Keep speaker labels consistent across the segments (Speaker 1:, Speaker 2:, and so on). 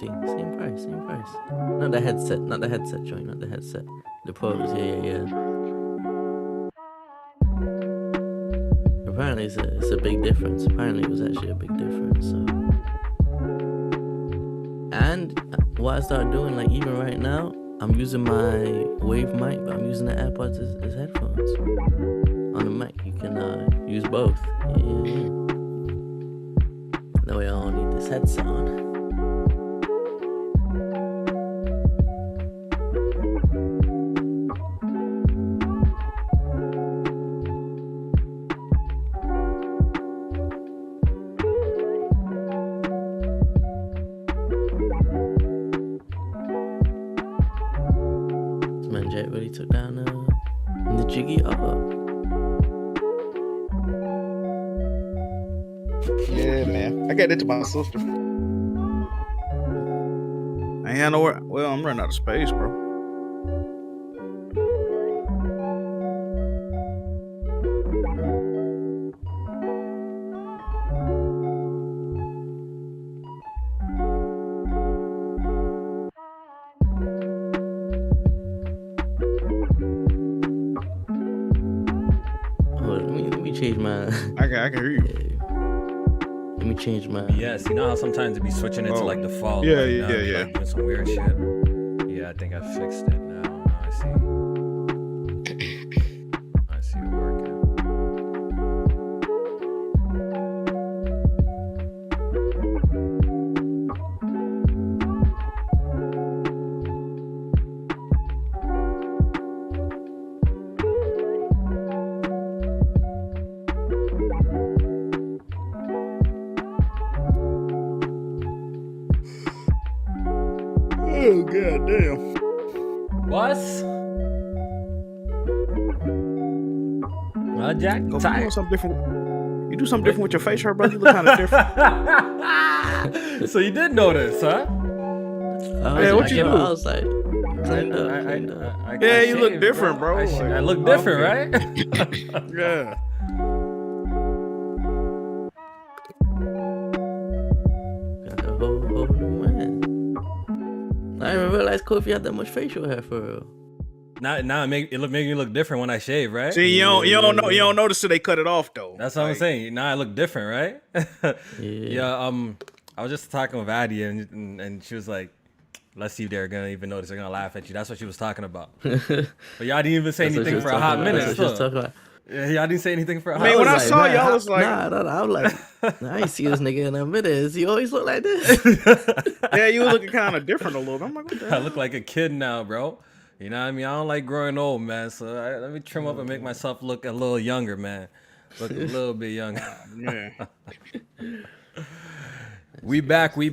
Speaker 1: $250. Same price, same price. Not the headset joint, not the headset. The pros, yeah. Apparently it's a big difference. Apparently it was actually a big difference. So. And what I started doing, like even right now, I'm using my Wave mic, but I'm using the AirPods as headphones. On the Mac, you can use both. Yeah. That way I don't need this headset on. This man Jet really took down the jiggy up.
Speaker 2: Yeah, man. I got that to my sister. I ain't had nowhere. Well, I'm running out of space, bro.
Speaker 1: Hold on, let me change my.
Speaker 2: I can hear you.
Speaker 1: Yeah. Let me change my.
Speaker 3: Yes, you know how sometimes it be switching it to like default.
Speaker 2: Yeah,
Speaker 3: like,
Speaker 2: yeah, yeah.
Speaker 3: Like, doing some weird shit. Yeah, I think I fixed it now. Now I see. I see it working.
Speaker 2: Oh, god damn.
Speaker 3: What? Jack,
Speaker 2: Go
Speaker 3: tired.
Speaker 2: do something different. You do something different with your face, her brother. You look kind of different.
Speaker 3: So you did notice, huh?
Speaker 2: Yeah, what you do?
Speaker 1: I was like, cleaned up.
Speaker 2: Yeah, you look
Speaker 3: shaved,
Speaker 2: different, bro.
Speaker 3: I look different, right?
Speaker 2: Yeah.
Speaker 1: Got a whole new man. I didn't even realize Kofi had that much facial hair for real.
Speaker 3: Now it make me look different when I shave, right?
Speaker 2: See, you don't notice till they cut it off though.
Speaker 3: That's what I'm saying. Now I look different, right?
Speaker 1: Yeah.
Speaker 3: I was just talking with Addie and she was like, let's see if they're gonna even notice. They're gonna laugh at you. That's what she was talking about. But y'all didn't even say anything for a hot minute. Yeah, y'all didn't say anything for a hot minute.
Speaker 2: I mean, when I saw y'all, I was like,
Speaker 1: nah. I was like, I ain't see this nigga in a minute. Does he always look like this?
Speaker 2: yeah, you were looking kind of different a little bit. I'm like, what the
Speaker 3: I
Speaker 2: hell?
Speaker 3: look like a kid now, bro. You know what I mean? I don't like growing old, man. So let me trim up and make myself look a little younger, man. Look a little bit younger.
Speaker 2: Yeah.
Speaker 3: We back. We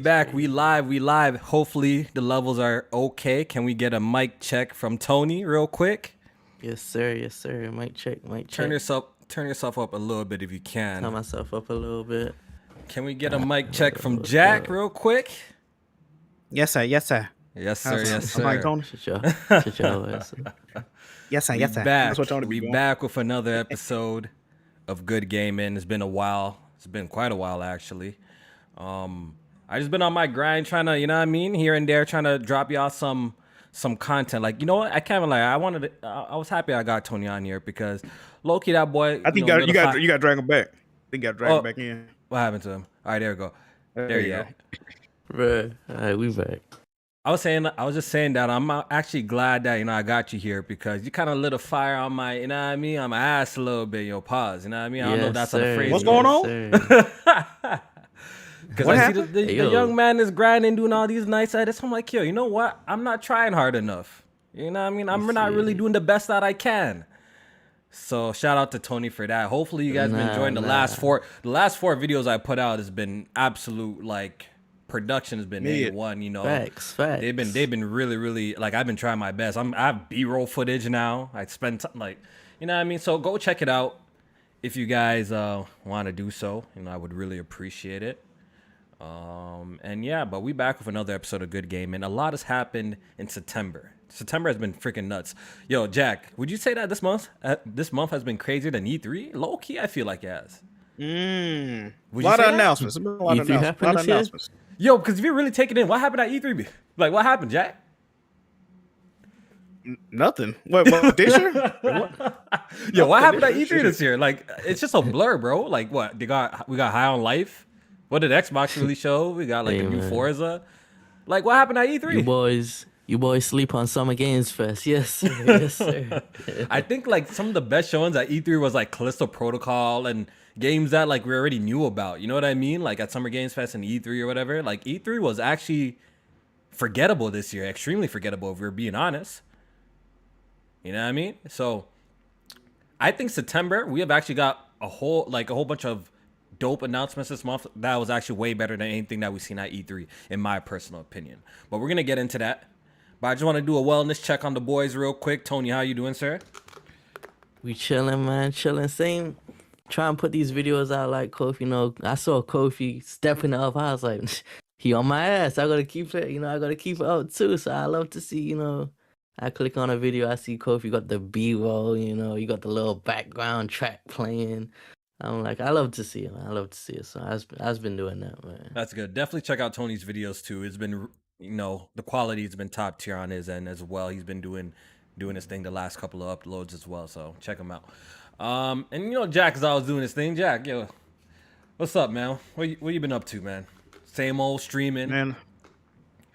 Speaker 3: live. Hopefully the levels are okay. Can we get a mic check from Tony real quick?
Speaker 1: Yes, sir. Mic check.
Speaker 3: Turn yourself up a little bit if you can.
Speaker 1: Turn myself up a little bit.
Speaker 3: Can we get a mic check from Jack real quick?
Speaker 2: Yes, sir.
Speaker 3: Yes, sir.
Speaker 2: I'm like, Tony.
Speaker 1: Shut your ass up.
Speaker 2: Yes, sir.
Speaker 3: Back.
Speaker 2: That's what Tony be
Speaker 3: We
Speaker 2: doing.
Speaker 3: back with another episode of Good Gaming. It's been a while. It's been quite a while, actually. I just been on my grind trying to, you know what I mean, here and there, trying to drop y'all some content. Like, you know what? I can't even lie. I was happy I got Tony on here because low-key that boy.
Speaker 2: I think you got to drag him back. I think you got to drag him back in.
Speaker 3: What happened to him? All right, there we go. There you go.
Speaker 1: Bruh. All right, we back.
Speaker 3: I was just saying that I'm actually glad that, you know, I got you here because you kind of lit a fire on my, you know what I mean, on my ass a little bit, pause, you know what I mean? I don't know if that's on the phrase.
Speaker 2: What's going on?
Speaker 3: Because I see the young man is grinding, doing all these nice edits. I'm like, yo, you know what? I'm not trying hard enough. You know what I mean? I'm not really doing the best that I can. So shout out to Tony for that. Hopefully you guys been enjoying the last four. The last 4 videos I put out has been absolute, like, production has been A1, you know.
Speaker 1: Facts.
Speaker 3: They've been really, like, I've been trying my best. I have B-roll footage now. I spend like, you know what I mean? So go check it out if you guys want to do so. You know, I would really appreciate it. And yeah, but we back with another episode of Good Game, and a lot has happened in September. September has been freaking nuts. Yo, Jack, would you say that this month has been crazier than E3? Low key, I feel like it has.
Speaker 2: A lot of announcements. A lot of announcements.
Speaker 3: Yo, because if you really take it in, what happened at E3? Like, what happened, Jack?
Speaker 2: Nothing. What this year?
Speaker 3: Yo, what happened at
Speaker 2: Nothing.
Speaker 3: E3 this year? Like, it's just a blur, bro. Like, what? We got High on Life. What did Xbox really show? We got like
Speaker 1: Hey,
Speaker 3: a new
Speaker 1: man.
Speaker 3: Forza. Like, what happened at E3?
Speaker 1: You boys sleep on Summer Games Fest. Yes, sir. Yes, sir.
Speaker 3: I think like some of the best showings at E3 was like Callisto Protocol and games that like we already knew about. You know what I mean? Like at Summer Games Fest and E3 or whatever. Like E3 was actually forgettable this year, extremely forgettable if we're being honest. You know what I mean? So I think September we have actually got a whole bunch of dope announcements this month that was actually way better than anything that we've seen at E3 in my personal opinion. But we're gonna get into that. But I just want to do a wellness check on the boys real quick. Tony, how you doing, sir?
Speaker 1: We chilling, man. Chilling. Same. Try and put these videos out like Kofi. You know, I saw Kofi stepping up. I was like, he on my ass. I gotta keep it. You know, I gotta keep it up too. So I love to see. You know, I click on a video. I see Kofi got the B-roll. You know, you got the little background track playing. I'm like, I love to see it, man. I love to see it. So I've been doing that, man.
Speaker 3: That's good. Definitely check out Tony's videos too. It's been, you know, the quality has been top tier on his end as well. He's been doing his thing the last couple of uploads as well. So check him out. And you know, Jack is always doing his thing. Jack, yo, what's up, man? What you been up to, man? Same old streaming.
Speaker 2: Man,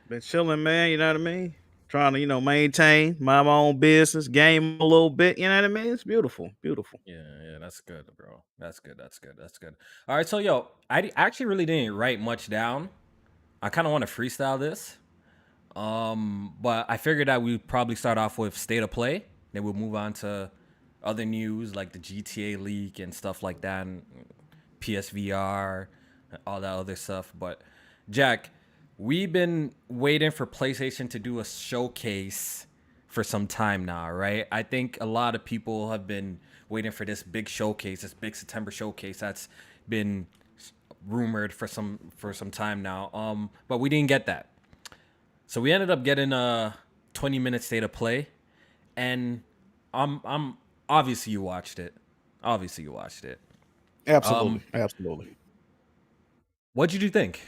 Speaker 2: been chilling, man. You know what I mean? Trying to, you know, maintain my own business, game a little bit. You know what I mean? It's beautiful, beautiful.
Speaker 3: Yeah, that's good, bro. That's good. All right, so yo, I actually really didn't write much down. I kind of want to freestyle this. But I figured that we'd probably start off with state of play. Then we'll move on to other news like the GTA leak and stuff like that, and PSVR, all that other stuff. But Jack, we've been waiting for PlayStation to do a showcase for some time now, right? I think a lot of people have been waiting for this big showcase, this big September showcase that's been rumored for some time now. But we didn't get that. So we ended up getting a 20-minute state of play, and I'm obviously you watched it.
Speaker 2: Absolutely.
Speaker 3: What did you think?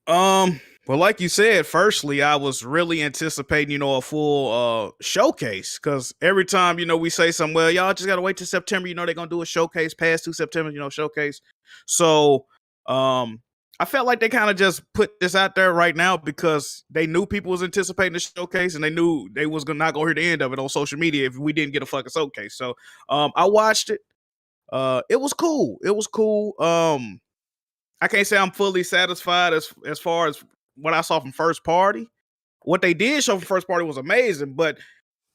Speaker 2: Well, like you said, firstly, I was really anticipating, you know, a full showcase, because every time, you know, we say something, well, y'all just gotta wait till September, you know, they're gonna do a showcase past 2 September, you know, showcase. So I felt like they kind of just put this out there right now because they knew people was anticipating the showcase, and they knew they was not gonna hear the end of it on social media if we didn't get a fucking showcase. So I watched it. It was cool. I can't say I'm fully satisfied as far as what I saw from first party. What they did show from first party was amazing, but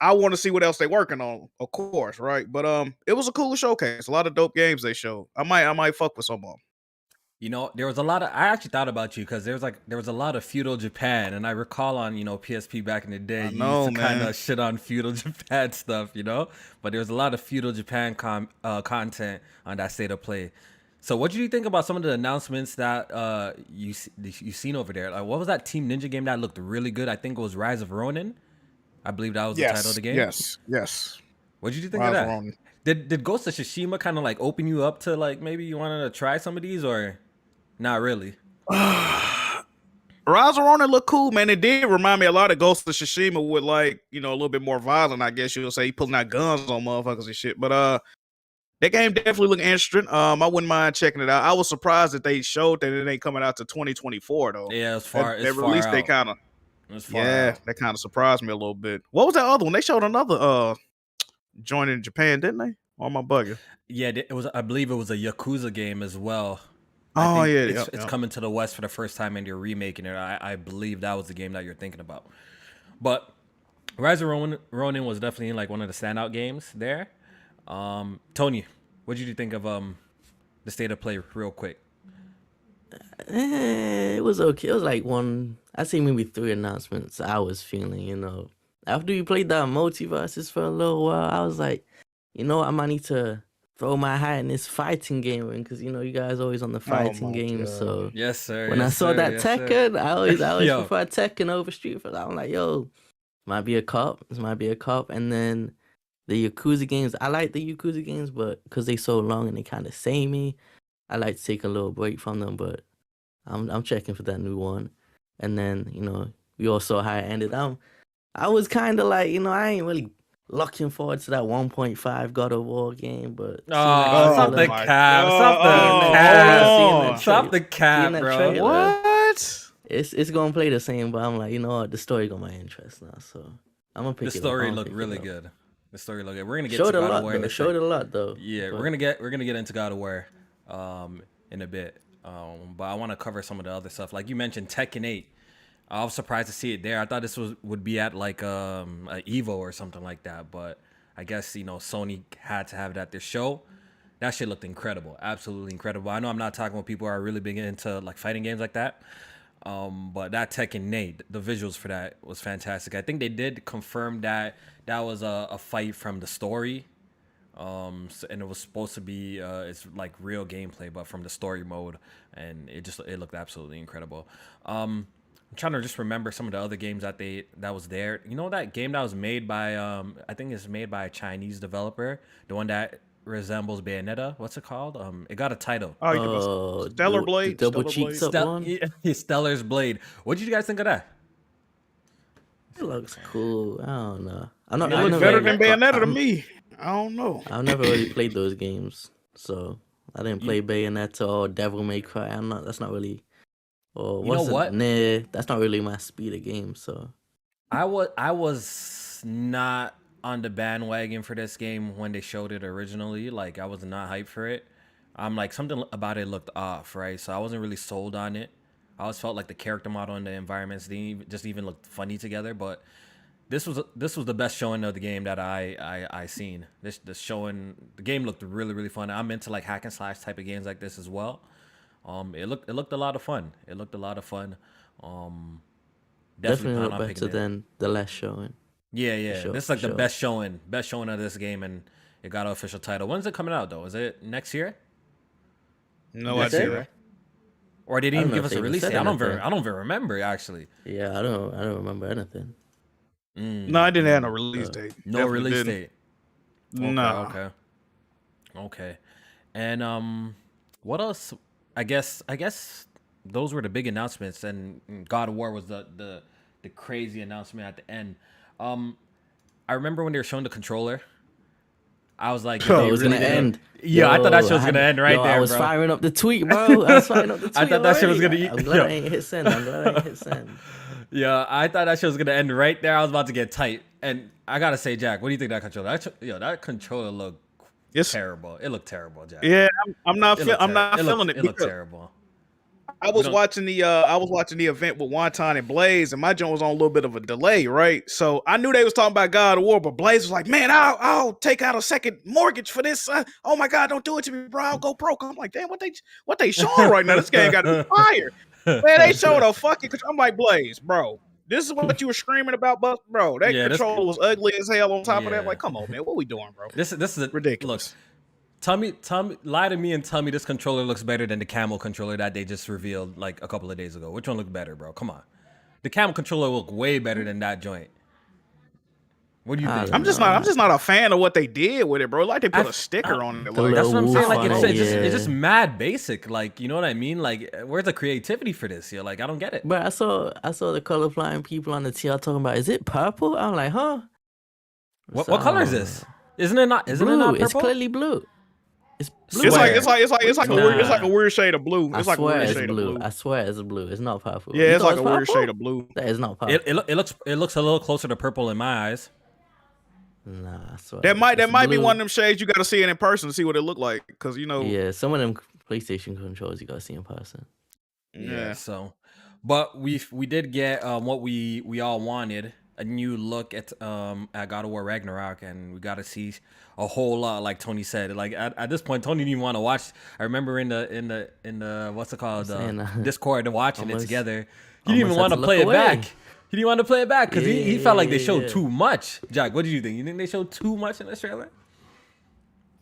Speaker 2: I want to see what else they working on, of course, right? But it was a cool showcase. A lot of dope games they showed. I might fuck with some of them.
Speaker 3: You know, there was a lot of. I actually thought about you because there was a lot of feudal Japan, and I recall on PSP back in the day, you used to kind of shit on feudal Japan stuff, you know. But there was a lot of feudal Japan content on that state of play. So, what did you think about some of the announcements that you seen over there? Like, what was that Team Ninja game that looked really good? I think it was Rise of Ronin. I believe that was the title of the game.
Speaker 2: Yes.
Speaker 3: What did you think of that? Did Ghost of Tsushima kind of like open you up to like maybe you wanted to try some of these, or not really?
Speaker 2: Rise of Ronin looked cool, man. It did remind me a lot of Ghost of Tsushima with, like, you know, a little bit more violent, I guess you'll say. He pulling out guns on motherfuckers and shit. But that game definitely looked interesting. I wouldn't mind checking it out. I was surprised that they showed that it ain't coming out to 2024 though.
Speaker 3: Yeah, it's far.
Speaker 2: At release,
Speaker 3: out.
Speaker 2: they kind of.
Speaker 3: Yeah,
Speaker 2: that kind of surprised me a little bit. What was that other one? They showed another joint in Japan, didn't they? Or am I bugging?
Speaker 3: Yeah, it was. I believe it was a Yakuza game as well. It's coming to the West for the first time, and you're remaking it. I believe that was the game that you're thinking about. But Rise of Ronin was definitely like one of the standout games there. Tony, what did you think of the state of play real quick?
Speaker 1: It was okay. It was like I say maybe 3 announcements I was feeling, you know. After we played that multiverses for a little while, I was like, you know, I might need to throw my hat in this fighting game ring, because, you know, you guys always on the fighting games. So
Speaker 3: yes, sir.
Speaker 1: When I saw that Tekken, I always prefer Tekken over Street Fighter. I'm like, yo, might be a cop. This might be a cop. And then the Yakuza games, I like the Yakuza games, but because they so long and they kind of samey, I like to take a little break from them. But I'm checking for that new one. And then, we all saw how it ended. I was kind of like, I ain't really looking forward to that 1.5 God of War game, but seeing that
Speaker 3: Oh, stop the
Speaker 1: trailer,
Speaker 3: cap. Stop
Speaker 1: seeing
Speaker 3: the
Speaker 1: that
Speaker 3: cap.
Speaker 1: trailer,
Speaker 3: Stop the
Speaker 1: seeing
Speaker 3: cap,
Speaker 1: that
Speaker 3: bro.
Speaker 1: trailer,
Speaker 2: What?
Speaker 1: it's gonna play the same. But I'm like, you know what, the story got my interest now, so I'm gonna pick
Speaker 3: The
Speaker 1: it up.
Speaker 3: story looked really good. The story looked good. We're gonna get
Speaker 1: Showed
Speaker 3: to
Speaker 1: a
Speaker 3: God of
Speaker 1: lot
Speaker 3: War in
Speaker 1: though.
Speaker 3: a
Speaker 1: Showed
Speaker 3: second.
Speaker 1: a lot though.
Speaker 3: Yeah,
Speaker 1: but
Speaker 3: we're gonna get into God of War in a bit. But I want to cover some of the other stuff. Like you mentioned, Tekken 8. I was surprised to see it there. I thought this would be at like a Evo or something like that, but I guess Sony had to have it at their show. That shit looked incredible, absolutely incredible. I know I'm not talking with people who are really big into like fighting games like that, but that Tekken 8, the visuals for that was fantastic. I think they did confirm that was a fight from the story. And it was supposed to be it's like real gameplay, but from the story mode, and it looked absolutely incredible. I'm trying to just remember some of the other games that was there. You know that game that was made by I think it's made by a Chinese developer, the one that resembles Bayonetta. What's it called? It got a title.
Speaker 2: Oh, Stellar
Speaker 1: the
Speaker 2: Blade.
Speaker 1: double
Speaker 2: Stellar
Speaker 1: cheeks
Speaker 2: Blade.
Speaker 1: up one.
Speaker 3: Yeah, Stellar's Blade. What did you guys think of that?
Speaker 1: It looks cool. I don't know.
Speaker 2: It looks better than Bayonetta to me. I don't know.
Speaker 1: I've never really played those games, so I didn't play Bayonetta or Devil May Cry. That's not really. Or
Speaker 3: You know what?
Speaker 1: Nah, that's not really my speed of game. So
Speaker 3: I was not on the bandwagon for this game when they showed it originally. Like I was not hyped for it. I'm like something about it looked off, right? So I wasn't really sold on it. I always felt like the character model and the environments didn't even look funny together. But this was the best showing of the game that I seen. The game looked really really fun. I'm into like hack and slash type of games like this as well. It looked a lot of fun.
Speaker 1: definitely look better than the last showing.
Speaker 3: Yeah. This is like the best showing of this game, and it got an official title. When's it coming out though? Is it next year?
Speaker 2: No idea.
Speaker 3: Or they didn't even give us a release date. I don't even remember actually.
Speaker 1: Yeah, I don't remember anything.
Speaker 2: No, I didn't have no release date.
Speaker 3: No release date.
Speaker 2: No.
Speaker 3: Okay. And what else? I guess those were the big announcements, and God of War was the crazy announcement at the end. I remember when they were showing the controller. I was like,
Speaker 1: it was gonna end.
Speaker 3: Yeah, I thought that shit was gonna end there.
Speaker 1: I was firing up the tweet, bro. I
Speaker 3: thought that shit was gonna.
Speaker 1: I'm glad I ain't hit send.
Speaker 3: Yeah, I thought that shit was gonna end right there. I was about to get tight, and I gotta say, Jack, what do you think of that controller? That controller looked terrible. It looked terrible, Jack.
Speaker 2: Yeah, I'm not feeling it.
Speaker 3: It looked terrible.
Speaker 2: I was watching the event with Wonton and Blaze, and my joint was on a little bit of a delay, right? So I knew they was talking about God of War, but Blaze was like, "Man, I'll take out a second mortgage for this. Oh my God, don't do it to me, bro. I'll go broke." I'm like, "Damn, what they showing right now? This game got to be fire." Man, they showed a fucking. I'm like, Blaze, bro. This is what you were screaming about, but bro, that controller was ugly as hell. On top of that, like, come on, man, what we doing, bro?
Speaker 3: This is
Speaker 2: ridiculous.
Speaker 3: Look, Tell me, lie to me and tell me this controller looks better than the Camel controller that they just revealed like a couple of days ago. Which one looked better, bro? Come on. The Camel controller looked way better than that joint. What do you think?
Speaker 2: I'm just not a fan of what they did with it, bro. Like they put a sticker on it. Like,
Speaker 3: that's what I'm saying. Like it's just mad basic. Like, you know what I mean? Like, where's the creativity for this? Yo, like I don't get it.
Speaker 1: But I saw the colorblind people on the TL talking about, is it purple? I'm like, huh?
Speaker 3: What color is this? Isn't it not purple?
Speaker 1: It's clearly blue. It's blue.
Speaker 2: It's like a weird shade of blue. It's like a weird shade of blue.
Speaker 1: I swear it's blue. It's not purple.
Speaker 2: Yeah, it's like a weird shade of blue.
Speaker 1: That is not purple.
Speaker 3: It looks a little closer to purple in my eyes.
Speaker 1: Nah, I swear.
Speaker 2: That might be one of them shades you got to see it in person to see what it look like, because you know.
Speaker 1: Yeah, some of them PlayStation controls you got to see in person.
Speaker 3: Yeah. So, but we did get what we all wanted. A new look at God of War Ragnarok, and we got to see a whole lot. Like Tony said, like at this point, Tony didn't even want to watch. I remember in the what's it called, Discord, watching it together. He didn't even want to play it back. He didn't want to play it back because he felt like they showed too much. Jack, what did you think? You think they showed too much in this trailer?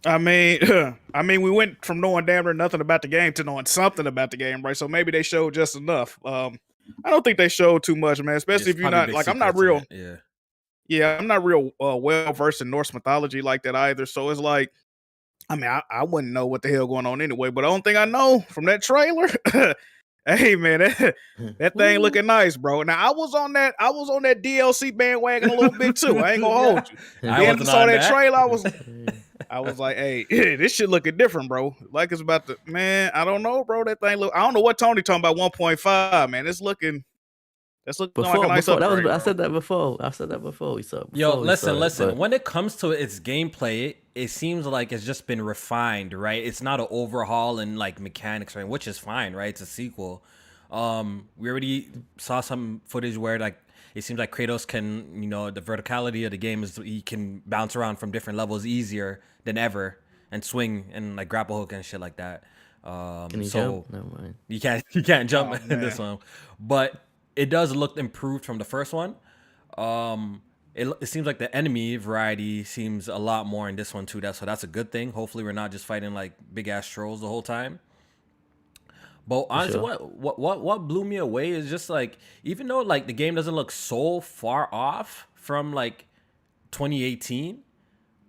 Speaker 2: I mean, we went from knowing damn near nothing about the game to knowing something about the game, right? So maybe they showed just enough. I don't think they showed too much, man. Especially if you're not like, I'm not real. I'm not real well versed in Norse mythology like that either. So it's like, I mean, I wouldn't know what the hell going on anyway. But the only thing I know from that trailer, Hey man, that thing looking nice, bro. Now I was on that DLC bandwagon a little bit too. I ain't gonna hold you.
Speaker 3: I
Speaker 2: Then I
Speaker 3: wasn't
Speaker 2: saw
Speaker 3: on
Speaker 2: that
Speaker 3: that.
Speaker 2: trailer. I was like, hey, this shit looking different, bro. Like it's about to, man. I don't know, bro. That thing look. I don't know what Tony talking about 1.5, man. That's looking like a nice
Speaker 1: Before that was,
Speaker 2: upgrade,
Speaker 1: I
Speaker 2: bro.
Speaker 1: said that before. I said that before. We saw.
Speaker 3: Yo, listen.
Speaker 1: But
Speaker 3: When it comes to its gameplay, it seems like it's just been refined, right? It's not an overhaul in like mechanics, right? Which is fine, right? It's a sequel. We already saw some footage where like it seems like Kratos can, the verticality of the game is he can bounce around from different levels easier than ever and swing and like grapple hook and shit like that.
Speaker 1: can you
Speaker 3: So
Speaker 1: jump? Never mind.
Speaker 3: you can't jump
Speaker 2: Oh,
Speaker 3: in this one, but it does look improved from the first one. It seems like the enemy variety seems a lot more in this one too. That's a good thing. Hopefully, we're not just fighting like big ass trolls the whole time. But honestly,
Speaker 1: sure.
Speaker 3: what blew me away is just like even though like the game doesn't look so far off from like 2018,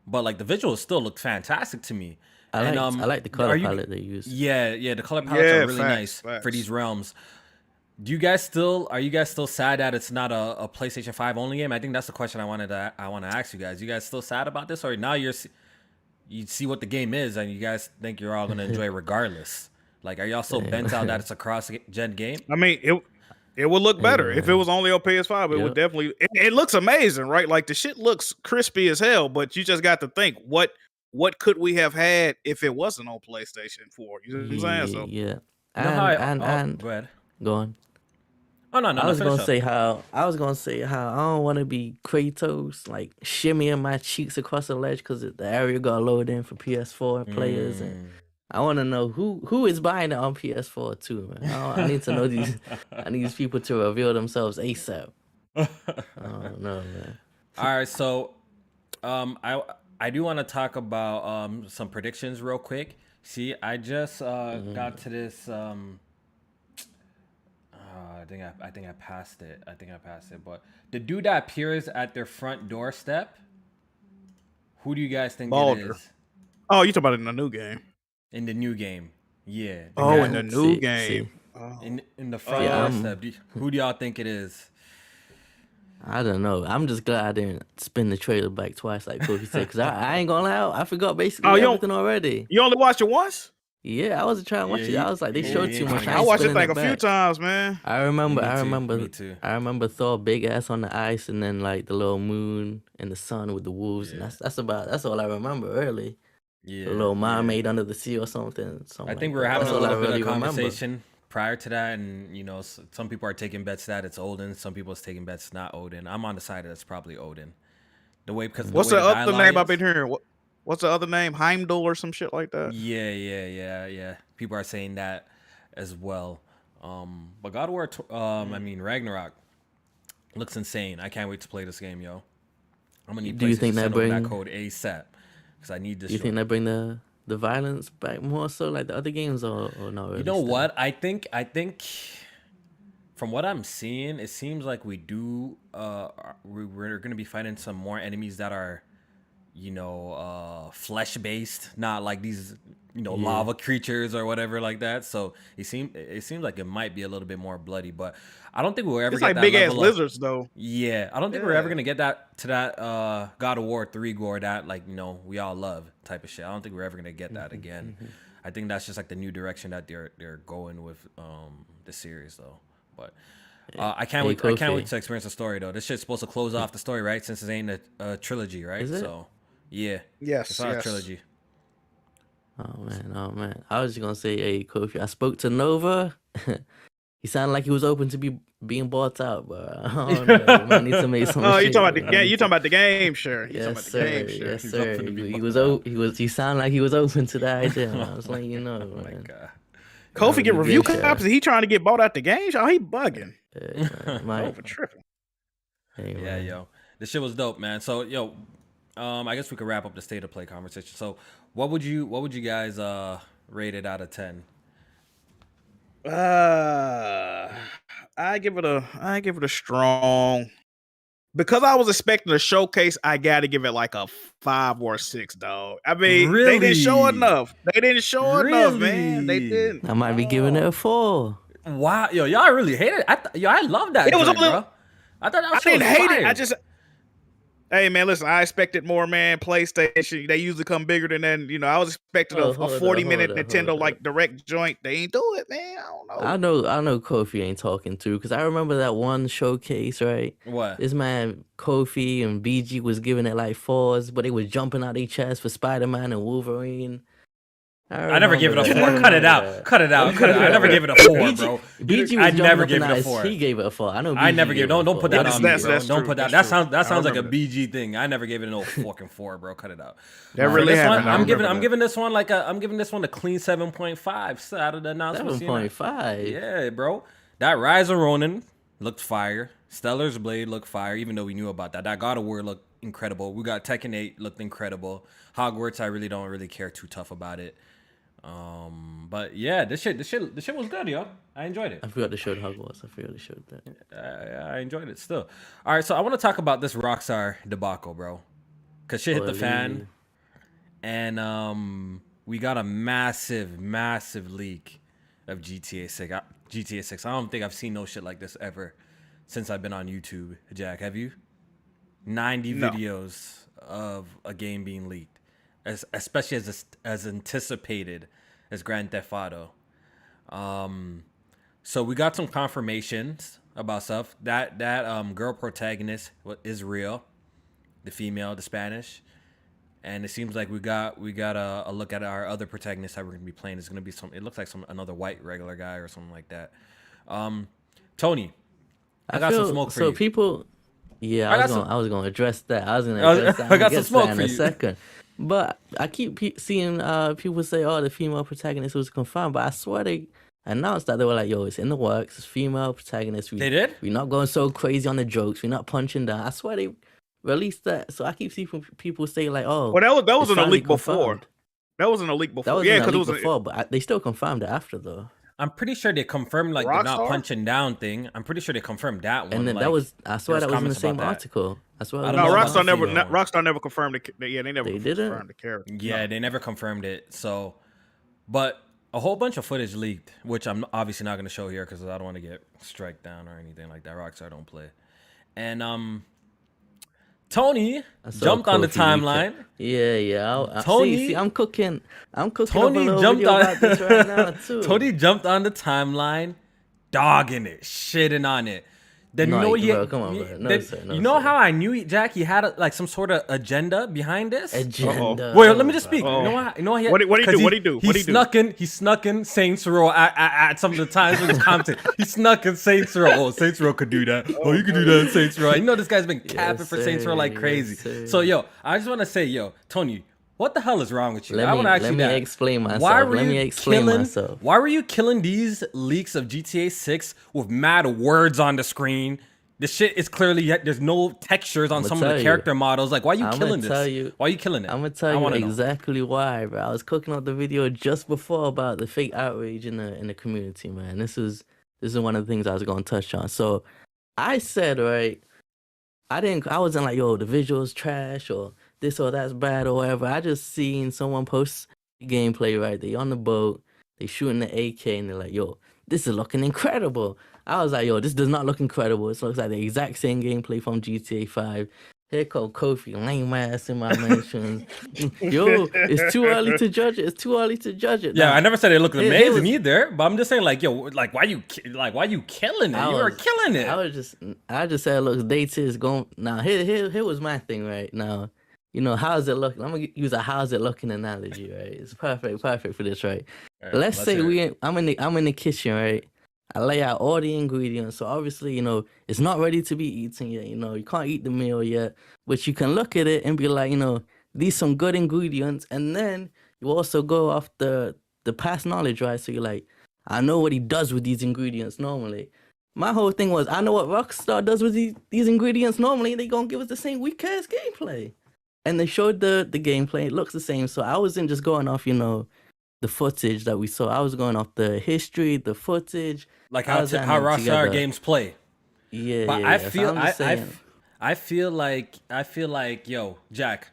Speaker 3: but like the visuals still look fantastic to me.
Speaker 1: I like the color
Speaker 3: are you-
Speaker 1: palette they used.
Speaker 3: Yeah, the color palettes
Speaker 2: Yeah,
Speaker 3: are really nice
Speaker 2: facts.
Speaker 3: for these realms. Are you guys still sad that it's not a PlayStation 5 only game? I think that's the question I want to ask you guys. You guys still sad about this, or now you see what the game is and you guys think you're all gonna enjoy it regardless? Like, are y'all so bent out that it's a cross-gen game?
Speaker 2: I mean, it would look better if it was only on PS5. It would definitely. It looks amazing, right? Like the shit looks crispy as hell. But you just got to think what could we have had if it wasn't on PlayStation 4? You know what I'm saying? So
Speaker 1: Yeah.
Speaker 3: Go ahead.
Speaker 1: Go on.
Speaker 3: Oh no,
Speaker 1: I was
Speaker 3: finish
Speaker 1: gonna
Speaker 3: up.
Speaker 1: say how I don't want to be Kratos like shimmying my cheeks across the ledge because the area got loaded in for PS4 players, and I want to know who is buying it on PS4 too, man. I need to know these. I need these people to reveal themselves ASAP. I don't know, man.
Speaker 3: All right, so I do want to talk about some predictions real quick. See, I just got to this. I think I passed it. But the dude that appears at their front doorstep, who do you guys think
Speaker 2: Baldur.
Speaker 3: it is
Speaker 2: oh, you talking about in the new game?
Speaker 3: in the new game? Yeah. the
Speaker 2: Oh,
Speaker 3: guy
Speaker 2: in the
Speaker 1: See-
Speaker 2: new
Speaker 1: see.
Speaker 2: game. Oh.
Speaker 3: in the front
Speaker 1: Yeah,
Speaker 3: doorstep. Who do y'all think it is?
Speaker 1: I don't know. I'm just glad I didn't spin the trailer back twice like Kofi said, because I ain't gonna lie, I forgot basically
Speaker 2: you don't-
Speaker 1: everything already.
Speaker 2: You only watched it once?
Speaker 1: Yeah, I wasn't trying to watch it. I was like, they showed too much.
Speaker 2: I
Speaker 1: ain't
Speaker 2: watched it
Speaker 1: spinning
Speaker 2: like a few
Speaker 1: back.
Speaker 2: times, man.
Speaker 1: I remember.
Speaker 3: Me too.
Speaker 1: I remember Thor big ass on the ice, and then like the little moon and the sun with the wolves, and that's all I remember. Really,
Speaker 3: Yeah.
Speaker 1: the little mermaid under the sea or something.
Speaker 3: I think we
Speaker 1: like
Speaker 3: were
Speaker 1: that.
Speaker 3: having
Speaker 1: That's
Speaker 3: a
Speaker 1: all I
Speaker 3: little bit
Speaker 1: really
Speaker 3: of
Speaker 1: remember.
Speaker 3: conversation prior to that, and some people are taking bets that it's Odin. Some people are taking bets it's not Odin. I'm on the side that it's probably Odin.
Speaker 2: What's the other name I've been hearing? What's the other name? Heimdall or some shit like that?
Speaker 3: Yeah. People are saying that as well. But God of War, Ragnarok looks insane. I can't wait to play this game, yo. I'm gonna need
Speaker 1: Do you
Speaker 3: PlayStation
Speaker 1: think
Speaker 3: to
Speaker 1: that
Speaker 3: send over that
Speaker 1: bring-
Speaker 3: code ASAP because I need this.
Speaker 1: Do you think they bring the violence back more so like the other games, or not really?
Speaker 3: You know
Speaker 1: still?
Speaker 3: what? I think from what I'm seeing, it seems like we do. We're gonna be fighting some more enemies that are, flesh based, not like these, lava creatures or whatever like that. So it seems like it might be a little bit more bloody, but I don't think we'll ever
Speaker 2: It's
Speaker 3: get
Speaker 2: like
Speaker 3: that
Speaker 2: big ass
Speaker 3: level of-
Speaker 2: lizards, though.
Speaker 3: Yeah, I don't think we're ever gonna get that God of War 3 gore that we all love type of shit. I don't think we're ever gonna get that again. I think that's just like the new direction that they're going with the series though. But I can't wait. I can't wait to experience the story though. This shit's supposed to close off the story, right? Since it ain't a trilogy, right?
Speaker 1: Is it?
Speaker 3: So yeah,
Speaker 2: Yes,
Speaker 3: it's not a
Speaker 2: yes.
Speaker 3: trilogy.
Speaker 1: Oh man. I was just gonna say, hey Kofi, I spoke to Nova. He sounded like he was open to being bought out, but I don't know. We might need to make some.
Speaker 2: Oh, you
Speaker 1: shit,
Speaker 2: talking about the
Speaker 1: man.
Speaker 2: game? You talking about the game? Sure. You talking
Speaker 1: Yes,
Speaker 2: about the
Speaker 1: sir.
Speaker 2: game? Sure.
Speaker 1: Yes,
Speaker 3: He's
Speaker 1: sir.
Speaker 3: up for the
Speaker 1: He
Speaker 3: big
Speaker 1: was.
Speaker 3: buck
Speaker 1: He sounded like he was open to that idea. Man. I was letting you know,
Speaker 3: Oh my
Speaker 1: man.
Speaker 3: god.
Speaker 2: Kofi get
Speaker 1: Yeah,
Speaker 2: review
Speaker 1: sure.
Speaker 2: copies. He trying to get bought out the game? Oh, he bugging.
Speaker 1: Mike,
Speaker 2: Kofi tripping.
Speaker 1: hey,
Speaker 3: Yeah,
Speaker 1: man.
Speaker 3: yo, this shit was dope, man. So yo, I guess we could wrap up the state of play conversation. So what would you guys rate it out of 10?
Speaker 2: I give it a strong, because I was expecting a showcase. I got to give it like a 5 or 6, dog. I mean, they didn't show
Speaker 3: Really?
Speaker 2: enough. They didn't show enough, man. They
Speaker 3: Really?
Speaker 2: didn't.
Speaker 1: I might be giving it a 4.
Speaker 3: Wow, yo, y'all really hate it. I love that.
Speaker 2: It was
Speaker 3: joint,
Speaker 2: only-
Speaker 3: bro. I thought that
Speaker 2: I
Speaker 3: shit was
Speaker 2: didn't hate
Speaker 3: fire.
Speaker 2: it. I just, hey man, listen, I expected more, man. PlayStation, they usually come bigger than that. You know, I was expecting a 40-minute Nintendo like direct joint. They ain't do it, man. I don't know.
Speaker 1: I know Kofi ain't talking too, because I remember that one showcase, right?
Speaker 3: What?
Speaker 1: This man Kofi and BG was giving it like 4s, but they was jumping out their chest for Spider-Man and Wolverine.
Speaker 3: I never gave it a
Speaker 1: remember
Speaker 3: 4.
Speaker 1: that.
Speaker 3: Cut it out. Cut it out. Cut it out. I never gave it a 4, bro.
Speaker 1: BG
Speaker 3: I
Speaker 1: was
Speaker 3: never
Speaker 1: jumping
Speaker 3: gave
Speaker 1: up
Speaker 3: it
Speaker 1: and
Speaker 3: a 4.
Speaker 1: He gave it a 4. I know. BG
Speaker 3: I never gave.
Speaker 1: gave it a
Speaker 3: Don't
Speaker 1: 4.
Speaker 3: put that
Speaker 2: That's-
Speaker 3: on me,
Speaker 2: that's-
Speaker 3: bro.
Speaker 2: that's
Speaker 3: Don't
Speaker 2: true.
Speaker 3: put that.
Speaker 2: That's
Speaker 3: That
Speaker 2: true.
Speaker 3: sounds. That
Speaker 2: I
Speaker 3: sounds like a
Speaker 2: remember that.
Speaker 3: BG thing. I never gave it no fucking 4, bro. Cut it out.
Speaker 2: That
Speaker 3: For
Speaker 2: really
Speaker 3: this one,
Speaker 2: happened. I
Speaker 3: I'm
Speaker 2: remember
Speaker 3: giving this one like I'm giving this one a clean 7.5 out of the announcement.
Speaker 1: 7.5.
Speaker 3: Yeah, bro. That Rise of Ronin looked fire. Stellar's Blade looked fire, even though we knew about that. That God of War looked incredible. We got Tekken 8 looked incredible. Hogwarts, I really don't really care too tough about it. But yeah, this shit was good, yo. I enjoyed it.
Speaker 1: I forgot to show the Hogwarts. I forgot to show that.
Speaker 3: I enjoyed it still. All right, so I want to talk about this Rockstar debacle, bro. Cause shit hit the fan, and we got a massive leak of GTA 6. GTA 6. I don't think I've seen no shit like this ever since I've been on YouTube. Jack, have you? 90
Speaker 2: No.
Speaker 3: videos of a game being leaked, especially as anticipated as Grand Theft Auto. So we got some confirmations about stuff. That girl protagonist is real, the female, the Spanish, and it seems like we got a look at our other protagonist that we're gonna be playing. It's gonna be it looks like another white regular guy or something like that. Tony, I got some smoke for you.
Speaker 1: So people, yeah, I was gonna address that. I was gonna address that.
Speaker 3: I got
Speaker 1: I'm
Speaker 3: some
Speaker 1: gonna
Speaker 3: smoke
Speaker 1: get to that
Speaker 3: for
Speaker 1: in a
Speaker 3: you.
Speaker 1: second. But I keep seeing people say, "Oh, the female protagonist was confirmed," but I swear they announced that they were like, "Yo, it's in the works. It's female protagonist."
Speaker 3: They did?
Speaker 1: We're not going so crazy on the jokes. We're not punching down. I swear they released that. So I keep seeing people say like, "Oh,
Speaker 2: Well, that was
Speaker 1: it's
Speaker 2: in a
Speaker 1: finally
Speaker 2: leak before.
Speaker 1: confirmed."
Speaker 2: That wasn't a leak before.
Speaker 1: That was
Speaker 2: Yeah,
Speaker 1: in a
Speaker 2: because it
Speaker 1: leak
Speaker 2: was
Speaker 1: before, but they still confirmed it after though.
Speaker 3: I'm pretty sure they confirmed like the not
Speaker 2: Rockstar?
Speaker 3: punching down thing. I'm pretty sure they confirmed that one.
Speaker 1: And then
Speaker 3: like,
Speaker 1: that was, I swear
Speaker 3: there
Speaker 1: that was in the
Speaker 3: comments
Speaker 1: same
Speaker 3: about that.
Speaker 1: article. I swear.
Speaker 3: I
Speaker 1: it
Speaker 3: don't
Speaker 2: no,
Speaker 3: know
Speaker 1: was in the
Speaker 3: about
Speaker 2: Rockstar
Speaker 3: the
Speaker 2: never.
Speaker 3: female.
Speaker 2: Rockstar never confirmed it. Yeah, they never
Speaker 1: They didn't?
Speaker 2: confirmed the character.
Speaker 3: Yeah, they never confirmed it. So, but a whole bunch of footage leaked, which I'm obviously not going to show here because I don't want to get strike down or anything like that. Rockstar don't play. And Tony
Speaker 1: I saw
Speaker 3: jumped on the
Speaker 1: Kofi
Speaker 3: timeline.
Speaker 1: Yeah.
Speaker 3: Tony-
Speaker 1: See, I'm cooking. I'm cooking
Speaker 3: Tony
Speaker 1: up a little
Speaker 3: jumped
Speaker 1: video
Speaker 3: on
Speaker 1: about this right now too.
Speaker 3: Tony jumped on the timeline, dogging it, shitting on it. Then
Speaker 1: No,
Speaker 3: you know he,
Speaker 1: bro, come on, bro. No,
Speaker 3: then-
Speaker 1: sir, no,
Speaker 3: you know
Speaker 1: sir.
Speaker 3: how I knew Jack? He had like some sort of agenda behind this.
Speaker 1: Agenda.
Speaker 3: Wait, let me just speak.
Speaker 2: Uh-oh.
Speaker 3: You know what? You know what?
Speaker 2: What'd he do?
Speaker 3: 'cause
Speaker 2: What'd he do? What'd he do?
Speaker 3: He snuck in Saints Row at some of the times when he was commenting. He snuck in Saints Row. Oh, Saints Row could do that. Oh, you could do that in Saints Row. You know this guy's been capping for Saints Row like
Speaker 1: sir.
Speaker 3: crazy.
Speaker 1: Yes, sir.
Speaker 3: So yo, I just want to say, yo, Tony, what the hell is wrong with you? I want to ask
Speaker 1: let
Speaker 3: you
Speaker 1: me
Speaker 3: that.
Speaker 1: explain myself.
Speaker 3: Why were
Speaker 1: Let
Speaker 3: you
Speaker 1: me explain
Speaker 3: killing?
Speaker 1: myself.
Speaker 3: Why were you killing these leaks of GTA 6 with mad words on the screen? The shit is clearly there's no textures on
Speaker 1: I'ma
Speaker 3: some of
Speaker 1: tell
Speaker 3: the
Speaker 1: you.
Speaker 3: character models. Like, why are you
Speaker 1: I'ma
Speaker 3: killing
Speaker 1: tell
Speaker 3: this?
Speaker 1: you.
Speaker 3: Why are you killing it?
Speaker 1: I'm gonna
Speaker 3: I
Speaker 1: tell you
Speaker 3: wanna know.
Speaker 1: exactly why, bro. I was cooking up the video just before about the fake outrage in the community, man. This is one of the things I was gonna touch on. So I said, right, I wasn't like, yo, the visuals trash or this or that's bad or whatever. I just seen someone post gameplay, right? They on the boat, they shooting the AK, and they're like, yo, this is looking incredible. I was like, yo, this does not look incredible. It looks like the exact same gameplay from GTA 5. Here come Kofi, lame ass in my mentions. Yo, it's too early to judge it. It's too early to judge it.
Speaker 3: Yeah,
Speaker 1: Now,
Speaker 3: I never said it looked
Speaker 1: it
Speaker 3: amazing
Speaker 1: was-
Speaker 3: either. But I'm just saying, like, yo, like, why you killing it?
Speaker 1: I
Speaker 3: You were
Speaker 1: was-
Speaker 3: killing it.
Speaker 1: I just said it looks dated. It's going now. Here was my thing right now. You know, how's it looking? I'm gonna use a how's it looking analogy, right? It's perfect for this, right?
Speaker 3: All right,
Speaker 1: Let's say
Speaker 3: hear it.
Speaker 1: I'm in the kitchen, right? I lay out all the ingredients. So obviously, you know, it's not ready to be eaten yet. You know, you can't eat the meal yet, but you can look at it and be like, you know, these some good ingredients, and then you also go off the past knowledge, right? So you're like, I know what he does with these ingredients normally. My whole thing was, I know what Rockstar does with these ingredients normally. They gonna give us the same weak ass gameplay, and they showed the gameplay. It looks the same. So I wasn't just going off, you know, the footage that we saw. I was going off the history, the footage.
Speaker 3: Like
Speaker 1: I
Speaker 3: how
Speaker 1: was adding
Speaker 3: how
Speaker 1: it
Speaker 3: Rockstar
Speaker 1: together.
Speaker 3: games play.
Speaker 1: Yeah,
Speaker 3: But
Speaker 1: yeah.
Speaker 3: I
Speaker 1: So
Speaker 3: feel
Speaker 1: I'm just saying,
Speaker 3: I feel like yo, Jack,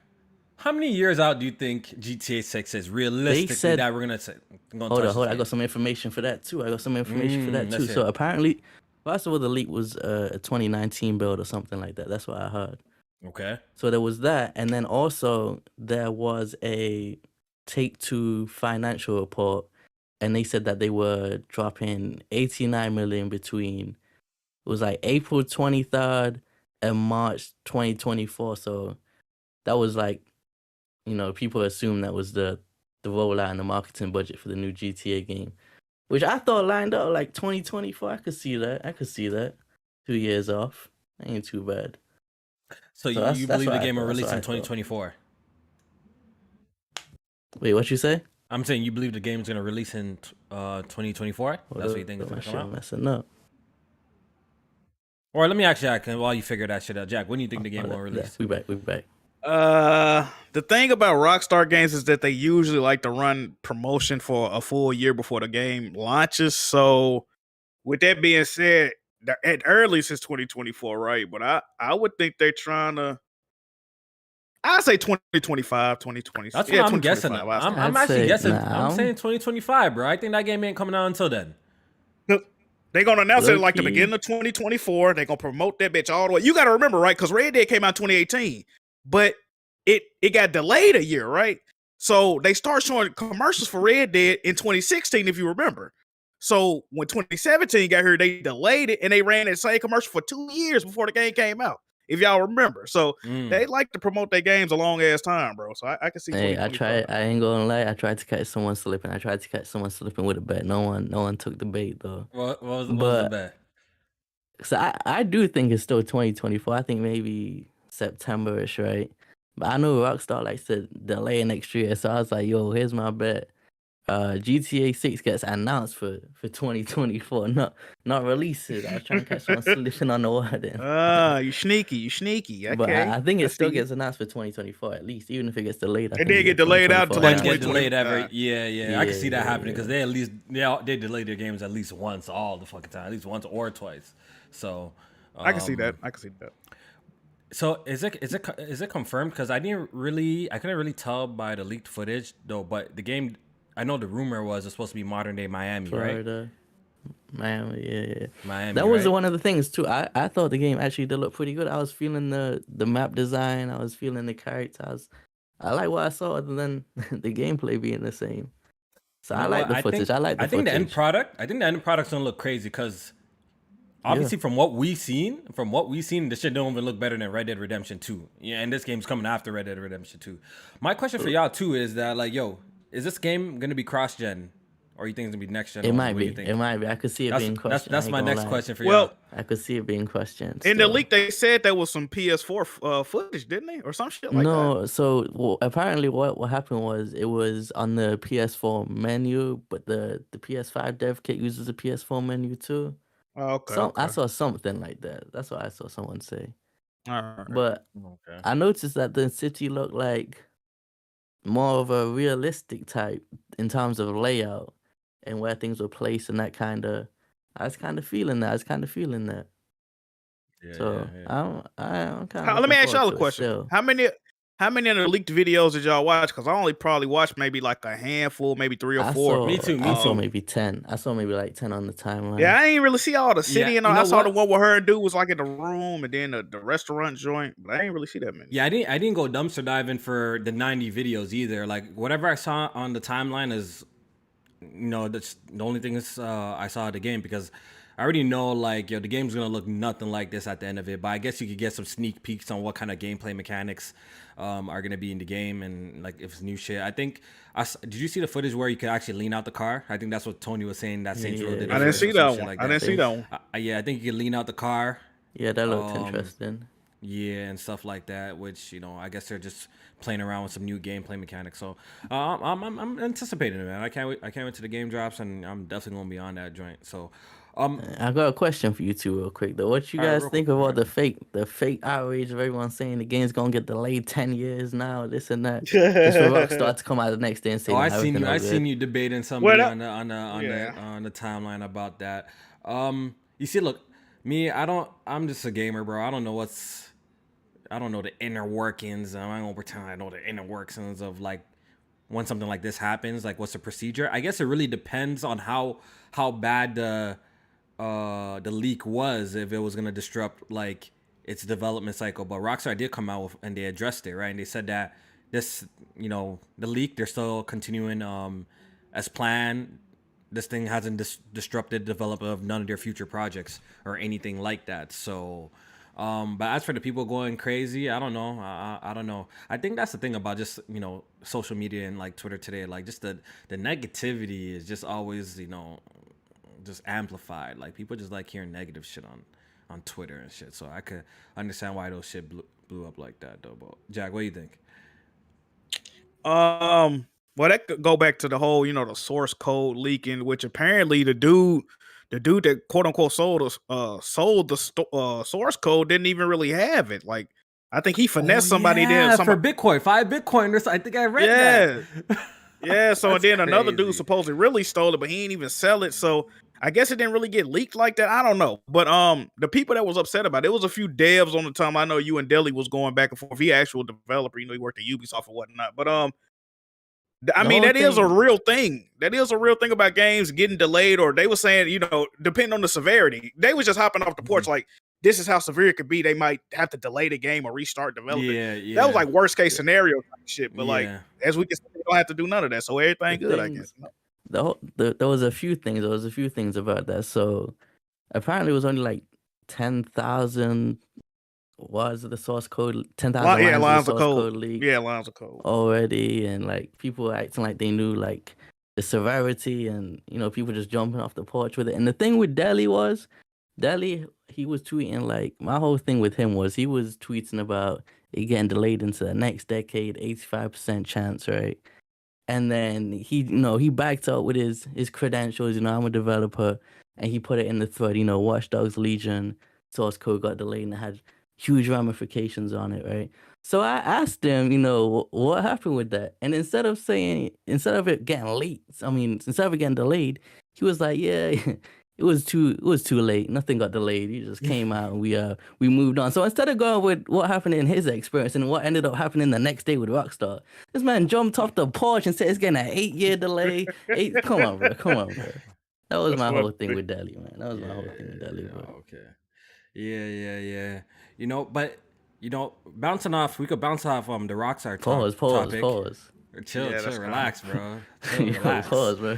Speaker 3: How many years out do you think GTA 6 is realistically
Speaker 1: said-
Speaker 3: that we're gonna touch
Speaker 1: Hold
Speaker 3: this
Speaker 1: on. I
Speaker 3: game?
Speaker 1: got some information for that too.
Speaker 3: Let's
Speaker 1: So
Speaker 3: hear it.
Speaker 1: apparently, first of all, the leak was a 2019 build or something like that. That's what I heard.
Speaker 3: Okay.
Speaker 1: So there was that, and then also there was a Take-Two financial report, and they said that they were dropping 89 million between, it was like April 23rd and March 2024. So that was like, people assume that was the rollout and the marketing budget for the new GTA game, which I thought lined up like 2024. I could see that. 2 years off. Ain't too bad.
Speaker 3: So
Speaker 1: that's-
Speaker 3: you
Speaker 1: that's
Speaker 3: believe
Speaker 1: what
Speaker 3: the
Speaker 1: I
Speaker 3: game will
Speaker 1: thought, that's
Speaker 3: release
Speaker 1: what
Speaker 3: in
Speaker 1: I thought.
Speaker 3: 2024?
Speaker 1: Wait, what you say?
Speaker 3: I'm saying you believe the game's gonna release in 2024. That's what you think it's
Speaker 1: My
Speaker 3: gonna come
Speaker 1: shit
Speaker 3: out.
Speaker 1: messing up.
Speaker 3: Or let me ask Jack while you figure that shit out. Jack, when do you think the game will release?
Speaker 1: We back.
Speaker 2: The thing about Rockstar games is that they usually like to run promotion for a full year before the game launches. So, with that being said, at earliest it's 2024, right? But I would think they're trying to. I say 2025, 2020.
Speaker 3: That's
Speaker 2: yeah,
Speaker 3: what I'm guessing.
Speaker 2: 2025, I say.
Speaker 3: I'm
Speaker 1: I'd
Speaker 3: actually
Speaker 1: say,
Speaker 3: guessing.
Speaker 1: nah,
Speaker 3: I'm saying 2025, bro. I think that game ain't coming out until then.
Speaker 2: They're gonna announce it like the
Speaker 1: Low-key.
Speaker 2: beginning of 2024. They're gonna promote that bitch all the way. You gotta remember, right? Because Red Dead came out 2018, but it got delayed a year, right? So they start showing commercials for Red Dead in 2016, if you remember. So when 2017 got here, they delayed it and they ran that same commercial for 2 years before the game came out. If y'all remember, so they like to promote their games a long ass time, bro. So I can see.
Speaker 1: Hey, I ain't gonna lie. I tried to catch someone slipping. With a bet. No one took the bait though.
Speaker 3: What was the bet?
Speaker 1: So I do think it's still 2024. I think maybe September-ish, right? But I know Rockstar likes to delay next year, so I was like, yo, here's my bet. GTA 6 gets announced for 2024, not releases. I was trying to catch someone slipping on the word.
Speaker 2: You sneaky. Okay.
Speaker 1: But I think it still
Speaker 2: see you.
Speaker 1: gets announced for 2024 at least, even if it gets delayed. I
Speaker 2: It
Speaker 1: think
Speaker 2: did get delayed out to like
Speaker 3: Then get
Speaker 2: 2020.
Speaker 3: delayed every yeah. I can see that happening because
Speaker 1: yeah.
Speaker 3: they at least they delay their games at least once all the fucking time, at least once or twice. So
Speaker 2: I can see that.
Speaker 3: So is it confirmed? Because I couldn't really tell by the leaked footage though. But the game, I know the rumor was it's supposed to be modern day Miami,
Speaker 1: Florida, Miami, yeah.
Speaker 3: Miami.
Speaker 1: That was
Speaker 3: right?
Speaker 1: one of the things too. I thought the game actually did look pretty good. I was feeling the map design. I was feeling the characters. I like what I saw, other than the gameplay being the same. So I like the footage. I think
Speaker 3: the end product. I think the end product's gonna look crazy because obviously from what we've seen, this shit don't even look better than Red Dead Redemption 2. Yeah, and this game's coming after Red Dead Redemption 2. My question for y'all too is that like, yo, is this game gonna be cross-gen, or you think it's gonna be next gen?
Speaker 1: It might be. I could see it being questioned.
Speaker 3: That's my next question for
Speaker 2: Well,
Speaker 3: y'all.
Speaker 1: I could see it being questioned.
Speaker 2: in the
Speaker 1: still.
Speaker 2: leak, they said there was some PS4 footage, didn't they, or some shit like that?
Speaker 1: No, so apparently what happened was it was on the PS4 menu, but the PS5 dev kit uses the PS4 menu too.
Speaker 2: Oh, okay.
Speaker 1: I saw something like that. That's what I saw someone say.
Speaker 2: All right.
Speaker 1: But I noticed that the city looked like more of a realistic type in terms of layout and where things were placed and that kind of. I was kind of feeling that. So I'm kind of.
Speaker 2: Let me ask y'all a question. How many of the leaked videos did y'all watch? Because I only probably watched maybe like a handful, maybe 3 or 4.
Speaker 3: Me too.
Speaker 1: I saw maybe 10. I saw maybe like 10 on the timeline.
Speaker 2: Yeah, I ain't really see all the city and all.
Speaker 3: you know
Speaker 2: I saw
Speaker 3: what?
Speaker 2: the one where her and dude was like in the room and then the restaurant joint, but I ain't really see that many.
Speaker 3: Yeah, I didn't go dumpster diving for the 90 videos either. Like whatever I saw on the timeline is, that's the only thing I saw of the game, because I already know like the game's gonna look nothing like this at the end of it. But I guess you could get some sneak peeks on what kind of gameplay mechanics are gonna be in the game, and like if it's new shit. I think did you see the footage where you could actually lean out the car? I think that's what Tony was saying that Saints Row did.
Speaker 2: I didn't see that one. I didn't see that one.
Speaker 3: Yeah, I think you could lean out the car.
Speaker 1: Yeah, that looked interesting.
Speaker 3: Yeah, and stuff like that, which I guess they're just playing around with some new gameplay mechanics. So I'm anticipating it, man. I can't wait till the game drops, and I'm definitely gonna be on that joint. So
Speaker 1: I got a question for you two real quick though. What you guys think of all the fake outrage of everyone saying the game's gonna get delayed 10 years now, this and that? Just for Rockstar to come out the next day and say,
Speaker 3: I seen you debating somebody on the timeline about that. You see, look, me, I'm just a gamer, bro. I don't know I don't know the inner workings. I'm not gonna pretend I know the inner workings of like when something like this happens. Like, what's the procedure? I guess it really depends on how bad the leak was. If it was gonna disrupt like its development cycle, but Rockstar did come out with, and they addressed it, right? And they said that this, the leak, they're still continuing as planned. This thing hasn't disrupted the development of none of their future projects or anything like that. So, but as for the people going crazy, I don't know. I don't know. I think that's the thing about just social media and like Twitter today. Like just the negativity is just always just amplified. Like people just like hearing negative shit on Twitter and shit. So I could understand why those shit blew up like that though. But Jack, what do you think?
Speaker 2: Well, that could go back to the whole, the source code leaking, which apparently the dude that quote unquote sold the source code didn't even really have it. Like, I think he finessed somebody there.
Speaker 3: For Bitcoin, 5 Bitcoiners. I think I read that.
Speaker 2: Yeah. So and then another
Speaker 3: crazy.
Speaker 2: dude supposedly really stole it, but he didn't even sell it. So I guess it didn't really get leaked like that. I don't know. But the people that was upset about it was a few devs on the time. I know you and Deli was going back and forth. He actual developer, he worked at Ubisoft or whatnot. But I mean, that is a real thing. That is a real thing about games getting delayed, or they were saying, depending on the severity. They was just hopping off the porch like, this is how severe it could be. They might have to delay the game or restart development.
Speaker 3: Yeah.
Speaker 2: That was like worst case scenario type shit. But like, as we can see, they don't have to do none of that. So everything good, I guess.
Speaker 1: There was a few things. There was a few things about that. So apparently it was only like 10,000. Was the source code 10,000
Speaker 2: lines of
Speaker 1: code leak?
Speaker 2: Yeah, lines of code
Speaker 1: already, and like people acting like they knew like the severity, and people just jumping off the porch with it. And the thing with Deli, he was tweeting like, my whole thing with him was he was tweeting about it getting delayed into the next decade, 85% chance, right? And then he backed up with his credentials. I'm a developer, and he put it in the thread. Watch Dogs Legion source code got delayed and it had huge ramifications on it, right? So I asked him, what happened with that? And instead of it getting leaked, instead of it getting delayed, he was like, yeah, it was too late. Nothing got delayed. He just came out and we moved on. So instead of going with what happened in his experience and what ended up happening the next day with Rockstar, this man jumped off the porch and said it's getting an 8-year delay. Come on, bro. That was my whole thing with Deli, man. That was my whole thing with Deli, bro.
Speaker 3: Okay. Yeah. Bouncing off, we could bounce off the Rockstar topic.
Speaker 1: Pause.
Speaker 3: Chill, relax, bro.
Speaker 1: Relax. Pause, bro.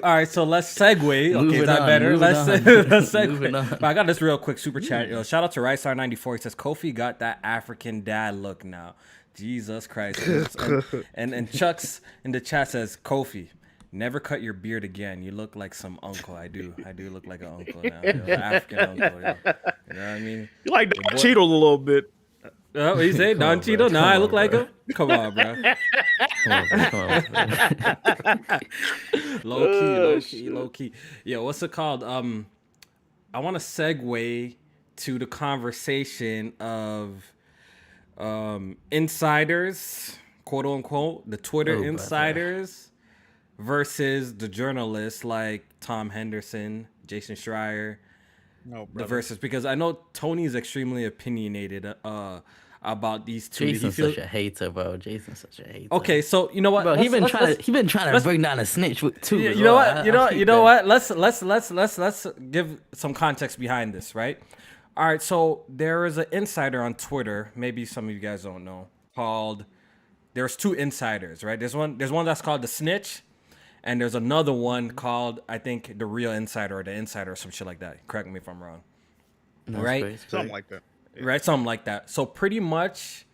Speaker 3: All right, so let's segue. Okay, is that better? Let's segue. But I got this real quick super chat. Shout out to RightStar94. He says Kofi got that African dad look now. Jesus Christ. And Chuck's in the chat says, Kofi, never cut your beard again. You look like some uncle. I do look like an uncle now. African uncle. You know what I mean? You
Speaker 2: like Don Cheadle a little bit.
Speaker 3: What you say? Don Cheadle? Nah, I look like him? Come on, bro. Low key. Yo, what's it called? I want to segue to the conversation of insiders, quote unquote, the Twitter insiders versus the journalists like Tom Henderson, Jason Schreier. The versus, because I know Tony's extremely opinionated about these two.
Speaker 1: Jason's such a hater, bro. Jason's such a hater.
Speaker 3: Okay, so you know what?
Speaker 1: Bro, he been trying to bring down a snitch too.
Speaker 3: You know what? Let's give some context behind this, right? All right, so there is an insider on Twitter. Maybe some of you guys don't know. There's two insiders, right? There's one that's called the Snitch, and there's another one called, I think, the Real Insider or the Insider or some shit like that. Correct me if I'm wrong. Right?
Speaker 2: Something like that.
Speaker 3: Yeah. Right, something like that. So pretty much,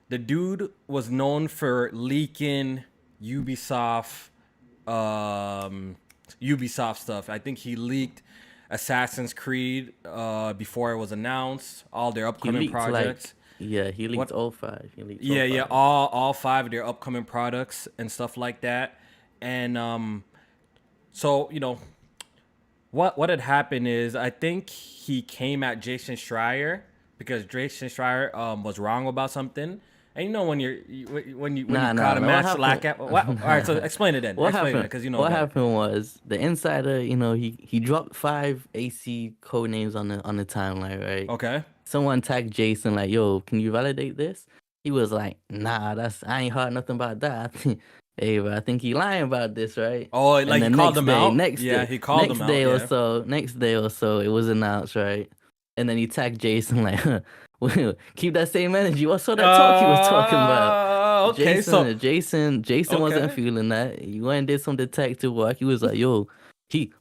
Speaker 3: the dude was known for leaking Ubisoft stuff. I think he leaked Assassin's Creed before it was announced. All their upcoming projects.
Speaker 1: He leaked all 5.
Speaker 3: All 5 of their upcoming products and stuff like that. And so what had happened is, I think he came at Jason Schreier because Jason Schreier was wrong about something, And you know when when you
Speaker 1: Nah,
Speaker 3: caught a
Speaker 1: man. What
Speaker 3: match slack
Speaker 1: happened?
Speaker 3: at what? All right, so explain it then.
Speaker 1: What
Speaker 3: Explain it
Speaker 1: happened?
Speaker 3: because you know
Speaker 1: What
Speaker 3: better.
Speaker 1: happened was the insider. He dropped 5 AC code names on the timeline, right?
Speaker 3: Okay.
Speaker 1: Someone tagged Jason like, "Yo, can you validate this?" He was like, "Nah, I ain't heard nothing about that." Hey, but I think he lying about this, right?
Speaker 3: Oh,
Speaker 1: And
Speaker 3: like he
Speaker 1: then
Speaker 3: called them out.
Speaker 1: next
Speaker 3: Yeah,
Speaker 1: day,
Speaker 3: he called them out. Yeah.
Speaker 1: next day or so, it was announced, right? And then he tagged Jason like, well, "Keep that same energy." What's all that talk he was talking about?
Speaker 3: Okay. So
Speaker 1: Jason wasn't
Speaker 3: okay.
Speaker 1: feeling that. He went and did some detective work. He was like, "Yo,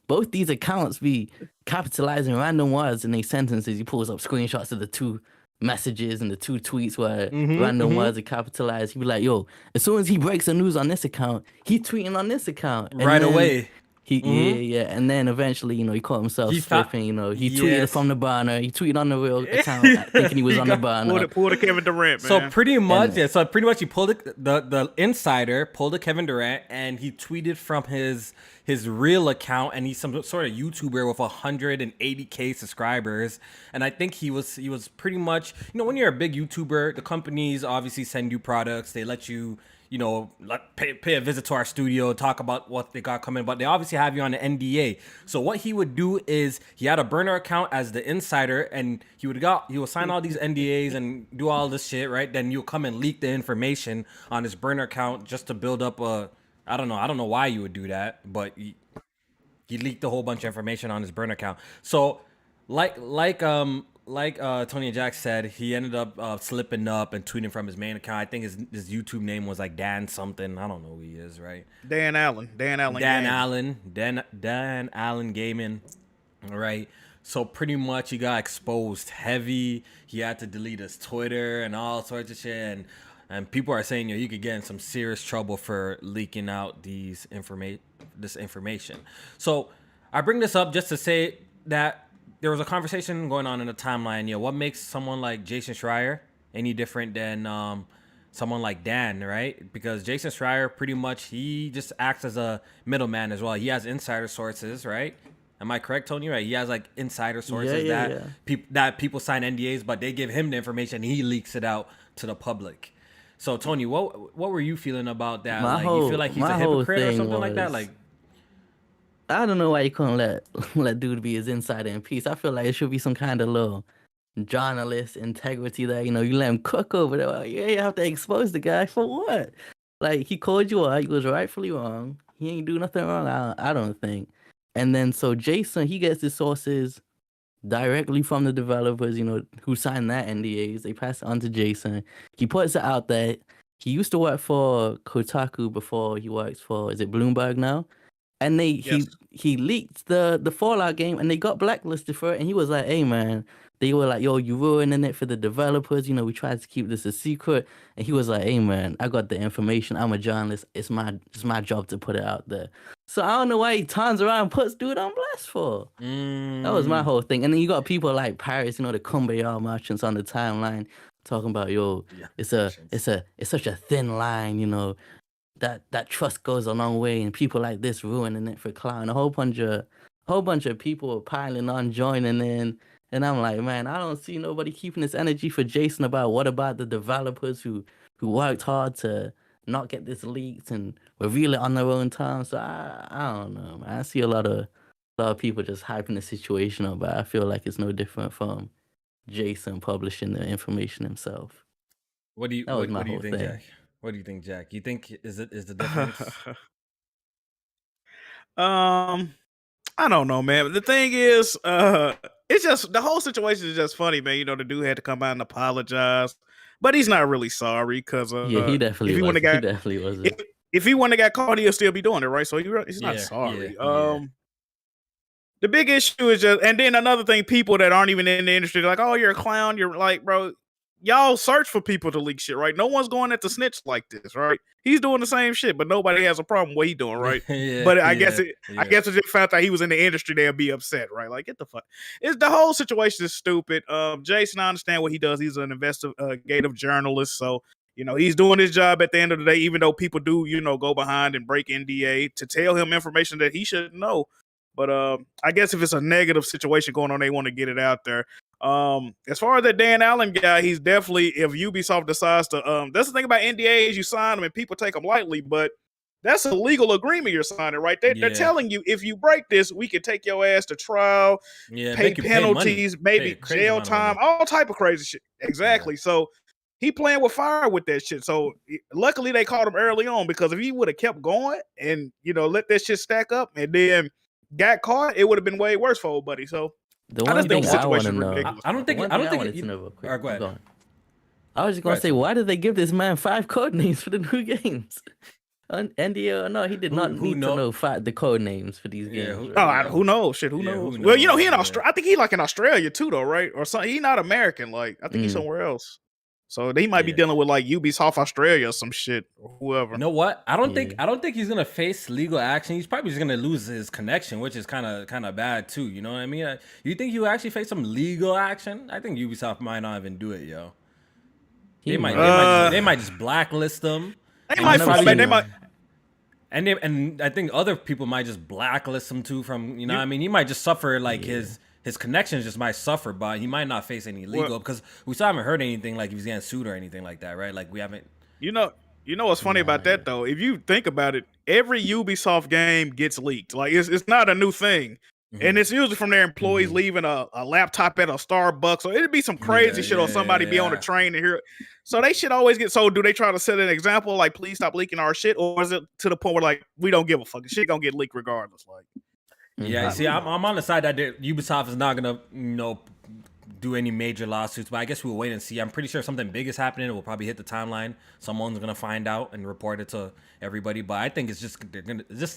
Speaker 1: both these accounts be capitalizing random words in their sentences." He pulls up screenshots of the 2 messages and the 2 tweets where random words are capitalized. He be like, "Yo, as soon as he breaks the news on this account, he tweeting on this account." And
Speaker 3: Right
Speaker 1: then
Speaker 3: away.
Speaker 1: yeah. And then eventually, he caught himself
Speaker 3: He thought
Speaker 1: slipping. He tweeted
Speaker 3: yes.
Speaker 1: from the burner. He tweeted on the real account, thinking he was
Speaker 2: He
Speaker 1: on the
Speaker 2: got
Speaker 1: burner.
Speaker 2: pulled a Kevin Durant, man.
Speaker 3: So pretty much,
Speaker 1: And
Speaker 3: yeah. So pretty much, he pulled the insider pulled a Kevin Durant, and he tweeted from his real account, and he's some sort of YouTuber with 180K subscribers. And I think he was pretty much, when you're a big YouTuber, the companies obviously send you products. They let you, pay a visit to our studio, talk about what they got coming, but they obviously have you on an NDA. So what he would do is he had a burner account as the insider, and he would sign all these NDAs and do all this shit, right? Then you'll come and leak the information on his burner account just to build up I don't know why you would do that, but he leaked a whole bunch of information on his burner account. So like Tony and Jack said, he ended up slipping up and tweeting from his main account. I think his YouTube name was like Dan something. I don't know who he is, right?
Speaker 2: Dan Allen
Speaker 3: Gaming, right? So pretty much he got exposed heavy. He had to delete his Twitter and all sorts of shit. And people are saying, you could get in some serious trouble for leaking out this information. So I bring this up just to say that there was a conversation going on in the timeline. What makes someone like Jason Schreier any different than someone like Dan, right? Because Jason Schreier, pretty much, he just acts as a middleman as well. He has insider sources, right? Am I correct, Tony? Right? He has like insider sources that people sign NDAs, but they give him the information. He leaks it out to the public. So Tony, what were you feeling about that? You feel like he's a hypocrite or something like that? Like,
Speaker 1: I don't know why you couldn't let dude be his insider in peace. I feel like it should be some kind of little journalist integrity there. You let him cook over there. Like, yeah, you have to expose the guy for what? Like, he called you out. He was rightfully wrong. He ain't do nothing wrong. I don't think. And then so Jason, he gets his sources directly from the developers, who signed that NDAs. They pass it on to Jason. He puts it out there. He used to work for Kotaku before he works for, is it Bloomberg now? And he leaked the Fallout game, and they got blacklisted for it. And he was like, "Hey man," they were like, "Yo, you ruining it for the developers. We tried to keep this a secret." And he was like, "Hey man, I got the information. I'm a journalist. It's my job to put it out there." So I don't know why he turns around and puts dude on blast for. That was my whole thing. And then you got people like Paris, the Kumbaya merchants on the timeline talking about, it's such a thin line, that trust goes a long way, and people like this ruining it for clout. And a whole bunch of people were piling on, joining in. And I'm like, man, I don't see nobody keeping this energy for Jason about what about the developers who worked hard to not get this leaked and reveal it on their own time. So I don't know, man. I see a lot of people just hyping the situation up, but I feel like it's no different from Jason publishing the information himself.
Speaker 3: What do you think, Jack? What do you think, Jack? You think is the difference?
Speaker 2: I don't know, man. The thing is, it's just the whole situation is just funny, man. The dude had to come out and apologize, but he's not really sorry because
Speaker 1: yeah, he definitely wasn't. He definitely wasn't.
Speaker 2: If he wouldn't have got caught, he'll still be doing it, right? So he's not sorry. The big issue is just, and then another thing, people that aren't even in the industry, they're like, "Oh, you're a clown." You're like, bro, y'all search for people to leak shit, right? No one's going at the snitch like this, right? He's doing the same shit, but nobody has a problem with what he's doing, right? But I guess it's just fact that he was in the industry, they'll be upset, right? Like, get the fuck. The whole situation is stupid. Jason, I understand what he does. He's an investigative journalist, so he's doing his job at the end of the day, even though people do, go behind and break NDA to tell him information that he shouldn't know. But I guess if it's a negative situation going on, they want to get it out there. As far as that Dan Allen guy, he's definitely, if Ubisoft decides to, that's the thing about NDAs, you sign them and people take them lightly, but that's a legal agreement you're signing, right? They're telling you, if you break this, we can take your ass to trial, pay penalties, maybe jail time, all type of crazy shit. Exactly. Yeah. So he playing with fire with that shit. So luckily they caught him early on, because if he would have kept going and, let that shit stack up and then got caught, it would have been way worse for old buddy. So
Speaker 1: I just think the situation is ridiculous.
Speaker 3: I don't think
Speaker 1: to know, all right, go ahead. I was just gonna say, why did they give this man 5 code names for the new games? NDA, no, he did not need to know the code names for these games.
Speaker 2: Who knows? Shit, who knows? Well, he in Australia. I think he like in Australia too, though, right? Or something. He's not American. Like, I think he's somewhere else. So he might be dealing with like Ubisoft Australia or some shit, or whoever.
Speaker 3: You know what? I don't think he's gonna face legal action. He's probably just gonna lose his connection, which is kind of bad too. You know what I mean? You think he'll actually face some legal action? I think Ubisoft might not even do it, yo. They might just blacklist them.
Speaker 2: They might.
Speaker 3: And I think other people might just blacklist him too. From what I mean, he might just suffer like his connections just might suffer, but he might not face any legal, because we still haven't heard anything like he was getting sued or anything like that, right? Like we haven't.
Speaker 2: You know what's funny about that though? If you think about it, every Ubisoft game gets leaked. Like it's not a new thing. And it's usually from their employees leaving a laptop at a Starbucks, or it'd be some crazy shit, or somebody be on a train and hear it. So they should always get. So do they try to set an example, like, please stop leaking our shit, or is it to the point where like we don't give a fuck, shit gonna get leaked regardless? Like,
Speaker 3: yeah, see, I'm on the side that Ubisoft is not gonna do any major lawsuits, but I guess we'll wait and see. I'm pretty sure something big is happening. It will probably hit the timeline. Someone's gonna find out and report it to everybody. But I think it's just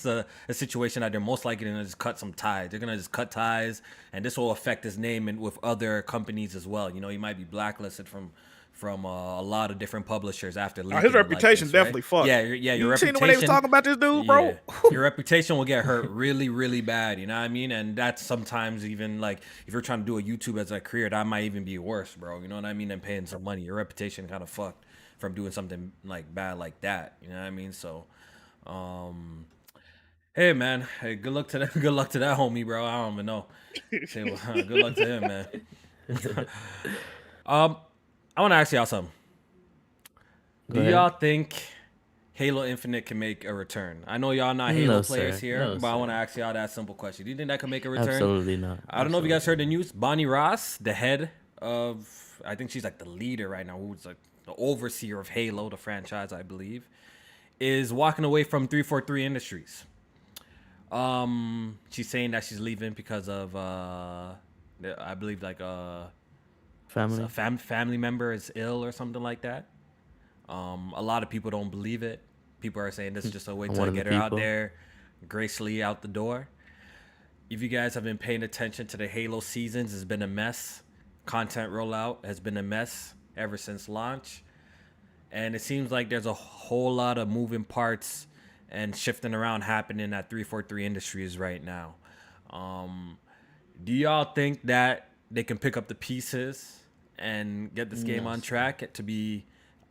Speaker 3: a situation that they're most likely gonna just cut some ties. They're gonna just cut ties, and this will affect his name and with other companies as well. He might be blacklisted from a lot of different publishers after leaking.
Speaker 2: His reputation like this, definitely fucked.
Speaker 3: Yeah, your
Speaker 2: you
Speaker 3: reputation.
Speaker 2: Seen when they was talking about this dude, bro?
Speaker 3: Your reputation will get hurt really, really bad. You know what I mean? And that's sometimes even like if you're trying to do a YouTube as a career, that might even be worse, bro. You know what I mean? Than paying some money. Your reputation kind of fucked from doing something like bad like that. You know what I mean? So, hey man, hey, good luck to that homie, bro. I don't even know. Say, good luck to him, man. I want to ask y'all something. Do y'all think Halo Infinite can make a return? I know y'all not Halo players here, but I want to ask y'all that simple question. Do you think that can make a return?
Speaker 1: Absolutely not.
Speaker 3: I don't know if you guys heard the news. Bonnie Ross, the head of, I think she's like the leader right now, who's like the overseer of Halo, the franchise, I believe, is walking away from 343 Industries. She's saying that she's leaving because of, I believe, like family member is ill or something like that. A lot of people don't believe it. People are saying this is just a way to get her out there gracefully out the door. If you guys have been paying attention to the Halo seasons, it's been a mess. Content rollout has been a mess ever since launch. And it seems like there's a whole lot of moving parts and shifting around happening at 343 Industries right now. Do y'all think that they can pick up the pieces and get this game on track to be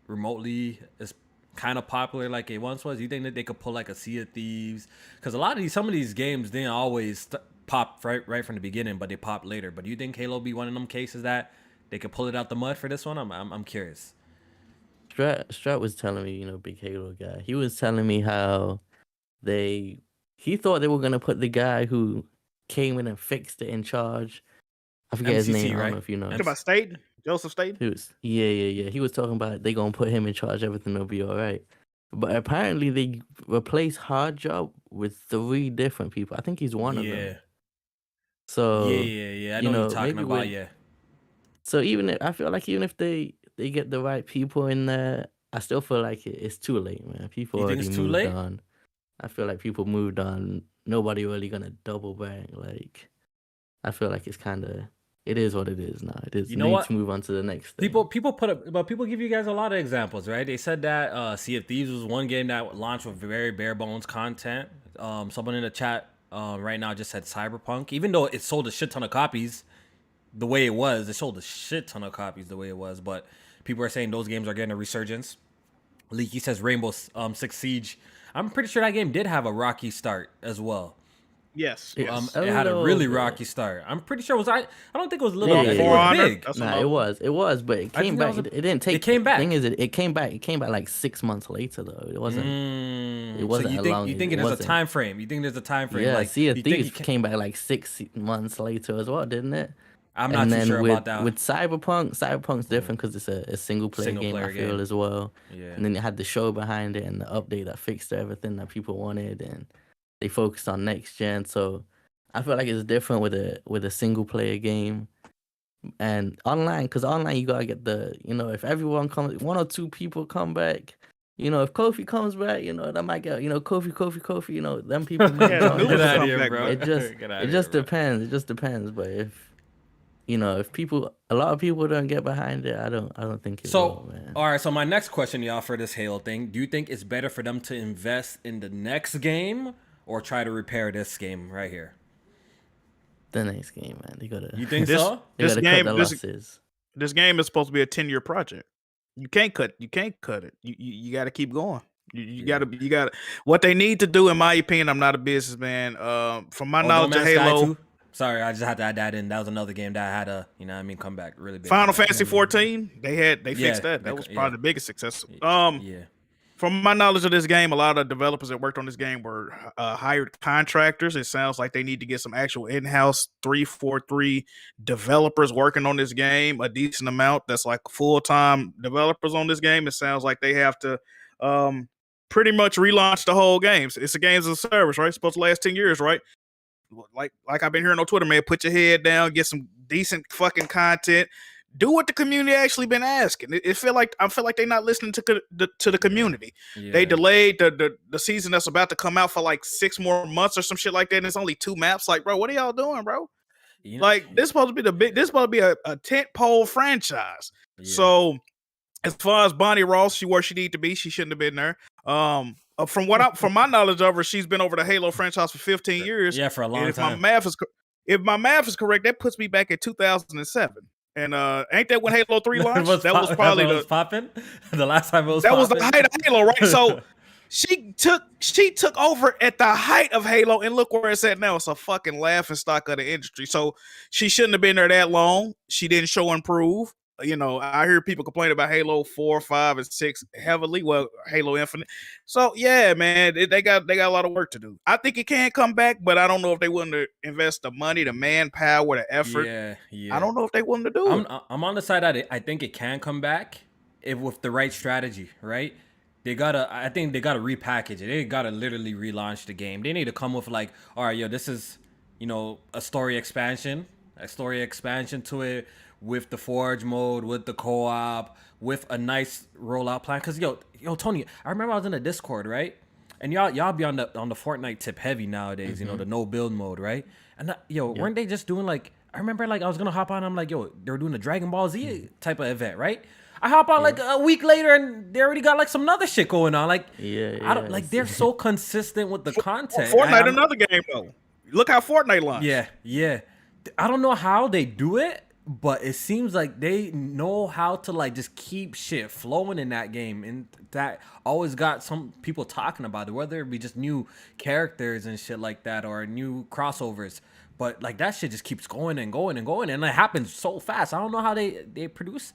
Speaker 3: remotely as kind of popular like it once was? Do you think that they could pull like a Sea of Thieves? Because some of these games didn't always pop right from the beginning, but they pop later. But do you think Halo be one of them cases that they could pull it out the mud for this one? I'm curious.
Speaker 1: Strat was telling me, big Halo guy. He was telling me how he thought they were gonna put the guy who came in and fixed it in charge. I forget his name. Right? I don't know if you know.
Speaker 2: About Staten? Joseph Staten?
Speaker 1: Yeah. He was talking about they gonna put him in charge. Everything will be all right. But apparently they replaced Hard Job with 3 different people. I think he's one of them. So
Speaker 3: yeah. I know what you're talking about. Yeah.
Speaker 1: So I feel like even if they get the right people in there, I still feel like it's too late, man. People already moved on. I feel like people moved on. Nobody really gonna double back. Like, I feel like it's kind of. It is what it is now. It is. You know what? To move on to the next thing.
Speaker 3: People give you guys a lot of examples, right? They said that Sea of Thieves was one game that launched with very bare bones content. Someone in the chat right now just said Cyberpunk. Even though it sold a shit ton of copies, the way it was, it sold a shit ton of copies the way it was. But people are saying those games are getting a resurgence. Leaky says Rainbow Six Siege. I'm pretty sure that game did have a rocky start as well.
Speaker 2: Yes,
Speaker 1: It-
Speaker 2: yes.
Speaker 1: a
Speaker 3: It had a
Speaker 1: little
Speaker 3: really
Speaker 1: bit.
Speaker 3: rocky start. I'm pretty sure it was. I don't think it was a little
Speaker 1: Yeah,
Speaker 3: big.
Speaker 1: yeah,
Speaker 3: It
Speaker 2: For
Speaker 3: was
Speaker 2: Honor,
Speaker 3: big.
Speaker 2: that's
Speaker 1: Nah,
Speaker 2: another one.
Speaker 1: it was, but it
Speaker 3: I
Speaker 1: came
Speaker 3: think that
Speaker 1: back.
Speaker 3: was
Speaker 1: It didn't take.
Speaker 3: it came back.
Speaker 1: Thing is, it came back. It came back like 6 months later, though. It wasn't. It
Speaker 3: So
Speaker 1: wasn't
Speaker 3: you
Speaker 1: a
Speaker 3: think
Speaker 1: long.
Speaker 3: you think
Speaker 1: It
Speaker 3: there's a
Speaker 1: wasn't.
Speaker 3: time frame? You think there's a time frame?
Speaker 1: Yeah,
Speaker 3: Like
Speaker 1: Sea of
Speaker 3: you think
Speaker 1: Thieves
Speaker 3: he
Speaker 1: came back like 6 months later as well, didn't it?
Speaker 3: I'm not
Speaker 1: And
Speaker 3: too
Speaker 1: then
Speaker 3: sure
Speaker 1: with
Speaker 3: about that.
Speaker 1: with Cyberpunk's different because it's a single player
Speaker 3: Single
Speaker 1: game.
Speaker 3: player
Speaker 1: I feel
Speaker 3: game.
Speaker 1: as well.
Speaker 3: Yeah.
Speaker 1: And then it had the show behind it and the update that fixed everything that people wanted, and they focused on next gen. So I feel like it's different with a single player game and online, because online you gotta get if everyone comes, one or two people come back. If Kofi comes back, that might get Kofi. Them people might
Speaker 2: Yeah, the
Speaker 1: join.
Speaker 2: new
Speaker 3: Get
Speaker 2: ones
Speaker 3: out of
Speaker 2: come
Speaker 3: here,
Speaker 2: back,
Speaker 3: bro.
Speaker 1: It just
Speaker 3: Get
Speaker 1: it
Speaker 3: outta
Speaker 1: just
Speaker 3: here, bro.
Speaker 1: depends. It just depends. But if a lot of people don't get behind it, I don't think it will,
Speaker 3: So,
Speaker 1: man.
Speaker 3: all right. So my next question, y'all, for this Halo thing, do you think it's better for them to invest in the next game or try to repair this game right here?
Speaker 1: The next game, man, they gotta
Speaker 3: You think
Speaker 2: This
Speaker 3: so?
Speaker 1: they
Speaker 2: this
Speaker 1: gotta
Speaker 2: game
Speaker 1: cut the
Speaker 2: this
Speaker 1: losses.
Speaker 2: this game is supposed to be a 10-year project. You can't cut it. You got to keep going. You got to what they need to do, in my opinion. I'm not a businessman. From my
Speaker 3: Oh, No
Speaker 2: knowledge of
Speaker 3: Man's Sky
Speaker 2: Halo,
Speaker 3: too? Sorry, I just had to add that in. That was another game that had come back really big.
Speaker 2: Final
Speaker 3: comeback.
Speaker 2: Fantasy 14, they
Speaker 3: Yeah,
Speaker 2: fixed that.
Speaker 3: they
Speaker 2: That was
Speaker 3: co-
Speaker 2: probably
Speaker 3: yeah.
Speaker 2: the biggest success.
Speaker 3: Yeah.
Speaker 2: From my knowledge of this game, a lot of developers that worked on this game were hired contractors. It sounds like they need to get some actual in-house 343 developers working on this game, a decent amount. That's like full-time developers on this game. It sounds like they have to pretty much relaunch the whole game. It's a games as a service, right? It's supposed to last 10 years, right? Like I've been hearing on Twitter, man, put your head down, get some decent fucking content. Do what the community actually been asking. I feel like they're not listening to the community.
Speaker 3: Yeah.
Speaker 2: They delayed the season that's about to come out for like 6 more months or some shit like that. And it's only 2 maps. Like, bro, what are y'all doing, bro?
Speaker 3: You know-
Speaker 2: Like, this supposed to be a tent pole franchise.
Speaker 3: Yeah.
Speaker 2: So as far as Bonnie Ross, where she need to be, she shouldn't have been there. From my knowledge of her, she's been over the Halo franchise for 15 years.
Speaker 3: Yeah, for a long
Speaker 2: And
Speaker 3: time.
Speaker 2: if my math is correct, that puts me back at 2007. And ain't that when Halo 3 launched? That was probably
Speaker 3: was popping. The last time it was
Speaker 2: that was the
Speaker 3: popping.
Speaker 2: height of Halo, right? So she took over at the height of Halo, and look where it's at now. It's a fucking laughing stock of the industry. So she shouldn't have been there that long. She didn't show improve. I hear people complain about Halo 4, 5, and 6 heavily. Well, Halo Infinite. So yeah, man, they got a lot of work to do. I think it can come back, but I don't know if they willing to invest the money, the manpower, the effort.
Speaker 3: Yeah.
Speaker 2: I don't know if they willing to do it.
Speaker 3: I'm on the side that I think it can come back if with the right strategy, right? I think they gotta repackage it. They gotta literally relaunch the game. They need to come with like, all right, yo, this is a story expansion to it with the Forge mode, with the co-op, with a nice rollout plan. Cause yo Tony, I remember I was in the Discord, right? And y'all be on the Fortnite tip heavy nowadays, the no build mode, right? And weren't they just doing like, I remember like I was gonna hop on, I'm like, yo, they were doing a Dragon Ball Z type of event, right? I hop on like a week later and they already got like some other shit going on. Like, I don't like, they're so consistent with the content.
Speaker 2: Fortnite, another game though. Look how Fortnite launched.
Speaker 3: Yeah. I don't know how they do it, but it seems like they know how to like just keep shit flowing in that game, and that always got some people talking about it, whether it be just new characters and shit like that or new crossovers. But like that shit just keeps going and going and going, and it happens so fast. I don't know how they produce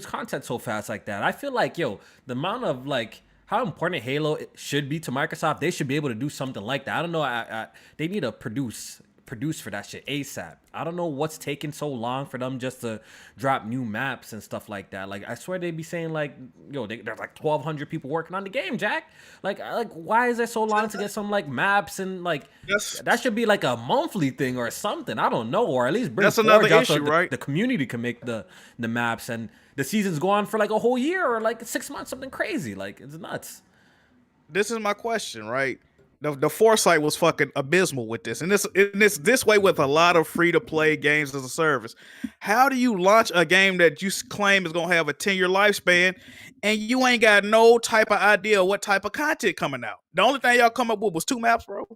Speaker 3: content so fast like that. I feel like the amount of like how important Halo should be to Microsoft, they should be able to do something like that. I don't know. They need to produce for that shit ASAP. I don't know what's taking so long for them just to drop new maps and stuff like that. Like I swear they'd be saying like, there's like 1,200 people working on the game, Jack. Like why is it so long to get some like maps and like that should be like a monthly thing or something. I don't know, or at least bring
Speaker 2: that's another
Speaker 3: out
Speaker 2: issue, right?
Speaker 3: The community can make the maps and the seasons go on for like a whole year or like 6 months, something crazy. Like it's nuts.
Speaker 2: This is my question, right? The foresight was fucking abysmal with this, and it's this way with a lot of free to play games as a service. How do you launch a game that you claim is gonna have a 10-year lifespan, and you ain't got no type of idea what type of content coming out? The only thing y'all come up with was 2 maps, bro.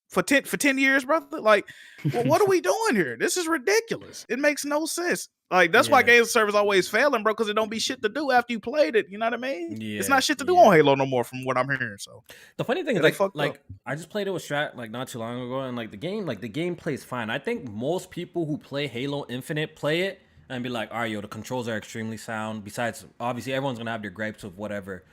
Speaker 2: for 10 years, brother? Like, well, what are we doing here? This is ridiculous. It makes no sense. Like, that's why game service always failing, bro, because it don't be shit to do after you played it. You know what I mean? It's not shit to do on Halo no more, from what I'm hearing. So
Speaker 3: the funny thing is,
Speaker 2: like
Speaker 3: I just played it with Strat like not too long ago, and like the game plays fine. I think most people who play Halo Infinite play it and be like, all right, yo, the controls are extremely sound. Besides, obviously, everyone's gonna have their gripes of whatever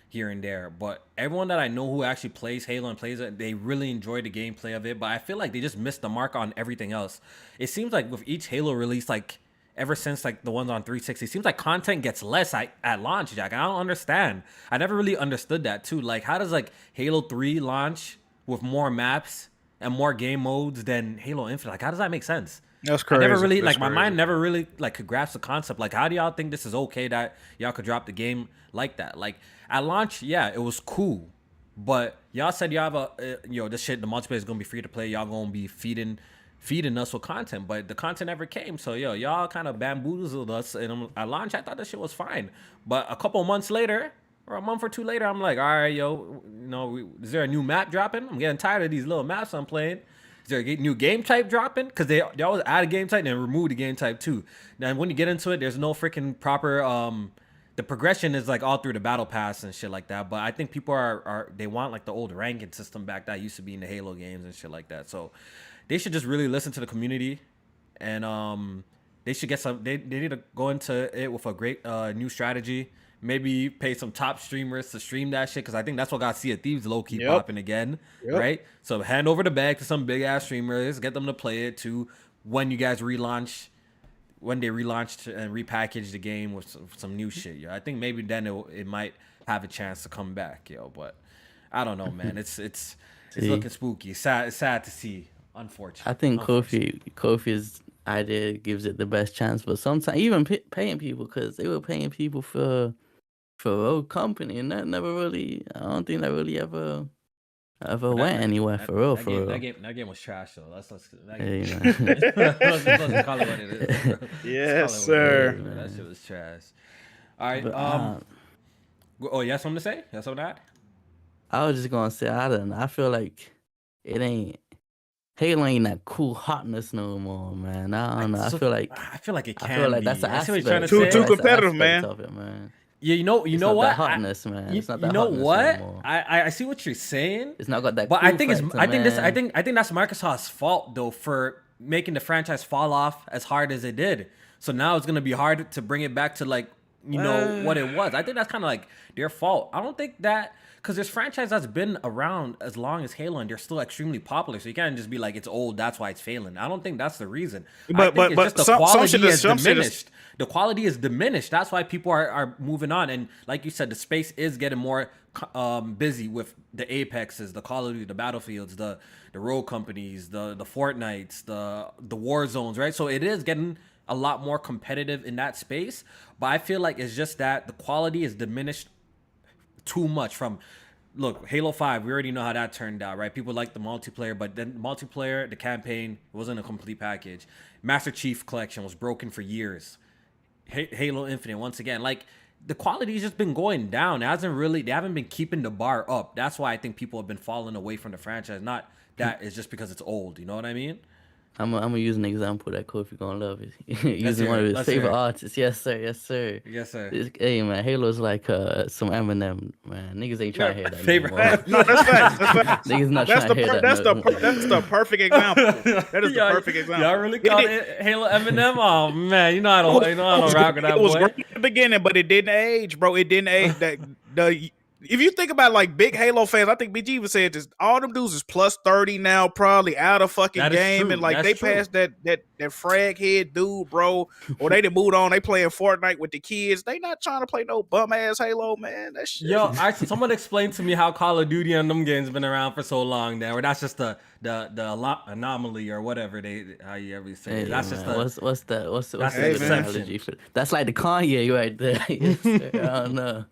Speaker 3: here and there, but everyone that I know who actually plays Halo and plays it, they really enjoy the gameplay of it. But I feel like they just missed the mark on everything else. It seems like with each Halo release, like ever since like the ones on 360, it seems like content gets less at launch, Jack. I don't understand. I never really understood that too. Like, how does like Halo 3 launch with more maps and more game modes than Halo Infinite? Like, how does that make sense?
Speaker 2: That's crazy.
Speaker 3: I never really my mind never really like could grasp the concept. Like, how do y'all think this is okay that y'all could drop the game like that? Like at launch, yeah, it was cool, but y'all said y'all have this shit, the multiplayer is gonna be free to play. Y'all gonna be feeding us with content, but the content never came. So y'all kind of bamboozled us. And at launch, I thought that shit was fine, but a couple months later, or a month or two later, I'm like, all right, is there a new map dropping? I'm getting tired of these little maps I'm playing. Is there a new game type dropping? Because they always add a game type and then remove the game type too. Now, when you get into it, there's no freaking proper. The progression is like all through the battle pass and shit like that. But I think people they want like the old ranking system back that used to be in the Halo games and shit like that. So they should just really listen to the community, and they should get some. They need to go into it with a great new strategy. Maybe pay some top streamers to stream that shit, because I think that's what got Sea of Thieves low key popping again, right? So hand over the bag to some big ass streamers, get them to play it too. When you guys relaunch, when they relaunched and repackage the game with some new shit, I think maybe then it might have a chance to come back, But I don't know, man. It's looking spooky. It's sad to see. Unfortunately,
Speaker 1: I think Kofi's idea gives it the best chance, but sometimes even paying people, because they were paying people for Rogue Company, and that never really, I don't think that really ever went anywhere for real.
Speaker 3: That game was trash though. Let's call it what it is.
Speaker 2: Yes, sir.
Speaker 3: That shit was trash. All right. Oh, you have something to say? You have something to add?
Speaker 1: I was just gonna say, I don't know. I feel like Halo ain't that cool hotness no more, man. I don't know. I feel like
Speaker 3: it can.
Speaker 1: I feel like
Speaker 3: be.
Speaker 1: that's the aspect.
Speaker 2: Too competitive, man.
Speaker 1: Of it, man.
Speaker 3: Yeah, you know what?
Speaker 1: That hotness, man. It's not that
Speaker 3: you know
Speaker 1: hotness
Speaker 3: what?
Speaker 1: No more.
Speaker 3: I see what you're saying.
Speaker 1: It's not got that.
Speaker 3: But
Speaker 1: cool
Speaker 3: I think
Speaker 1: factor,
Speaker 3: I think
Speaker 1: man.
Speaker 3: that's Microsoft's fault though, for making the franchise fall off as hard as it did. So now it's gonna be hard to bring it back to like what it was. I think that's kind of like their fault. I don't think that, because this franchise that's been around as long as Halo and they're still extremely popular. So you can't just be like it's old, that's why it's failing. I don't think that's the reason.
Speaker 2: But
Speaker 3: it's just the quality is diminished. The quality is diminished. That's why people are moving on. And like you said, the space is getting more busy with the Apexes, the Call of Duty, the Battlefields, the Rogue Companies, the Fortnites, the War Zones, right? So it is getting a lot more competitive in that space. But I feel like it's just that the quality is diminished too much from, look, Halo 5, we already know how that turned out, right? People like the multiplayer, but then multiplayer, the campaign wasn't a complete package. Master Chief Collection was broken for years. Halo Infinite, once again, like the quality's just been going down. They haven't been keeping the bar up. That's why I think people have been falling away from the franchise. Not that it's just because it's old. You know what I mean?
Speaker 1: I'm gonna use an example that Kofi gonna love. Using one of his favorite artists. Yes, sir. Yes, sir.
Speaker 3: Yes, sir.
Speaker 1: Hey, man, Halo's like some Eminem, man. Niggas ain't trying to hear that.
Speaker 3: Favorite.
Speaker 2: No, that's facts. That's facts.
Speaker 1: Niggas not trying to hear that.
Speaker 2: That's the perfect example. That is the perfect example.
Speaker 3: Y'all really call it Halo Eminem? Oh man, you know I don't rock with that boy.
Speaker 2: It was great at the beginning, but it didn't age, bro. It didn't age. If you think about like big Halo fans, I think BG even said this. All them dudes is plus 30 now, probably out of fucking game, and like
Speaker 3: That's
Speaker 2: passed that frag head dude, bro, or they done moved on. They playing Fortnite with the kids. They not trying to play no bum ass Halo, man. That shit.
Speaker 3: Yo, actually, someone explain to me how Call of Duty and them games been around for so long now, or that's just the anomaly or whatever how you ever say it. That's
Speaker 1: man,
Speaker 3: just
Speaker 1: what's the
Speaker 3: analogy
Speaker 1: for? That's like the Kanye right there. Yes, I don't know.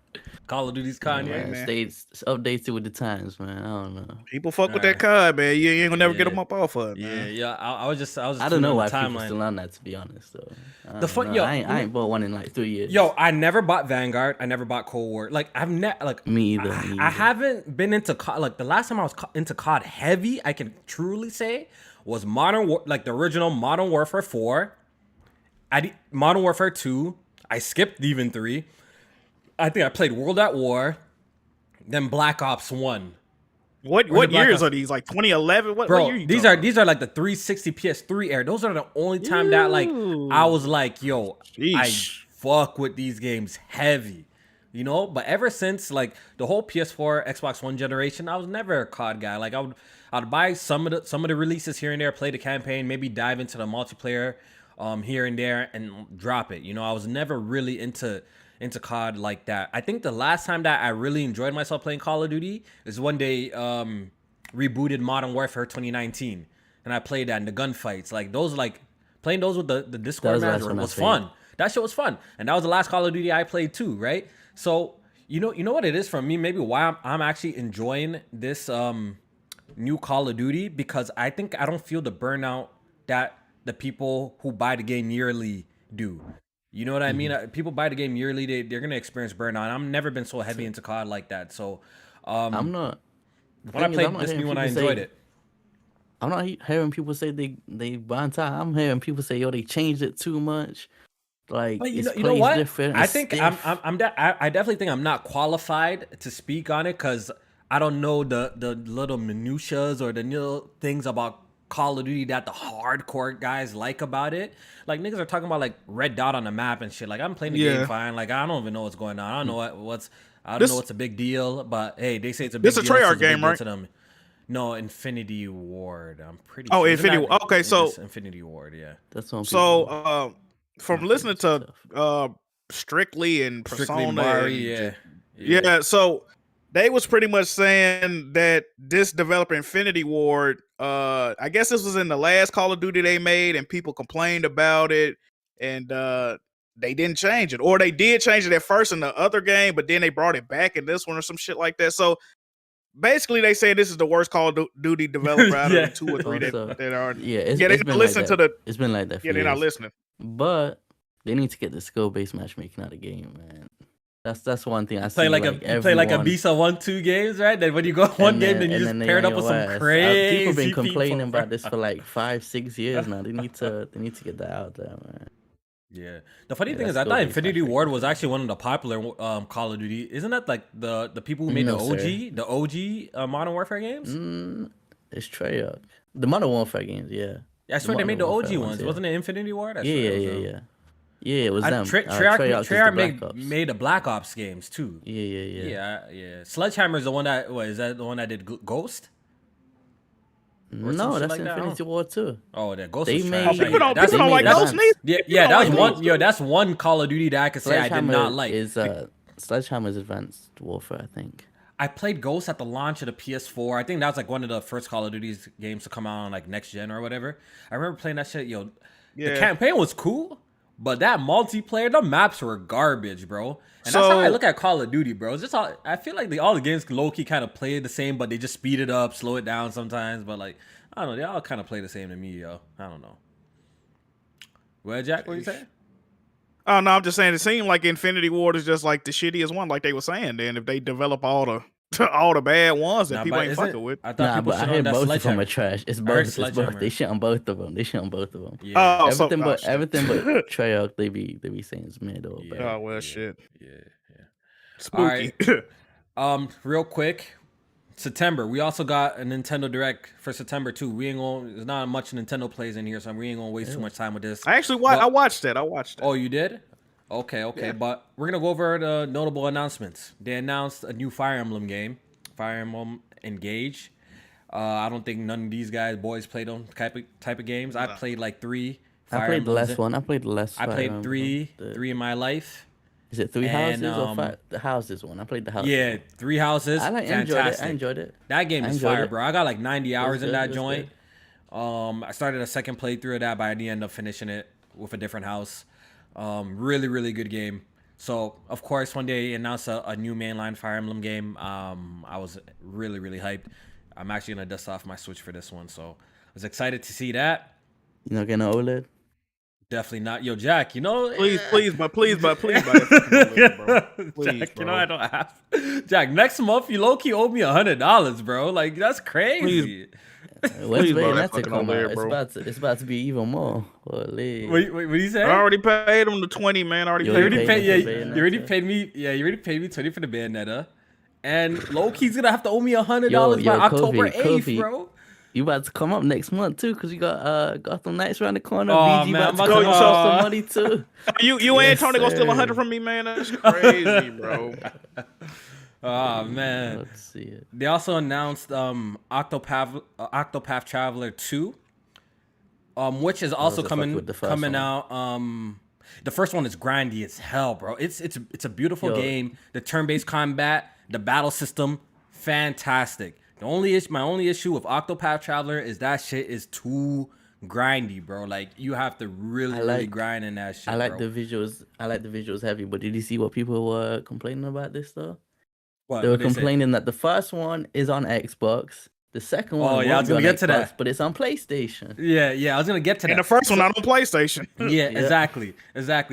Speaker 3: Call of Duty's
Speaker 1: Yeah,
Speaker 3: Kanye.
Speaker 1: man,
Speaker 2: man.
Speaker 1: stays updated with the times, man. I don't know.
Speaker 2: People fuck with that card, man. You ain't gonna never get them up off of it,
Speaker 3: Yeah,
Speaker 2: man.
Speaker 3: yeah. I was just
Speaker 1: I don't
Speaker 3: tweeting
Speaker 1: know
Speaker 3: on
Speaker 1: why
Speaker 3: the
Speaker 1: people
Speaker 3: timeline.
Speaker 1: still on that, to be honest. Though
Speaker 3: The fun, yo,
Speaker 1: I ain't bought one in like 3 years.
Speaker 3: Yo, I never bought Vanguard. I never bought Cold War. Like I've never like
Speaker 1: Me either, me
Speaker 3: I
Speaker 1: either.
Speaker 3: haven't been into COD. Like the last time I was into COD heavy, I can truly say was like the original Modern Warfare 4. Modern Warfare 2. I skipped even 3. I think I played World at War, then Black Ops 1.
Speaker 2: What years are these? Like 2011? What
Speaker 3: Bro,
Speaker 2: year you
Speaker 3: these
Speaker 2: talking
Speaker 3: are like the 360 PS3 era. Those are the only time that like I was like, yo, I
Speaker 2: Sheesh.
Speaker 3: fuck with these games heavy. You know, but ever since like the whole PS4, Xbox One generation, I was never a COD guy. Like I'd buy some of the releases here and there, play the campaign, maybe dive into the multiplayer here and there and drop it. You know, I was never really into COD like that. I think the last time that I really enjoyed myself playing Call of Duty is when they rebooted Modern Warfare 2019, and I played that in the gunfights. Like those, like playing those with the Discord
Speaker 1: was the last
Speaker 3: manager
Speaker 1: one I
Speaker 3: was
Speaker 1: played.
Speaker 3: fun. That shit was fun, and that was the last Call of Duty I played too, right? So you know what it is for me. Maybe why I'm actually enjoying this new Call of Duty, because I think I don't feel the burnout that the people who buy the game yearly do. You know what I mean? People buy the game yearly, they're gonna experience burnout. I've never been so heavy into COD like that. So
Speaker 1: I'm not. The
Speaker 3: when I
Speaker 1: thing is,
Speaker 3: played
Speaker 1: I'm not
Speaker 3: this
Speaker 1: hearing
Speaker 3: new one, I
Speaker 1: people
Speaker 3: enjoyed
Speaker 1: say-
Speaker 3: it.
Speaker 1: I'm not hearing people say they buy time. I'm hearing people say, yo, they changed it too much. Like,
Speaker 3: But
Speaker 1: it's
Speaker 3: you know
Speaker 1: plays
Speaker 3: what?
Speaker 1: different.
Speaker 3: I
Speaker 1: it's
Speaker 3: think
Speaker 1: stiff.
Speaker 3: I definitely think I'm not qualified to speak on it because I don't know the little minutiae or the little things about Call of Duty that the hardcore guys like about it. Like niggas are talking about like red dot on the map and shit. Like I'm playing the
Speaker 2: Yeah.
Speaker 3: game fine. Like I don't even know what's going on. I don't know I don't
Speaker 2: This-
Speaker 3: know what's a big deal. But hey, they say it's a big
Speaker 2: This a
Speaker 3: deal. so
Speaker 2: Treyarch
Speaker 3: it's a big
Speaker 2: game,
Speaker 3: deal
Speaker 2: right?
Speaker 3: to them. No, Infinity Ward. I'm pretty
Speaker 2: Oh,
Speaker 3: sure. Isn't
Speaker 2: Infinity-
Speaker 3: that-
Speaker 2: okay, so-
Speaker 3: it's Infinity Ward, yeah.
Speaker 1: That's what
Speaker 2: So, from
Speaker 1: Not
Speaker 2: listening
Speaker 1: good
Speaker 2: to Strictly and
Speaker 3: Strictly
Speaker 2: Persona,
Speaker 3: Mari,
Speaker 2: and
Speaker 3: yeah.
Speaker 2: so they was pretty much saying that this developer Infinity Ward, I guess this was in the last Call of Duty they made, and people complained about it, and they didn't change it, or they did change it at first in the other game, but then they brought it back in this one or some shit like that. So basically, they say this is the worst Call of Duty developer out
Speaker 3: Yeah.
Speaker 2: of the 2 or 3
Speaker 1: Also,
Speaker 2: that are.
Speaker 1: Yeah, it's,
Speaker 2: Yeah, they
Speaker 1: it's
Speaker 2: don't
Speaker 1: been
Speaker 2: listen
Speaker 1: like
Speaker 2: to
Speaker 1: that.
Speaker 2: the.
Speaker 1: It's been like that for
Speaker 2: Yeah, they're not
Speaker 1: years.
Speaker 2: listening.
Speaker 1: But they need to get the skill-based matchmaking out of the game, man. That's one thing I see.
Speaker 3: Play like a play like a
Speaker 1: everyone-
Speaker 3: Bisa 1-2 games, right? Then when you go one
Speaker 1: and
Speaker 3: game,
Speaker 1: then-
Speaker 3: then you
Speaker 1: and
Speaker 3: just
Speaker 1: then they
Speaker 3: paired
Speaker 1: on
Speaker 3: up with
Speaker 1: your
Speaker 3: some
Speaker 1: ass.
Speaker 3: crazy
Speaker 1: People been complaining
Speaker 3: people,
Speaker 1: about
Speaker 3: bro.
Speaker 1: this for like 5-6 years now. They need to get that out there, man.
Speaker 3: Yeah. The funny
Speaker 1: Yeah,
Speaker 3: thing is,
Speaker 1: that's
Speaker 3: I thought
Speaker 1: skill-based
Speaker 3: Infinity
Speaker 1: matchmaking.
Speaker 3: Ward was actually one of the popular Call of Duty. Isn't that like the people who made
Speaker 1: No,
Speaker 3: the OG Modern Warfare games?
Speaker 1: It's Treyarch. The Modern Warfare games, yeah.
Speaker 3: I swear they
Speaker 1: Modern
Speaker 3: made the
Speaker 1: Warfare
Speaker 3: OG ones.
Speaker 1: yeah.
Speaker 3: Wasn't it Infinity Ward? I
Speaker 1: Yeah,
Speaker 3: swear
Speaker 1: yeah,
Speaker 3: it was
Speaker 1: yeah,
Speaker 3: them.
Speaker 1: yeah. Yeah, it was them.
Speaker 3: Treyarch
Speaker 1: is the Black Ops.
Speaker 3: made the Black Ops games too.
Speaker 1: Yeah.
Speaker 3: Yeah. Sledgehammer is the one that is that the one that did Ghost? Or some
Speaker 1: No,
Speaker 3: shit
Speaker 1: that's
Speaker 3: like that,
Speaker 1: Infinity War too.
Speaker 3: Oh, that Ghost
Speaker 1: They
Speaker 3: was
Speaker 1: made-
Speaker 3: trash.
Speaker 1: Oh,
Speaker 2: People don't,
Speaker 3: That's-
Speaker 2: people don't like
Speaker 1: made
Speaker 2: Ghost
Speaker 1: advanced.
Speaker 2: neither.
Speaker 3: Yeah,
Speaker 2: don't
Speaker 3: that's
Speaker 2: like
Speaker 3: one.
Speaker 2: Ghost.
Speaker 3: Yo, that's one Call of Duty that I could say I did not like.
Speaker 1: Is Sledgehammer's Advanced Warfare, I think.
Speaker 3: I played Ghost at the launch of the PS4. I think that was like one of the first Call of Duty's games to come out on like next gen or whatever. I remember playing that shit. Yo, the
Speaker 2: Yeah.
Speaker 3: campaign was cool, but that multiplayer, the maps were garbage, bro. And that's how I
Speaker 2: So-
Speaker 3: look at Call of Duty, bro. It's just all, I feel like all the games low key kind of play the same, but they just speed it up, slow it down sometimes. But like, I don't know, they all kind of play the same to me, yo. I don't know. Well, Jack, what you say?
Speaker 2: Oh no, I'm just saying it seemed like Infinity Ward is just like the shittiest one, like they were saying. Then if they develop all the all the bad ones that
Speaker 3: Nah,
Speaker 2: people
Speaker 3: but
Speaker 2: ain't
Speaker 3: isn't-
Speaker 2: fucking with.
Speaker 3: I thought
Speaker 1: Nah,
Speaker 3: people
Speaker 1: but I
Speaker 3: shit
Speaker 1: heard
Speaker 3: on that
Speaker 1: both of them
Speaker 3: Sledgehammer.
Speaker 1: are trash. It's
Speaker 3: I heard
Speaker 1: both. It's
Speaker 3: Sledgehammer.
Speaker 1: both. They shit on both of them. They shit on both of them.
Speaker 3: Yeah.
Speaker 2: Oh,
Speaker 1: Everything
Speaker 2: so,
Speaker 1: but
Speaker 2: shit.
Speaker 1: everything but Treyarch, they be saying it's mid or bad.
Speaker 2: Oh well, shit.
Speaker 3: Yeah.
Speaker 2: Spooky.
Speaker 3: Real quick, September. We also got a Nintendo Direct for September too. We ain't gonna. There's not much Nintendo plays in here, so we ain't gonna waste too much time with this.
Speaker 2: I actually
Speaker 3: But-
Speaker 2: I watched that. I watched that.
Speaker 3: Oh, you did? Okay.
Speaker 2: Yeah.
Speaker 3: But we're gonna go over the notable announcements. They announced a new Fire Emblem game, Fire Emblem Engage. I don't think none of these boys played them type of games. I played like 3.
Speaker 1: I played the
Speaker 3: Emblems.
Speaker 1: last one. I played the last.
Speaker 3: I
Speaker 1: Fire
Speaker 3: played
Speaker 1: Emblem.
Speaker 3: 3 in my life.
Speaker 1: Is it 3
Speaker 3: And,
Speaker 1: houses or 5? The houses one. I played the houses.
Speaker 3: Yeah, 3 houses.
Speaker 1: I enjoyed it.
Speaker 3: Fantastic.
Speaker 1: I enjoyed it.
Speaker 3: That game
Speaker 1: I
Speaker 3: is
Speaker 1: enjoyed
Speaker 3: fire,
Speaker 1: it.
Speaker 3: bro. I got like 90 hours in
Speaker 1: good,
Speaker 3: that
Speaker 1: it was
Speaker 3: joint. I started a second playthrough of that, but I didn't end up finishing it with a different house. Really, really good game. So of course, when they announced a new mainline Fire Emblem game, I was really really hyped. I'm actually gonna dust off my Switch for this one, so I was excited to see that.
Speaker 1: You're not getting an OLED?
Speaker 3: Definitely not. Yo, Jack, you know.
Speaker 2: Please, please buy that fucking OLED, bro. Please,
Speaker 3: Jack,
Speaker 2: bro.
Speaker 3: you know I don't have. Jack, next month you low key owe me $100, bro. Like that's crazy.
Speaker 1: When's
Speaker 2: Please buy
Speaker 1: waiting
Speaker 2: that
Speaker 1: that to
Speaker 2: fucking
Speaker 1: come out?
Speaker 2: OLED, bro.
Speaker 1: It's about to be even more. Holy.
Speaker 3: Wait, what do you say?
Speaker 2: I already paid him the 20, man. I already
Speaker 1: Yo,
Speaker 3: You
Speaker 2: paid
Speaker 3: already
Speaker 2: him.
Speaker 3: paid,
Speaker 1: me for
Speaker 3: yeah.
Speaker 1: Bayonetta.
Speaker 3: You already paid me. Yeah, you already paid me 20 for the Bayonetta, and low key's gonna have to owe me $100
Speaker 1: Yo,
Speaker 3: by October
Speaker 1: Kofi,
Speaker 3: 8th,
Speaker 1: Kofi.
Speaker 3: bro.
Speaker 1: You about to come up next month too, cause you got Gotham Knights around the corner.
Speaker 3: Oh,
Speaker 1: BG
Speaker 3: man, I'm
Speaker 1: about to
Speaker 3: about
Speaker 1: come
Speaker 3: to-
Speaker 1: up some money too.
Speaker 2: You
Speaker 1: Yes,
Speaker 2: and Tony gonna steal
Speaker 1: sir.
Speaker 2: 100 from me, man? That's crazy, bro.
Speaker 3: Oh man.
Speaker 1: Let's see it.
Speaker 3: They also announced Octopath Traveler 2, which is also
Speaker 1: does it fuck
Speaker 3: coming
Speaker 1: with the first
Speaker 3: coming
Speaker 1: one?
Speaker 3: out. The first one is grindy as hell, bro. It's a beautiful
Speaker 1: Yo.
Speaker 3: game. The turn-based combat, the battle system, fantastic. My only issue with Octopath Traveler is that shit is too grindy, bro. Like you have to really
Speaker 1: like-
Speaker 3: grind in that shit.
Speaker 1: I like
Speaker 3: bro.
Speaker 1: the visuals. I like the visuals heavy, but did you see what people were complaining about this though?
Speaker 3: What,
Speaker 1: They were
Speaker 3: what'd say?
Speaker 1: complaining that the first one is on Xbox, the second one
Speaker 3: Oh, yeah, I was
Speaker 1: won't be
Speaker 3: gonna
Speaker 1: on
Speaker 3: get to
Speaker 1: Xbox,
Speaker 3: that.
Speaker 1: but it's on PlayStation.
Speaker 3: Yeah, I was gonna get to that.
Speaker 2: And the first one not on PlayStation.
Speaker 3: Yeah, exactly.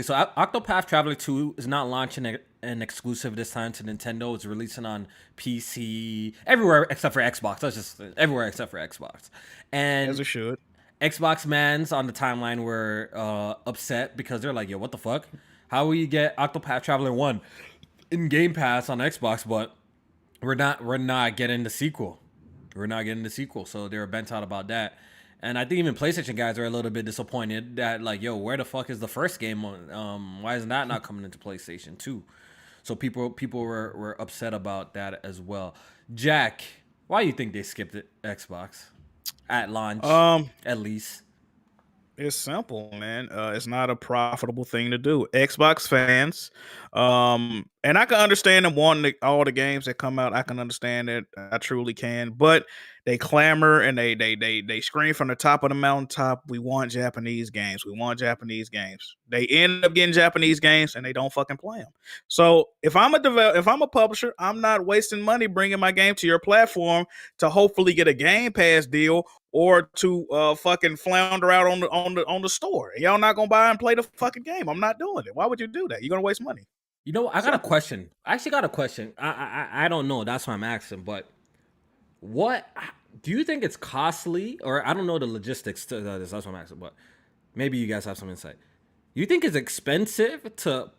Speaker 3: So Octopath Traveler 2 is not launching an exclusive this time to Nintendo. It's releasing on PC everywhere except for Xbox. That's just everywhere except for Xbox. And
Speaker 2: As it should.
Speaker 3: Xbox mans on the timeline were upset because they're like, yo, what the fuck? How will you get Octopath Traveler 1 in Game Pass on Xbox, but we're not getting the sequel. We're not getting the sequel. So they were bent out about that. And I think even PlayStation guys are a little bit disappointed that like, yo, where the fuck is the first game on? Why is that not coming into PlayStation 2? So people were upset about that as well. Jack, why do you think they skipped it Xbox at launch? At least.
Speaker 2: It's simple, man. It's not a profitable thing to do. Xbox fans, and I can understand them wanting all the games that come out. I can understand it. I truly can. But they clamor and they scream from the top of the mountaintop. We want Japanese games. We want Japanese games. They end up getting Japanese games and they don't fucking play them. So if I'm a publisher, I'm not wasting money bringing my game to your platform to hopefully get a Game Pass deal or to fucking flounder out on the store. Y'all not gonna buy and play the fucking game. I'm not doing it. Why would you do that? You're gonna waste money.
Speaker 3: You know, I got a question. I actually got a question. I don't know. That's why I'm asking. But what do you think it's costly? Or I don't know the logistics to this. That's why I'm asking. But maybe you guys have some insight. You think it's expensive to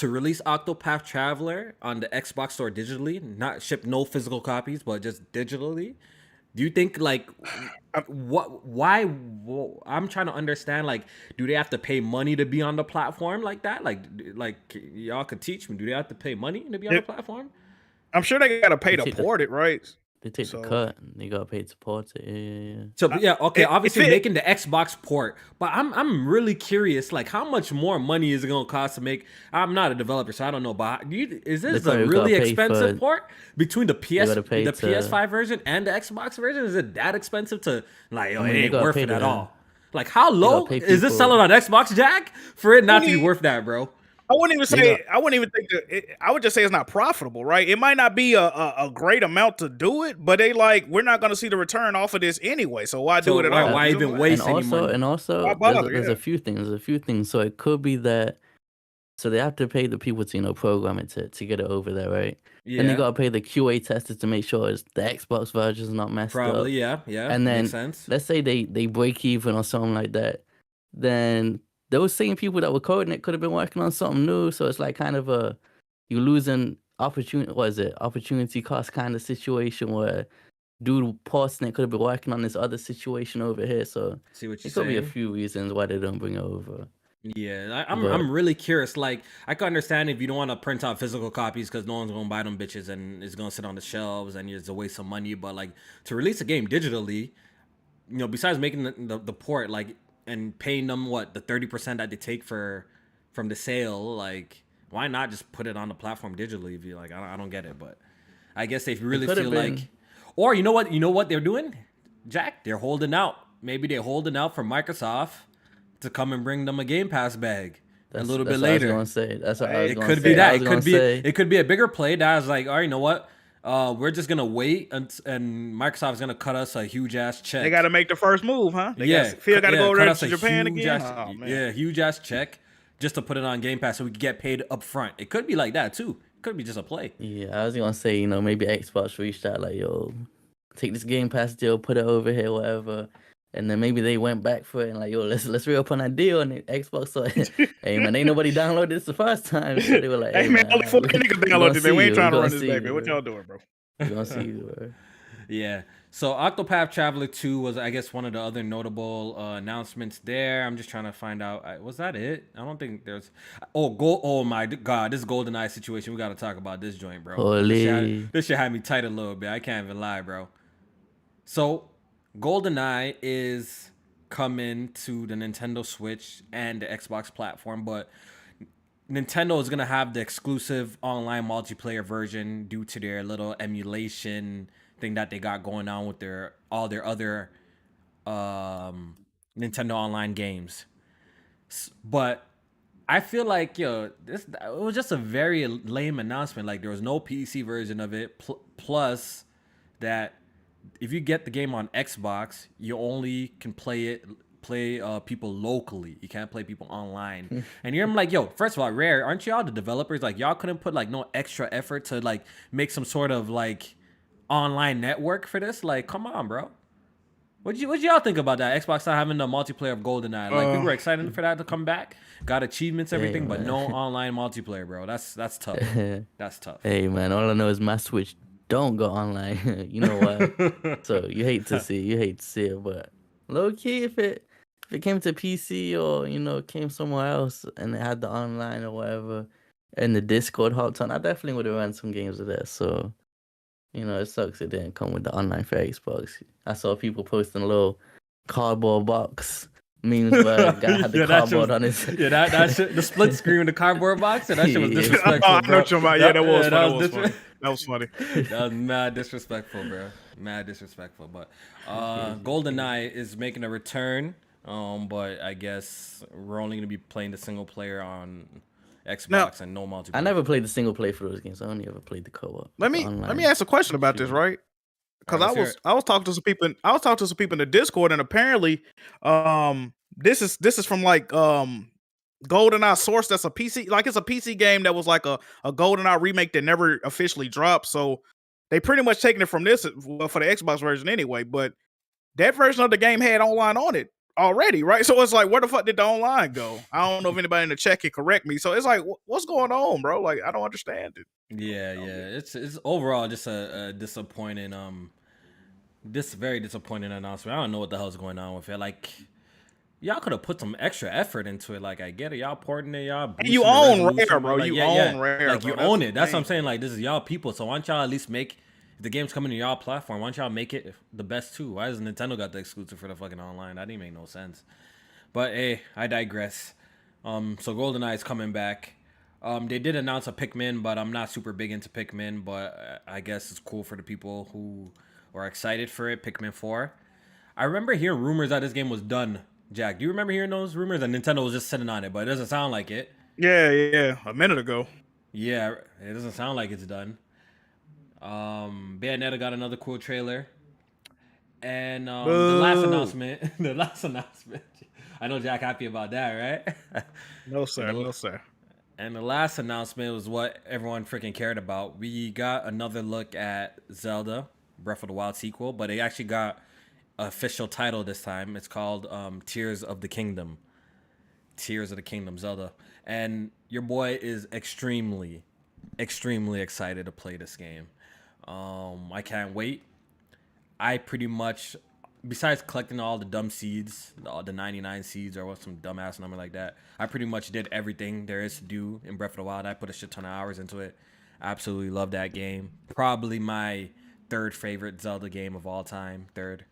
Speaker 3: release Octopath Traveler on the Xbox store digitally, not ship no physical copies, but just digitally? Do you think like why I'm trying to understand, like, do they have to pay money to be on the platform like that? Like y'all could teach me. Do they have to pay money to be on the platform?
Speaker 2: I'm sure they gotta pay
Speaker 1: They
Speaker 2: to
Speaker 1: take the-
Speaker 2: port it, right?
Speaker 1: They take
Speaker 2: So-
Speaker 1: the cut. And they got paid to support it. Yeah.
Speaker 3: So yeah, okay,
Speaker 2: if
Speaker 3: obviously
Speaker 2: it-
Speaker 3: making the Xbox port, but I'm really curious, like how much more money is it gonna cost to make? I'm not a developer, so I don't know. But is this
Speaker 1: They
Speaker 3: a
Speaker 1: probably
Speaker 3: really
Speaker 1: gotta pay
Speaker 3: expensive
Speaker 1: for-
Speaker 3: port between the
Speaker 1: gotta pay to-
Speaker 3: PS5 version and the Xbox version? Is it that expensive to like?
Speaker 1: I mean,
Speaker 3: it
Speaker 1: they
Speaker 3: ain't
Speaker 1: gotta
Speaker 3: worth
Speaker 1: pay
Speaker 3: it at
Speaker 1: the-
Speaker 3: all. Like how low
Speaker 1: pay
Speaker 3: is this
Speaker 1: people-
Speaker 3: selling on Xbox, Jack? For it not to be
Speaker 2: Really?
Speaker 3: worth that, bro.
Speaker 2: I wouldn't even say. I wouldn't even think that. I would just say it's not profitable, right? It might not be a great amount to do it, but they like we're not going to see the return off of this anyway. So why do
Speaker 3: So
Speaker 2: it at
Speaker 3: why-
Speaker 2: all?
Speaker 3: why
Speaker 2: You know
Speaker 3: even
Speaker 2: what I'm
Speaker 3: waste
Speaker 2: saying?
Speaker 3: any money?
Speaker 1: And also,
Speaker 2: Why bother?
Speaker 1: there's
Speaker 2: Yeah.
Speaker 1: a few things. There's a few things. So it could be that. So they have to pay the people to program it to get it over there, right?
Speaker 3: Yeah,
Speaker 1: And they gotta pay the QA testers to make sure the Xbox version is not messed up.
Speaker 3: probably. Yeah.
Speaker 1: And then
Speaker 3: makes sense.
Speaker 1: let's say they break even or something like that, then those same people that were coding it could have been working on something new. So it's like kind of you're losing opportunity. What is it? Opportunity cost kind of situation where dude posting it could have been working on this other situation over here. So
Speaker 3: See what
Speaker 1: it
Speaker 3: you're
Speaker 1: could be a
Speaker 3: saying?
Speaker 1: few reasons why they don't bring it over.
Speaker 3: Yeah, I'm
Speaker 1: But-
Speaker 3: I'm really curious. Like, I can understand if you don't want to print out physical copies because no one's gonna buy them bitches and it's gonna sit on the shelves and it's a waste of money. But like to release a game digitally, besides making the port like and paying them the 30% that they take from the sale, like why not just put it on the platform digitally? If you like, I don't get it, but I guess they really
Speaker 1: could've
Speaker 3: feel
Speaker 1: been-
Speaker 3: like, or you know what they're doing, Jack? They're holding out. Maybe they're holding out for Microsoft to come and bring them a Game Pass bag. a little bit
Speaker 1: That's
Speaker 3: later.
Speaker 1: what I was gonna say. That's what I was
Speaker 3: It
Speaker 1: gonna
Speaker 3: could
Speaker 1: say.
Speaker 3: be that.
Speaker 1: I was
Speaker 3: It
Speaker 1: gonna
Speaker 3: could be.
Speaker 1: say,
Speaker 3: It could be a bigger play. That was like, all right, you know what? We're just gonna wait, and Microsoft's gonna cut us a huge ass check.
Speaker 2: They got to make the first move, huh?
Speaker 3: Phil
Speaker 2: got to go over
Speaker 3: cut
Speaker 2: there
Speaker 3: us
Speaker 2: to
Speaker 3: a
Speaker 2: Japan
Speaker 3: huge
Speaker 2: again.
Speaker 3: ass,
Speaker 2: Oh, man.
Speaker 3: yeah, huge ass check just to put it on Game Pass so we could get paid up front. It could be like that too. It could be just a play.
Speaker 1: yeah, I was gonna say, maybe Xbox reached out like, yo, take this Game Pass deal, put it over here, whatever. And then maybe they went back for it and like, yo, let's re-up on that deal. And Xbox saw, hey man, ain't nobody downloaded this the first time. So they were like,
Speaker 2: Hey, man, only 4 niggas downloaded it. We ain't trying to run this back, man. What y'all doing, bro?
Speaker 1: We gonna see you, bro.
Speaker 3: Yeah. So Octopath Traveler 2 was, I guess, one of the other notable announcements there. I'm just trying to find out. Was that it? I don't think there's... Oh my God. This GoldenEye situation. We got to talk about this joint, bro.
Speaker 1: Holy.
Speaker 3: This shit had me tight a little bit. I can't even lie, bro. So GoldenEye is coming to the Nintendo Switch and the Xbox platform, but Nintendo is going to have the exclusive online multiplayer version due to their little emulation thing that they got going on with all their other Nintendo Online games. But I feel like, it was just a very lame announcement. Like, there was no PC version of it. Plus, that if you get the game on Xbox, you only can play people locally. You can't play people online. And I'm like, yo, first of all, Rare, aren't y'all the developers? Like, y'all couldn't put like no extra effort to like make some sort of like online network for this? Like, come on, bro. What y'all think about that? Xbox not having the multiplayer of GoldenEye. Like, we were excited for that to come back. Got achievements, everything, but no online multiplayer, bro. That's tough. That's tough.
Speaker 1: Hey man, all I know is my Switch don't go online. You know what? So you hate to see it, but low key, if it came to PC or came somewhere else and it had the online or whatever, and the Discord hopped on, I definitely would have run some games of that. So it sucks it didn't come with the online for Xbox. I saw people posting little cardboard box memes where a guy had the cardboard on his.
Speaker 3: Yeah, that shit, the split screen with the cardboard box, and that shit was
Speaker 1: Yeah.
Speaker 3: disrespectful,
Speaker 2: I know
Speaker 3: bro.
Speaker 2: what you're about. Yeah, that was funny.
Speaker 3: dis-
Speaker 2: That was funny.
Speaker 3: That was mad disrespectful, bro. Mad disrespectful. But GoldenEye is making a return. But I guess we're only gonna be playing the single player on Xbox and no multiplayer.
Speaker 1: I never played the single play for those games. I only ever played the co-op.
Speaker 2: Let me ask a question about this, right? Because I was talking to some people. I was talking to some people in the Discord, and apparently, this is from like GoldenEye source. That's a PC, like it's a PC game that was like a GoldenEye remake that never officially dropped. So they pretty much taking it from this for the Xbox version anyway. But that version of the game had online on it already, right? So it's like, where the fuck did the online go? I don't know if anybody in the chat can correct me. So it's like, what's going on, bro? Like, I don't understand it.
Speaker 3: Yeah. It's overall just a disappointing very disappointing announcement. I don't know what the hell's going on with it. Like, y'all could have put some extra effort into it. Like, I get it, y'all porting it, y'all.
Speaker 2: And you own Rare, bro. Like, you own Rare.
Speaker 3: Like, you own it. That's what I'm saying. Like, this is y'all people. So why don't y'all at least make, if the game's coming to y'all platform, why don't y'all make it the best too? Why does Nintendo got the exclusive for the fucking online? That didn't make no sense. But hey, I digress. So GoldenEye is coming back. They did announce a Pikmin, but I'm not super big into Pikmin. But I guess it's cool for the people who are excited for it. Pikmin 4. I remember hearing rumors that this game was done. Jack, do you remember hearing those rumors? And Nintendo was just sitting on it, but it doesn't sound like it.
Speaker 2: Yeah, a minute ago.
Speaker 3: Yeah, it doesn't sound like it's done. Bayonetta got another cool trailer. And the last announcement. I know Jack happy about that, right?
Speaker 2: No, sir. No, sir.
Speaker 3: And the last announcement was what everyone freaking cared about. We got another look at Zelda Breath of the Wild sequel, but they actually got an official title this time. It's called Tears of the Kingdom. Tears of the Kingdom, Zelda. And your boy is extremely excited to play this game. I can't wait. I pretty much, besides collecting all the dumb seeds, all the 99 seeds or some dumbass number like that, I pretty much did everything there is to do in Breath of the Wild. I put a shit ton of hours into it. Absolutely love that game. Probably my third favorite Zelda game of all time. Third.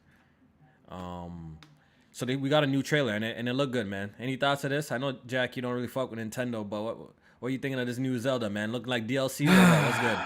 Speaker 3: So we got a new trailer and it looked good, man. Any thoughts of this? I know, Jack, you don't really fuck with Nintendo, but what are you thinking of this new Zelda, man? Looking like DLC? What's good?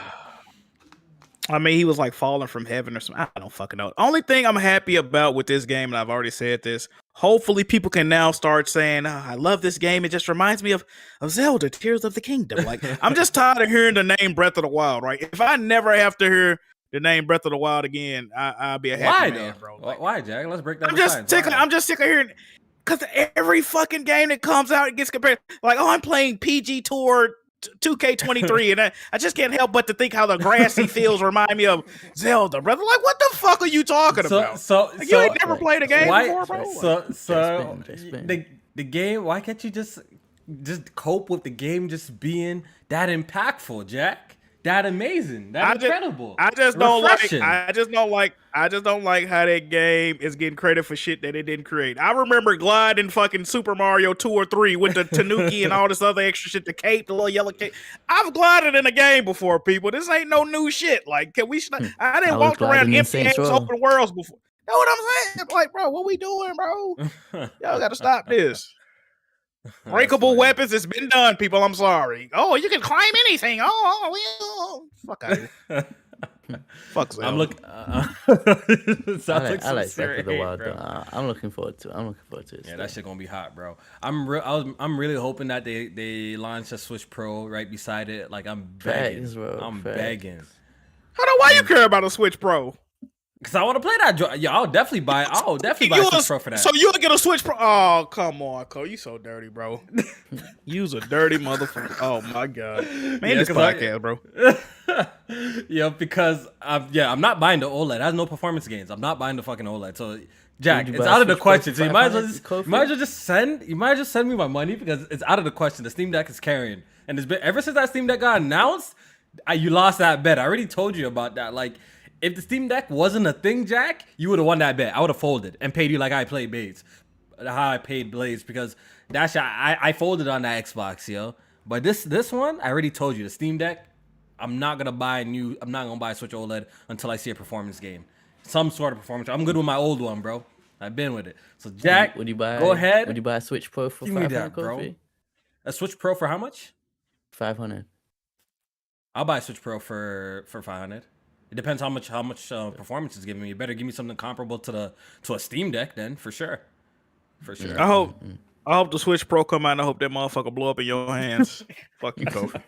Speaker 2: I mean, he was like falling from heaven or something. I don't fucking know. Only thing I'm happy about with this game, and I've already said this, hopefully people can now start saying, oh, I love this game. It just reminds me of Zelda, Tears of the Kingdom. Like, I'm just tired of hearing the name Breath of the Wild, right? If I never have to hear the name Breath of the Wild again, I'll be a happy man, bro. Like,
Speaker 3: why, Jack? Let's break that.
Speaker 2: I'm just sick of hearing, because every fucking game that comes out, it gets compared. Like, oh, I'm playing PG Tour 2K23, and I just can't help but to think how the grassy fields remind me of Zelda, brother. Like, what the fuck are you talking about? Like, you ain't never played a game before, bro.
Speaker 3: The game. Why can't you just cope with the game just being that impactful, Jack? That amazing, incredible.
Speaker 2: I just don't like how that game is getting credit for shit that it didn't create. I remember gliding fucking Super Mario 2 or 3 with the Tanuki and all this other extra shit, the cape, the little yellow cape. I've glided in a game before, people. This ain't no new shit. Like, can we? I didn't walk around empty ass open worlds before. Know what I'm saying? Like, bro, what we doing, bro? Y'all got to stop this. Breakable weapons, it's been done, people. I'm sorry. Oh, you can climb anything. Oh, fuck out of here. Fuck Zelda.
Speaker 3: I'm looking.
Speaker 1: I like Breath of the Wild. I'm looking forward to it.
Speaker 3: Yeah, that shit gonna be hot, bro. I'm really hoping that they launch a Switch Pro right beside it. Like, I'm begging.
Speaker 1: Facts, bro.
Speaker 3: I'm begging.
Speaker 2: Hold on, why you care about a Switch Pro?
Speaker 3: Cause I want to play that. Yeah, I'll definitely buy a Switch Pro for that.
Speaker 2: So you'll get a Switch Pro? Oh, come on, Cole. You so dirty, bro. You's a dirty motherfucker. Oh my god, man, this podcast, bro.
Speaker 3: Yeah, because I'm not buying the OLED. It has no performance gains. I'm not buying the fucking OLED. So Jack, it's out of the question. So you might as well just send me my money, because it's out of the question. The Steam Deck is carrying, and it's been ever since that Steam Deck got announced. You lost that bet. I already told you about that. Like, if the Steam Deck wasn't a thing, Jack, you would have won that bet. I would have folded and paid you like I paid Blades, because that shit, I folded on that Xbox, yo. But this one, I already told you, the Steam Deck, I'm not gonna buy a Switch OLED until I see a performance gain, some sort of performance. I'm good with my old one, bro. I've been with it. So Jack, go ahead.
Speaker 1: Would you buy a Switch Pro for 500,
Speaker 3: bro? A Switch Pro for how much?
Speaker 1: 500.
Speaker 3: I'll buy a Switch Pro for 500. It depends how much performance it's giving me. You better give me something comparable to a Steam Deck, then, for sure. For sure.
Speaker 2: I hope the Switch Pro come out, and I hope that motherfucker blow up in your hands. Fuck you, Kofi.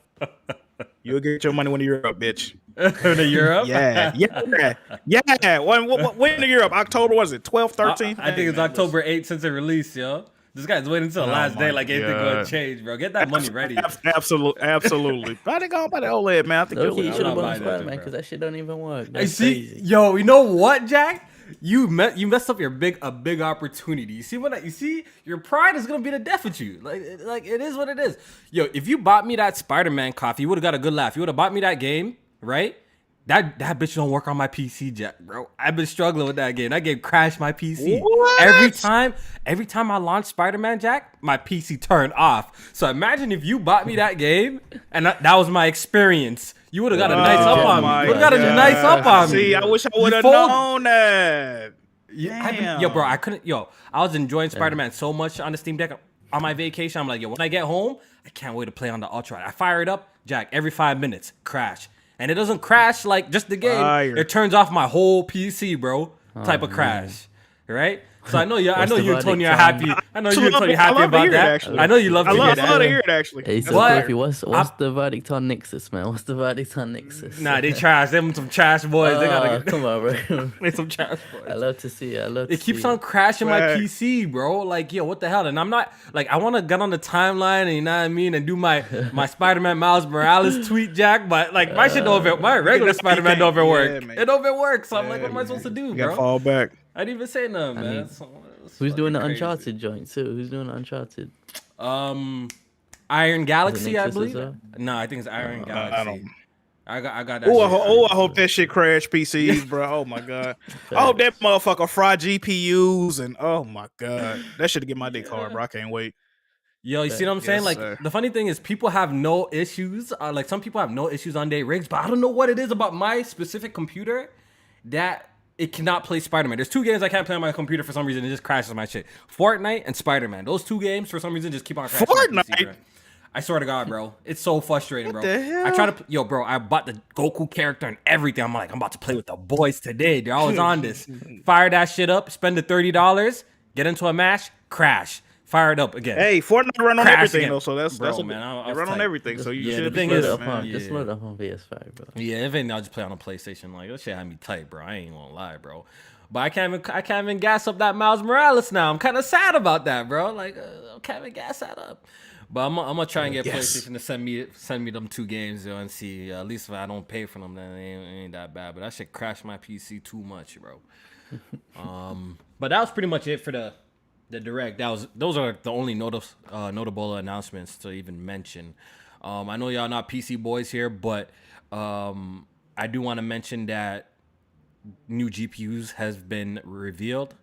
Speaker 2: You'll get your money when you're up, bitch.
Speaker 3: When Europe?
Speaker 2: Yeah. When in Europe? October, was it 12th, 13th?
Speaker 3: I think it's October 8th since it released, yo. This guy's waiting until the last day, like anything gonna change, bro. Get that money ready.
Speaker 2: Absolutely. I think I'll buy the OLED, man. I think
Speaker 1: you should have bought Spider-Man, because that shit don't even work. That's
Speaker 3: crazy. Yo, you know what, Jack? You messed up a big opportunity. You see your pride is gonna be the death with you. Like it is what it is. Yo, if you bought me that Spider-Man coffee, you would have got a good laugh. You would have bought me that game, right? That bitch don't work on my PC, Jack, bro. I've been struggling with that game. That game crashed my PC. What? Every time I launched Spider-Man, Jack, my PC turned off. So imagine if you bought me that game and that was my experience. You would have got a nice up on me. You would have got a nice up on me.
Speaker 2: See, I wish I would have known that.
Speaker 3: Bro, I couldn't. I was enjoying Spider-Man so much on the Steam Deck. On my vacation, I'm like, when I get home, I can't wait to play on the Ultra. I fire it up, Jack, every 5 minutes, crash. And it doesn't crash like just the game. It turns off my whole PC, bro. Type of crash, right? So I know you and Tony are happy. I know you and Tony are happy about that. I know you love to hear that.
Speaker 2: I love to hear it, actually.
Speaker 1: Hey, so Kofi, what's the verdict on Nexus, man? What's the verdict on Nexus?
Speaker 3: Nah, they trash. Them some trash boys. They gotta
Speaker 1: come on, bro.
Speaker 3: They some trash boys.
Speaker 1: I love to see it.
Speaker 3: It keeps on crashing my PC, bro. Like, yo, what the hell? And I'm not like, I want to get on the timeline, and you know what I mean, and do my Spider-Man Miles Morales tweet, Jack. But like, my shit don't even. My regular Spider-Man don't even work. It don't even work. So I'm like, what am I supposed to do, bro?
Speaker 2: You gotta fall back.
Speaker 3: I didn't even say nothing, man.
Speaker 1: Who's doing the Uncharted joint too? Who's doing the Uncharted?
Speaker 3: Iron Galaxy, I believe. No, I think it's Iron Galaxy. I got that.
Speaker 2: I hope that shit crash PCs, bro. Oh my god. I hope that motherfucker fry GPUs, and oh my god, that should get my dick hard, bro. I can't wait.
Speaker 3: Yo, you see what I'm saying? Like, the funny thing is, people have no issues. Like, some people have no issues on their rigs, but I don't know what it is about my specific computer that it cannot play Spider-Man. There's 2 games I can't play on my computer for some reason. It just crashes my shit. Fortnite and Spider-Man. Those 2 games, for some reason, just keep on crashing.
Speaker 2: Fortnite?
Speaker 3: I swear to God, bro. It's so frustrating, bro.
Speaker 2: What the hell?
Speaker 3: I try to... bro, I bought the Goku character and everything. I'm like, I'm about to play with the boys today. They're always on this. Fire that shit up. Spend the $30. Get into a match, crash, fire it up again.
Speaker 2: Hey, Fortnite run on
Speaker 3: Crash
Speaker 2: everything
Speaker 3: again.
Speaker 2: though, so that's
Speaker 3: Bro,
Speaker 2: a
Speaker 3: man, I
Speaker 2: they
Speaker 3: was
Speaker 2: run on
Speaker 3: tight.
Speaker 2: everything. So you
Speaker 3: Yeah,
Speaker 2: should
Speaker 3: the
Speaker 2: be
Speaker 3: thing
Speaker 2: good,
Speaker 3: is-
Speaker 2: man.
Speaker 1: Just load up on PS5, bro.
Speaker 3: Yeah, if anything, I'll just play on a PlayStation. Like that shit had me tight, bro. I ain't gonna lie, bro. But I can't even gas up that Miles Morales now. I'm kind of sad about that, bro. Like I can't even gas that up. But I'm gonna try and get
Speaker 2: Yes.
Speaker 3: PlayStation to send me them 2 games, yo, and see. At least if I don't pay for them, then it ain't that bad. But that shit crashed my PC too much, bro. But that was pretty much it for the direct. Those are the only notable announcements to even mention. I know y'all not PC boys here, but I do want to mention that new GPUs has been revealed.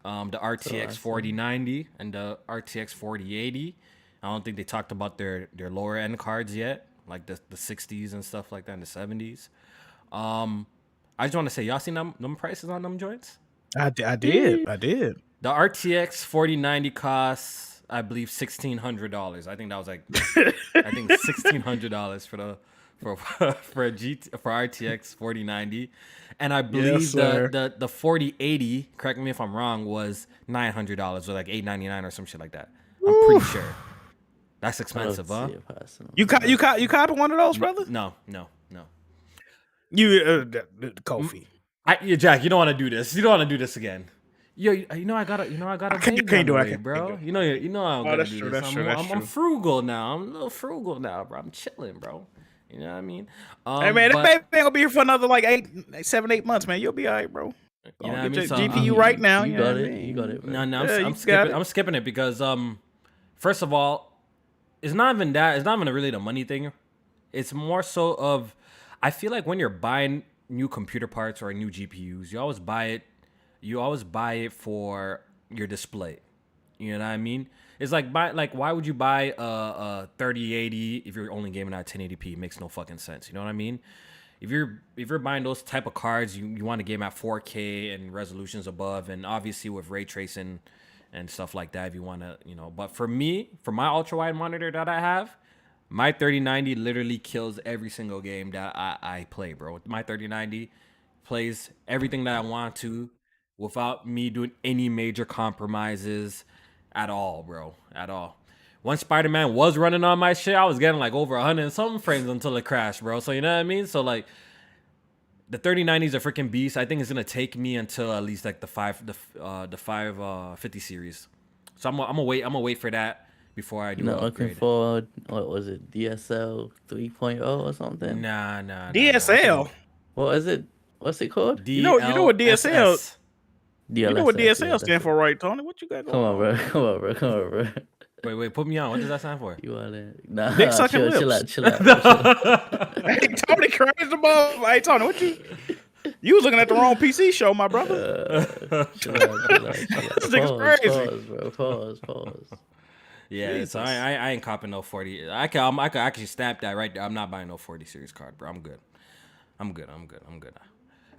Speaker 3: The RTX 4090 and the RTX 4080. I don't think they talked about their lower end cards yet, like the 60s and stuff like that, and the 70s. I just want to say, y'all seen them prices on them joints?
Speaker 2: I did.
Speaker 3: The RTX 4090 costs, I believe, $1,600. I think that was like, $1,600 for RTX 4090, and I believe the 4080, correct me if I'm wrong, was $900 or like $899 or some shit like that. I'm pretty sure. That's expensive, huh?
Speaker 2: You copy one of those, brother?
Speaker 3: No.
Speaker 2: You Kofi.
Speaker 3: Jack, you don't want to do this. You don't want to do this again. Yo, you know I got a
Speaker 2: can't do it,
Speaker 3: bro. You know I'm gonna
Speaker 2: that's
Speaker 3: do
Speaker 2: true,
Speaker 3: this.
Speaker 2: that's true, that's
Speaker 3: I'm
Speaker 2: true.
Speaker 3: frugal now. I'm a little frugal now, bro. I'm chilling, bro. You know what I mean?
Speaker 2: Hey man, that baby ain't gonna be here for another like 7-8 months, man. You'll be all right, bro.
Speaker 3: You know what I
Speaker 2: Get
Speaker 3: mean?
Speaker 2: your
Speaker 3: So,
Speaker 2: GPU right now.
Speaker 1: You
Speaker 2: know
Speaker 1: got
Speaker 2: what I
Speaker 1: it.
Speaker 2: mean?
Speaker 1: You got it. Bro.
Speaker 3: No,
Speaker 2: Yeah,
Speaker 3: I'm skipping it because first of all, it's not even that. It's not even really the money thing. It's more so of, I feel like when you're buying new computer parts or new GPUs, you always buy it for your display. You know what I mean? It's like why would you buy a 3080 if you're only gaming at 1080p? It makes no fucking sense. You know what I mean? If you're buying those type of cards, you want to game at 4K and resolutions above, and obviously with ray tracing and stuff like that, if you want to, But for me, for my ultra wide monitor that I have, my 3090 literally kills every single game that I play, bro. My 3090 plays everything that I want to without me doing any major compromises at all, bro. At all. When Spider-Man was running on my shit, I was getting like over 100 and something frames until it crashed, bro. So you know what I mean? So like the 3090 is a freaking beast. I think it's gonna take me until at least like the 550 series. So I'm gonna wait for that before I do.
Speaker 1: Not
Speaker 3: upgrade.
Speaker 1: looking for what was it, DSL 3.0 or something?
Speaker 3: Nah.
Speaker 2: DSL.
Speaker 1: What is it? What's it called?
Speaker 2: You know what DSL?
Speaker 3: DLSS.
Speaker 2: You know what
Speaker 1: DLSS,
Speaker 2: DSL stand for, right, Tony? What you got going
Speaker 1: Come on, bro. Come on, bro.
Speaker 3: Wait, put me on. What does that stand for?
Speaker 1: You are there. Nah,
Speaker 2: Dick sucking
Speaker 1: chill
Speaker 2: lips.
Speaker 1: out.
Speaker 2: Hey, Tony, crazy ball. Hey, Tony, what you was looking at the wrong PC show, my brother.
Speaker 1: Chill out.
Speaker 2: This nigga's crazy.
Speaker 1: Pause.
Speaker 3: Yeah,
Speaker 2: Jesus.
Speaker 3: so I ain't copping no 40. I can actually stamp that right there. I'm not buying no 40 series card, bro. I'm good.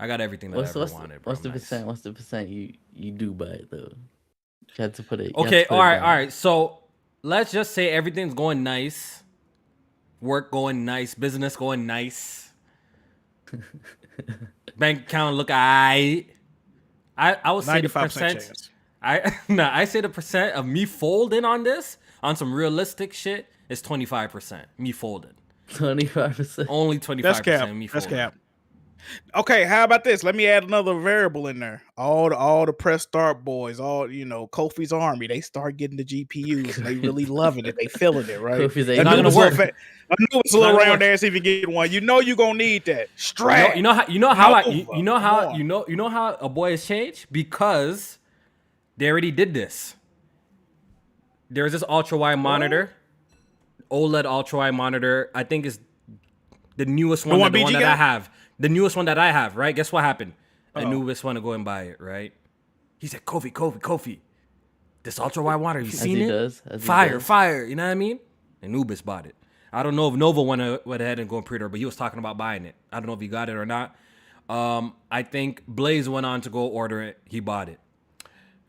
Speaker 3: I got everything that I ever wanted, bro.
Speaker 1: What's the percent? What's the percent you do buy it though? You had to put it.
Speaker 3: Okay, all right. So let's just say everything's going nice, work going nice, business going nice, bank account look alright. I would say the
Speaker 2: 95%
Speaker 3: percent.
Speaker 2: chance.
Speaker 3: I say the percent of me folding on this on some realistic shit is 25%. Me folding.
Speaker 1: 25%.
Speaker 3: Only 25%.
Speaker 2: That's cap.
Speaker 3: Me
Speaker 2: That's
Speaker 3: folding.
Speaker 2: cap. Okay, how about this? Let me add another variable in there. All the press start boys, Kofi's army, they start getting the GPUs and they really loving it. They feeling it, right?
Speaker 1: Kofi's
Speaker 3: It's not gonna work.
Speaker 2: I knew it's a little round ass if you get one. You know you're gonna need that strap.
Speaker 3: You know how a boy has changed because they already did this. There's this ultra wide monitor, OLED ultra wide monitor. I think is the newest one. The one that I have. The newest one that I have, right? Guess what happened? I knew this one to go and buy it, right? He said, Kofi. This ultra wide monitor, you seen it? Fire. You know what I mean? And Anubis bought it. I don't know if Nova went ahead and go and pre-order, but he was talking about buying it. I don't know if he got it or not. I think Blaze went on to go order it. He bought it.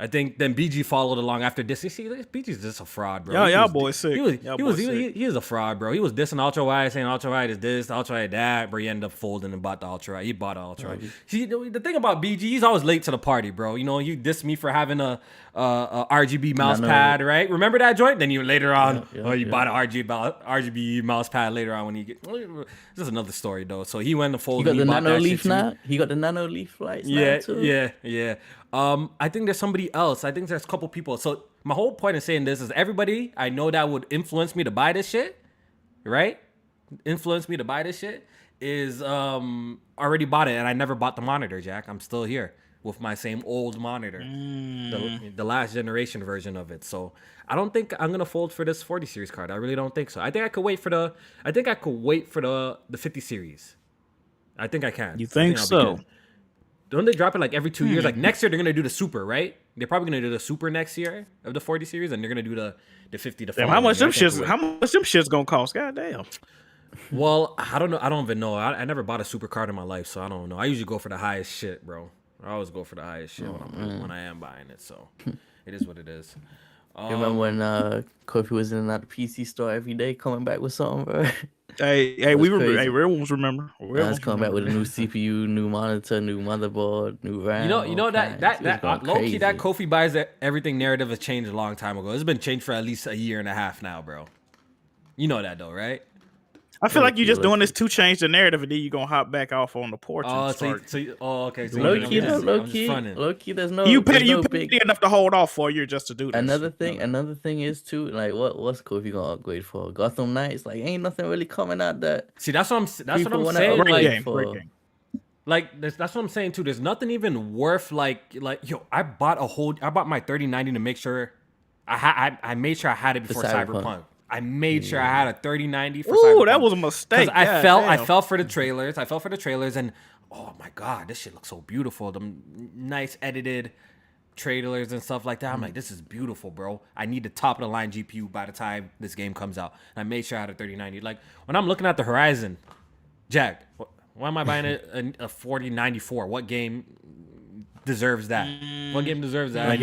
Speaker 3: I think then BG followed along after this. You see, BG's just a fraud, bro.
Speaker 2: Y'all boys sick.
Speaker 3: He was a fraud, bro. He was dissing Ultra Wide, saying Ultra Wide is this, Ultra Wide that, but he ended up folding and bought the Ultra Wide. He bought the Ultra Wide. See, the thing about BG, he's always late to the party, bro. You know, you diss me for having a RGB mouse pad, right? Remember that joint? Then you later on, you bought an RGB mouse pad later on when he get. This is another story though. So he went to fold.
Speaker 1: He got the Nano Leaf now. He got the Nano Leaf lights now too.
Speaker 3: Yeah. I think there's somebody else. I think there's a couple people. So my whole point in saying this is everybody I know that would influence me to buy this shit, right? Influence me to buy this shit is already bought it, and I never bought the monitor, Jack. I'm still here with my same old monitor, the last generation version of it. So I don't think I'm gonna fold for this 40 series card. I really don't think so. I think I could wait for the 50 series. I think I can.
Speaker 2: You think so?
Speaker 3: Don't they drop it like every 2 years? Like next year, they're gonna do the Super, right? They're probably gonna do the Super next year of the 40 series, and they're gonna do the 50 to 40.
Speaker 2: How much them shits gonna cost? God damn.
Speaker 3: Well, I don't know. I don't even know. I never bought a Super card in my life, so I don't know. I usually go for the highest shit, bro. I always go for the highest shit when I am buying it. So it is what it is.
Speaker 1: You remember when Kofi was in and out the PC store every day, coming back with something, bro?
Speaker 2: Hey, we remember. Hey, real ones remember.
Speaker 1: That's coming back with a new CPU, new monitor, new motherboard, new RAM.
Speaker 3: You know that low key that Kofi buys everything narrative has changed a long time ago. It's been changed for at least a year and a half now, bro. You know that though, right?
Speaker 2: I feel like you're just doing this to change the narrative, and then you're gonna hop back off on the porch.
Speaker 3: Okay. So
Speaker 1: low key. There's no.
Speaker 2: You pay enough to hold off for a year just to do this.
Speaker 1: Another thing is too, like what's Kofi gonna upgrade for? Gotham Knights, like ain't nothing really coming out that.
Speaker 3: See, that's what I'm saying.
Speaker 2: Great game.
Speaker 3: Like that's what I'm saying too. There's nothing even worth like yo. I bought my 3090 to make sure I made sure I had it before Cyberpunk. I made sure I had a 3090 for Cyberpunk.
Speaker 2: Ooh, that was a mistake.
Speaker 3: I fell for the trailers. And oh my god, this shit looks so beautiful. The nice edited trailers and stuff like that. I'm like, this is beautiful, bro. I need the top of the line GPU by the time this game comes out. And I made sure I had a 3090. Like when I'm looking at the Horizon, Jack, why am I buying a 4094? What game deserves that? What game deserves that?
Speaker 1: Like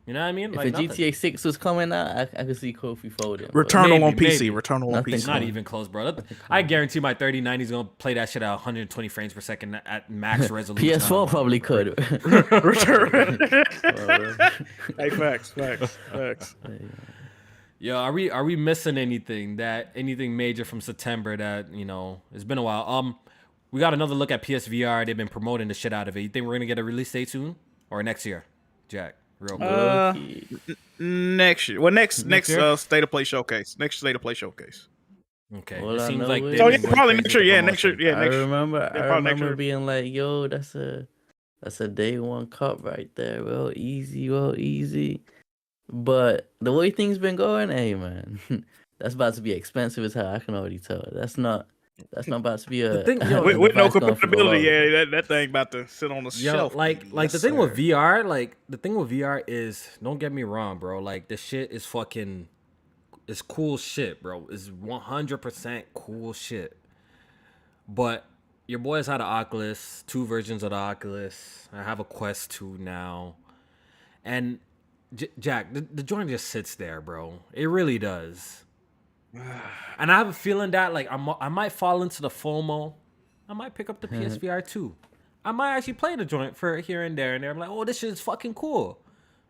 Speaker 3: you know what I mean?
Speaker 1: If
Speaker 3: like
Speaker 1: a GTA 6 was coming out, I could see Kofi folding.
Speaker 2: Returnal on PC.
Speaker 3: Not even close, bro. I guarantee my 3090 is gonna play that shit at 120 frames per second at max resolution.
Speaker 1: PS4 probably could.
Speaker 2: Hey, facts.
Speaker 3: Yo, are we missing anything major from September that it's been a while? We got another look at PSVR. They've been promoting the shit out of it. You think we're gonna get a release date soon or next year, Jack? Real quick.
Speaker 2: Next year. Well, next State of Play showcase. Next State of Play showcase.
Speaker 3: Okay.
Speaker 1: Well,
Speaker 3: it seems like
Speaker 2: probably next year. Next year.
Speaker 1: I remember being like, yo, that's a day one cup right there. Real easy. But the way things been going, hey man, that's about to be expensive as hell. I can already tell. That's not about to be a
Speaker 2: thing, with no compatibility. Yeah, that thing about to sit on the shelf.
Speaker 3: Like the thing with VR, is, don't get me wrong, bro. Like the shit is fucking, it's cool shit, bro. It's 100% cool shit. But your boys had an Oculus, 2 versions of the Oculus. I have a Quest 2 now, and Jack, the joint just sits there, bro. It really does. And I have a feeling that like I might fall into the FOMO. I might pick up the PSVR 2. I might actually play the joint for here and there. I'm like, oh, this shit is fucking cool.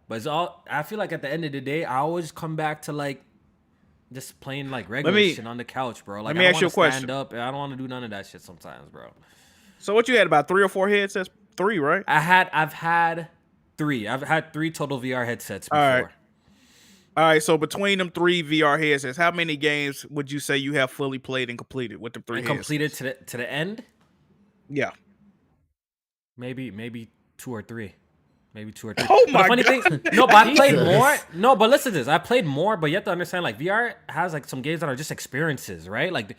Speaker 3: But it's all. I feel like at the end of the day, I always come back to like just playing like regular shit on the couch, bro. Like,
Speaker 2: let me ask you a question.
Speaker 3: Stand up, and I don't want to do none of that shit sometimes, bro.
Speaker 2: So what you had, about 3 or 4 headsets? 3, right?
Speaker 3: I've had 3. I've had 3 total VR headsets before.
Speaker 2: All right, so between them 3 VR headsets, how many games would you say you have fully played and completed with the 3 headsets?
Speaker 3: Completed to the end?
Speaker 2: Yeah.
Speaker 3: Maybe 2 or 3. Maybe 2 or 3.
Speaker 2: Oh
Speaker 3: my
Speaker 2: God.
Speaker 3: Thing, no, but I played more. No, but listen to this. I played more, but you have to understand, like, VR has like some games that are just experiences, right? Like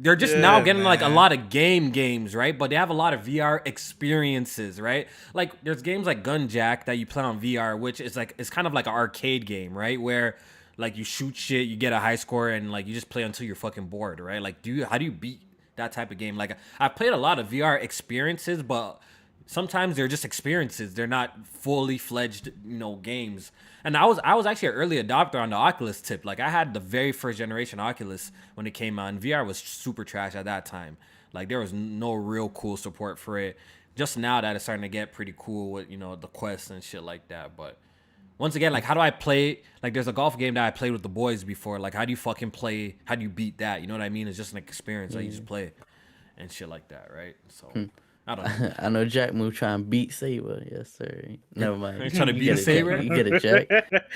Speaker 3: they're just now getting like a lot of games, right? But they have a lot of VR experiences, right? Like there's games like Gunjack that you play on VR, which is like, it's kind of like an arcade game, right? Where like you shoot shit, you get a high score, and like you just play until you're fucking bored, right? Like how do you beat that type of game? Like I've played a lot of VR experiences, but sometimes they're just experiences. They're not fully fledged, games. And I was actually an early adopter on the Oculus tip. Like I had the very first generation Oculus when it came out. And VR was super trash at that time. Like there was no real cool support for it. Just now that it's starting to get pretty cool with the Quest and shit like that. But once again, like how do I play? Like there's a golf game that I played with the boys before. Like how do you fucking play? How do you beat that? You know what I mean? It's just an experience that you just play and shit like that, right? So I don't know.
Speaker 1: I know Jack Move trying to beat Saber. Yes, sir. Never mind.
Speaker 3: You're trying to beat Saber?
Speaker 1: You get it, Jack.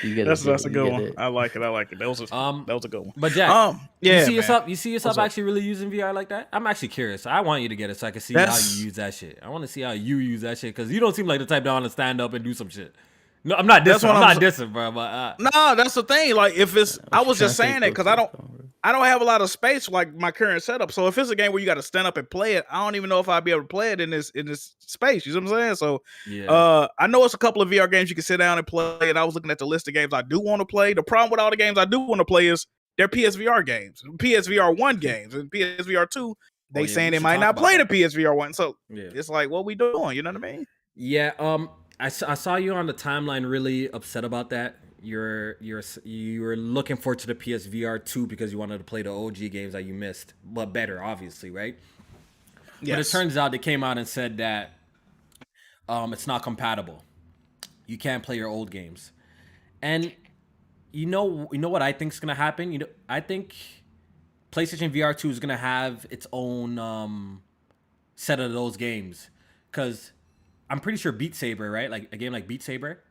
Speaker 1: You get it.
Speaker 2: That's a
Speaker 1: You
Speaker 2: good
Speaker 1: get
Speaker 2: one.
Speaker 1: it.
Speaker 2: I like it. That was a good one.
Speaker 3: But Jack,
Speaker 2: yeah,
Speaker 3: you see yourself actually really using VR like that? I'm actually curious. I want you to get it so I can see how you use that shit. I want to see how you use that shit because you don't seem like the type that want to stand up and do some shit. No, I'm not dissing. I'm not dissing, bro. But
Speaker 2: no, that's the thing. Like if it's, I was just saying it because I don't have a lot of space like my current setup. So if it's a game where you got to stand up and play it, I don't even know if I'd be able to play it in this space. You know what I'm saying? So I know it's a couple of VR games you can sit down and play. And I was looking at the list of games I do want to play. The problem with all the games I do want to play is they're PSVR games, PSVR 1 games, and PSVR 2. They saying they might not play the PSVR 1. So it's like, what we doing? You know what I mean?
Speaker 3: Yeah. I saw you on the timeline really upset about that. You were looking forward to the PSVR 2 because you wanted to play the OG games that you missed, but better, obviously, right? Yes. But it turns out they came out and said that it's not compatible. You can't play your old games, and you know what I think is gonna happen. I think PlayStation VR 2 is gonna have its own set of those games because I'm pretty sure Beat Saber, right? Like a game like Beat Saber,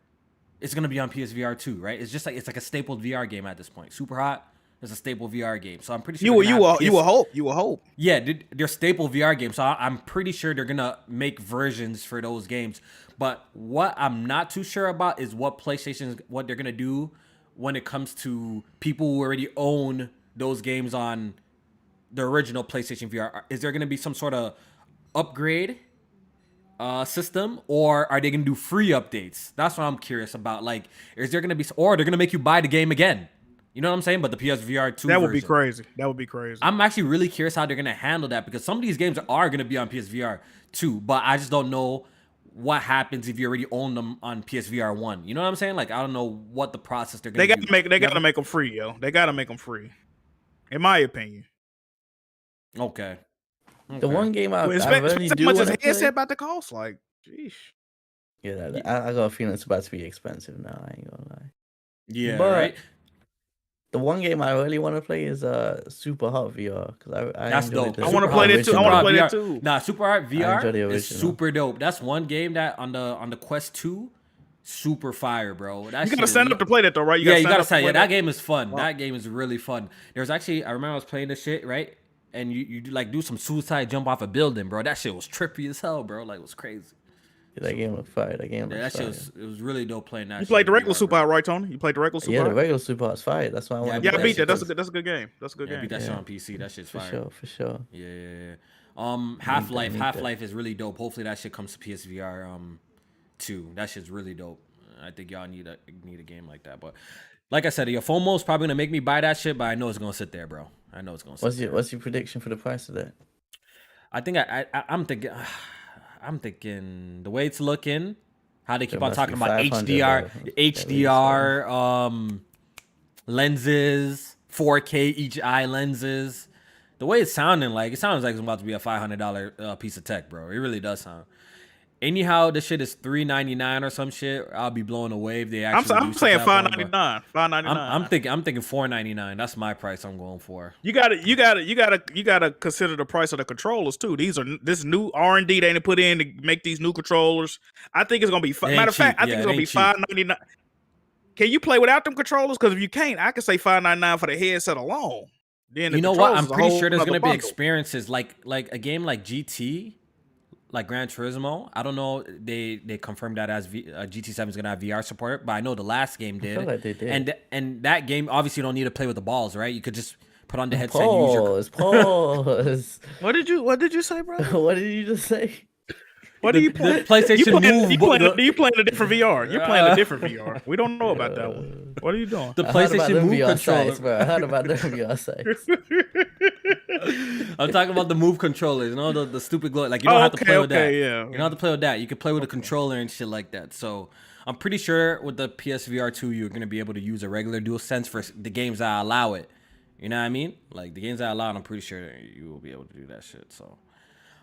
Speaker 3: it's gonna be on PSVR 2, right? It's like a stapled VR game at this point. Super Hot is a staple VR game, so I'm pretty sure
Speaker 2: you will hope.
Speaker 3: Yeah, they're staple VR games, so I'm pretty sure they're gonna make versions for those games. But what I'm not too sure about is what they're gonna do when it comes to people who already own those games on the original PlayStation VR. Is there gonna be some sort of upgrade system, or are they gonna do free updates? That's what I'm curious about. Like, is there gonna be, or they're gonna make you buy the game again? You know what I'm saying? But the PSVR 2
Speaker 2: that would be crazy. That would be crazy.
Speaker 3: I'm actually really curious how they're gonna handle that because some of these games are gonna be on PSVR 2, but I just don't know what happens if you already own them on PSVR 1. You know what I'm saying? Like, I don't know what the process they're gonna do.
Speaker 2: They gotta make them free, yo. They gotta make them free, in my opinion.
Speaker 3: Okay.
Speaker 1: The one game I really do
Speaker 2: want to
Speaker 1: play.
Speaker 2: Headset about to cost, like, jeez.
Speaker 1: Yeah, I got a feeling it's about to be expensive now. I ain't gonna lie.
Speaker 3: Yeah,
Speaker 1: but
Speaker 3: right.
Speaker 1: The one game I really want to play is Super Hot VR because
Speaker 3: that's dope.
Speaker 2: I want to play that too. I want to play that too.
Speaker 3: Nah, Super Hot VR is super dope. That's one game that on the Quest 2, super fire, bro.
Speaker 2: You gotta stand up to play that though, right?
Speaker 3: You gotta stand. Yeah, that game is fun. Wow. That game is really fun. There's actually, I remember I was playing this shit, right? And you like do some suicide jump off a building, bro. That shit was trippy as hell, bro. Like, it was crazy.
Speaker 1: Yeah, that game was fire.
Speaker 3: That shit was really dope playing that.
Speaker 2: You played the regular Super Hot, right, Tony? You played the regular Super Hot?
Speaker 1: Yeah, the regular Super Hot's fire. That's why I want to
Speaker 2: I beat that. That's a good game. That's a good game.
Speaker 3: Beat that shit on PC. That shit's fire.
Speaker 1: For sure.
Speaker 3: Yeah. Half-Life is really dope. Hopefully that shit comes to PSVR 2. That shit's really dope. I think y'all need a game like that. But like I said, your FOMO's probably gonna make me buy that shit, but I know it's gonna sit there, bro. I know it's gonna sit there.
Speaker 1: What's your prediction for the price of that?
Speaker 3: I think I'm thinking the way it's looking, how they keep on talking about HDR lenses, 4K each eye lenses. The way it's sounding like, it sounds like it's about to be a $500 piece of tech, bro. It really does sound. Anyhow, this shit is $399 or some shit. I'll be blown away if they actually.
Speaker 2: I'm saying $599. $599.
Speaker 3: I'm thinking $499. That's my price. I'm going for.
Speaker 2: You gotta consider the price of the controllers too. This new R&D they put in to make these new controllers. I think it's gonna be. Matter of fact, I think it's gonna be $599. Can you play without them controllers? Because if you can't, I can say $599 for the headset alone. Then
Speaker 3: you know what? I'm pretty sure there's gonna be experiences like a game like GT. Like Gran Turismo, I don't know. They confirmed that as GT7 is gonna have VR support, but I know the last game did.
Speaker 1: I feel like they did.
Speaker 3: And that game obviously you don't need to play with the balls, right? You could just put on the headset. And use your...
Speaker 1: Pause.
Speaker 2: What did you say, bro?
Speaker 1: What did you just say?
Speaker 2: What do you play?
Speaker 3: The PlayStation Move.
Speaker 2: You playing a different VR. You're playing a different VR. We don't know about that one. What are you doing?
Speaker 3: The PlayStation Move controller.
Speaker 1: Bro. I heard about them VR sites.
Speaker 3: I'm talking about the Move controllers, you know, the stupid glow. Like you don't have to play with that.
Speaker 2: Yeah.
Speaker 3: You don't have to play with that. You can play with a controller and shit like that. So I'm pretty sure with the PSVR 2, you're gonna be able to use a regular DualSense for the games that allow it. You know what I mean? Like the games that allow it, I'm pretty sure you will be able to do that shit. So,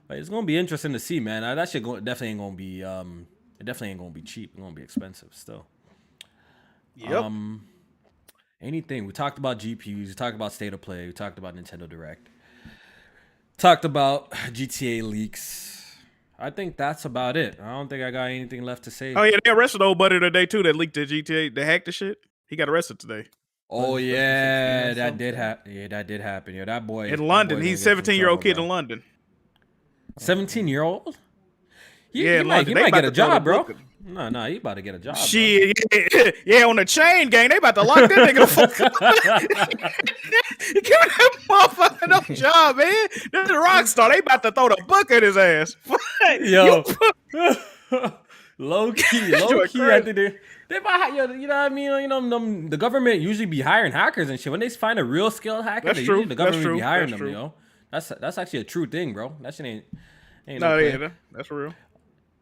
Speaker 3: but it's gonna be interesting to see, man. That shit definitely ain't gonna be it definitely ain't gonna be cheap. It's gonna be expensive still.
Speaker 2: Yep.
Speaker 3: Anything. We talked about GPUs. We talked about State of Play. We talked about Nintendo Direct. Talked about GTA leaks. I think that's about it. I don't think I got anything left to say.
Speaker 2: Oh yeah, they arrested old buddy today too that leaked the GTA, they hacked the shit. He got arrested today.
Speaker 3: Oh yeah, that did happen. Yeah, that did happen. Yeah, that boy
Speaker 2: In London. He's 17-year-old kid
Speaker 3: bro.
Speaker 2: in London.
Speaker 3: 17-year-old?
Speaker 2: Yeah,
Speaker 3: he might
Speaker 2: London.
Speaker 3: get a job, bro.
Speaker 2: Booker.
Speaker 3: No, he about to get a job.
Speaker 2: Shit, yeah, on the chain gang, they about to lock that nigga the fuck up. Give that motherfucker no job, man. This is a rock star. They about to throw the book at his ass.
Speaker 3: Yo. Low key. I think they might, you know what I mean? You know, the government usually be hiring hackers and shit. When they find a real skilled hacker, the government be hiring them, you know? That's actually a true thing, bro. That shit ain't no
Speaker 2: yeah, that's real.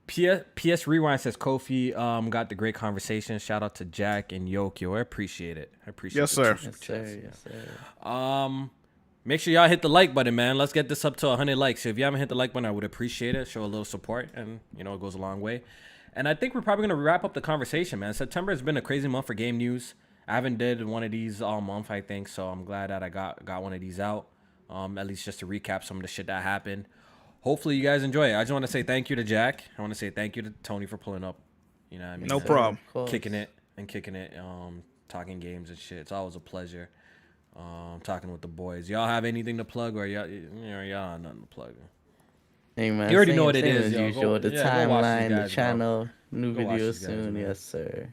Speaker 3: PS Rewind says Kofi got the great conversation. Shout out to Jack and Yoke. Yo, I appreciate it.
Speaker 2: Yes, sir.
Speaker 1: Yes, sir.
Speaker 3: Make sure y'all hit the like button, man. Let's get this up to 100 likes. So if you haven't hit the like button, I would appreciate it. Show a little support, and you know it goes a long way. And I think we're probably gonna wrap up the conversation, man. September has been a crazy month for game news. I haven't did one of these all month, I think, so I'm glad that I got one of these out. At least just to recap some of the shit that happened. Hopefully you guys enjoy it. I just want to say thank you to Jack. I want to say thank you to Tony for pulling up. You know what I mean?
Speaker 2: No problem.
Speaker 3: Kicking it. Talking games and shit. It's always a pleasure. Talking with the boys. Y'all have anything to plug, or y'all have nothing to plug?
Speaker 1: Hey man,
Speaker 3: you already know what it is.
Speaker 1: As usual, the
Speaker 3: go watch
Speaker 1: timeline,
Speaker 3: these guys,
Speaker 1: the channel, new
Speaker 3: Go watch
Speaker 1: videos
Speaker 3: these guys,
Speaker 1: soon.
Speaker 3: man.
Speaker 1: Yes, sir.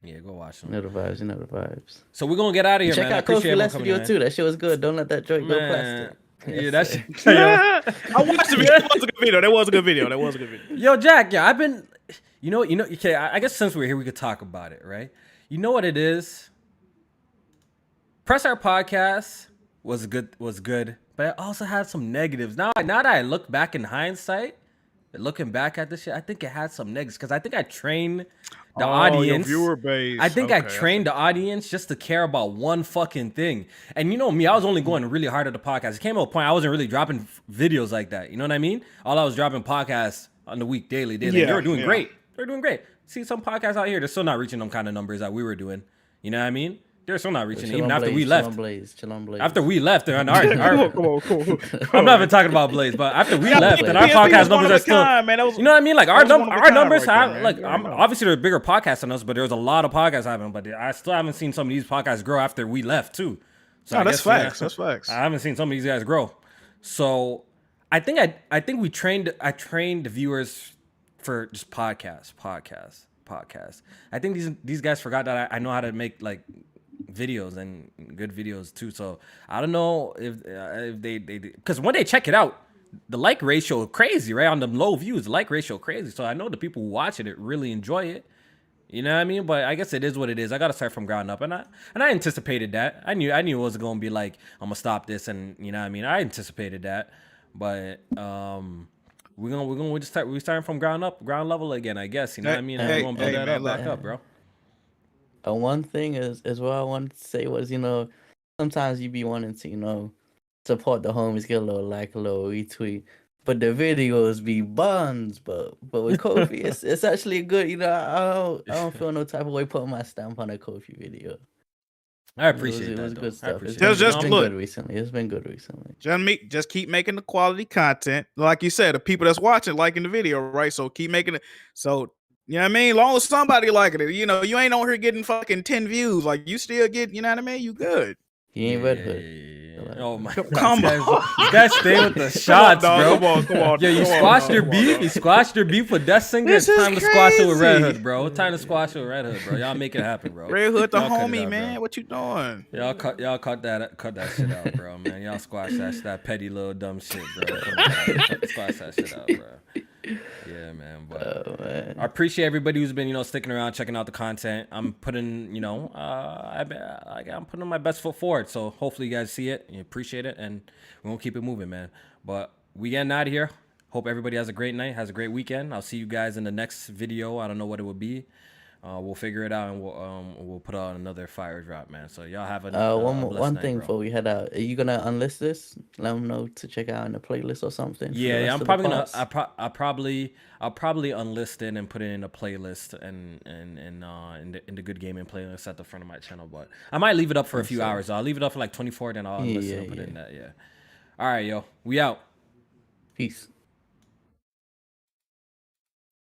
Speaker 3: Yeah, go watch them.
Speaker 1: You know the vibes.
Speaker 3: So we're gonna get out of here,
Speaker 1: Check
Speaker 3: man. I
Speaker 1: out
Speaker 3: appreciate
Speaker 1: Kofi
Speaker 3: everyone
Speaker 1: last
Speaker 3: coming
Speaker 1: video
Speaker 3: in.
Speaker 1: too. That shit was good. Don't let that joint go plastic.
Speaker 3: Yeah, that's
Speaker 2: I watched the video. That was a good video. That was a good video.
Speaker 3: Yo, Jack. Yeah, I've been. You know. Okay, I guess since we're here, we could talk about it, right? You know what it is. Press Our Podcast was good, but it also had some negatives. Now that I look back in hindsight, looking back at this shit, I think it had some negatives because I think I trained the audience.
Speaker 2: Your viewer base.
Speaker 3: I think I trained the audience just to care about one fucking thing. And you know me, I was only going really hard at the podcast. It came to a point I wasn't really dropping videos like that. You know what I mean? All I was dropping podcasts on the week daily. Yeah, they were doing great. They're doing great. See, some podcasts out here, they're still not reaching them kind of numbers that we were doing. You know what I mean? They're still not reaching it, even after we left.
Speaker 1: Chill on Blaze.
Speaker 3: After we left, they're on our
Speaker 2: Come on.
Speaker 3: I'm not even talking about Blaze, but after we left, and our podcast numbers are still, you know what I mean? Like our numbers have, like, obviously they're bigger podcasts than us, but there's a lot of podcasts happening. But I still haven't seen some of these podcasts grow after we left too. So
Speaker 2: that's facts. That's facts.
Speaker 3: I haven't seen some of these guys grow. So I think I trained the viewers for just podcasts. I think these guys forgot that I know how to make like videos and good videos too. So I don't know if they because when they check it out, the like ratio crazy, right? On the low views, the like ratio crazy. So I know the people who watch it really enjoy it. You know what I mean? But I guess it is what it is. I gotta start from ground up, and I anticipated that. I knew it wasn't gonna be like I'm gonna stop this, and you know what I mean. I anticipated that, but we're starting from ground level again. I guess you know what I mean. We're gonna build that up back up, bro.
Speaker 1: One thing is what I wanted to say was, you know, sometimes you be wanting to, you know, support the homies, get a little like, a little retweet, but the videos be buns. But with Kofi, it's actually good. You know, I don't feel no type of way putting my stamp on a Kofi video.
Speaker 3: I appreciate
Speaker 1: it. It was
Speaker 3: that,
Speaker 1: good stuff. It's been good recently.
Speaker 2: Just keep making the quality content, like you said. The people that's watching liking the video, right? So keep making it. So. You know what I mean? Long as somebody liking it, you know, you ain't on here getting fucking 10 views. Like, you still get, you know what I mean? You good.
Speaker 1: He ain't Red Hood.
Speaker 3: Oh my God.
Speaker 2: Come on.
Speaker 3: You guys stay with the shots, bro.
Speaker 2: Come on.
Speaker 3: Yo, you squashed your beef. You squashed your beef with Death Singer. It's time to squash it with Red Hood, bro. It's time to squash it with Red Hood, bro. Y'all make it happen, bro.
Speaker 2: Red Hood the homie, man. What you doing?
Speaker 3: Y'all cut that shit out, bro, man. Y'all squash that petty little dumb shit, bro. Squash that shit out, bro. Yeah, man. But
Speaker 1: Oh man.
Speaker 3: I appreciate everybody who's been, sticking around, checking out the content. I'm putting, I'm putting my best foot forward. So hopefully you guys see it, you appreciate it, and we're gonna keep it moving, man. But we getting out of here. Hope everybody has a great night, has a great weekend. I'll see you guys in the next video. I don't know what it will be. We'll figure it out, and we'll put out another fire drop, man. So y'all have a blessed
Speaker 1: One
Speaker 3: night,
Speaker 1: thing
Speaker 3: bro.
Speaker 1: before we head out, are you gonna unlist this? Let them know to check out in the playlist or something. For the
Speaker 3: Yeah,
Speaker 1: rest
Speaker 3: I'm
Speaker 1: of the
Speaker 3: probably gonna.
Speaker 1: parts?
Speaker 3: I'll probably unlist it and put it in a playlist and in the good gaming playlist at the front of my channel. But I might leave it up for a few hours. I'll leave it up for like 24, then I'll unlist it and put it in that. Yeah. All right, yo. We out.
Speaker 1: Peace.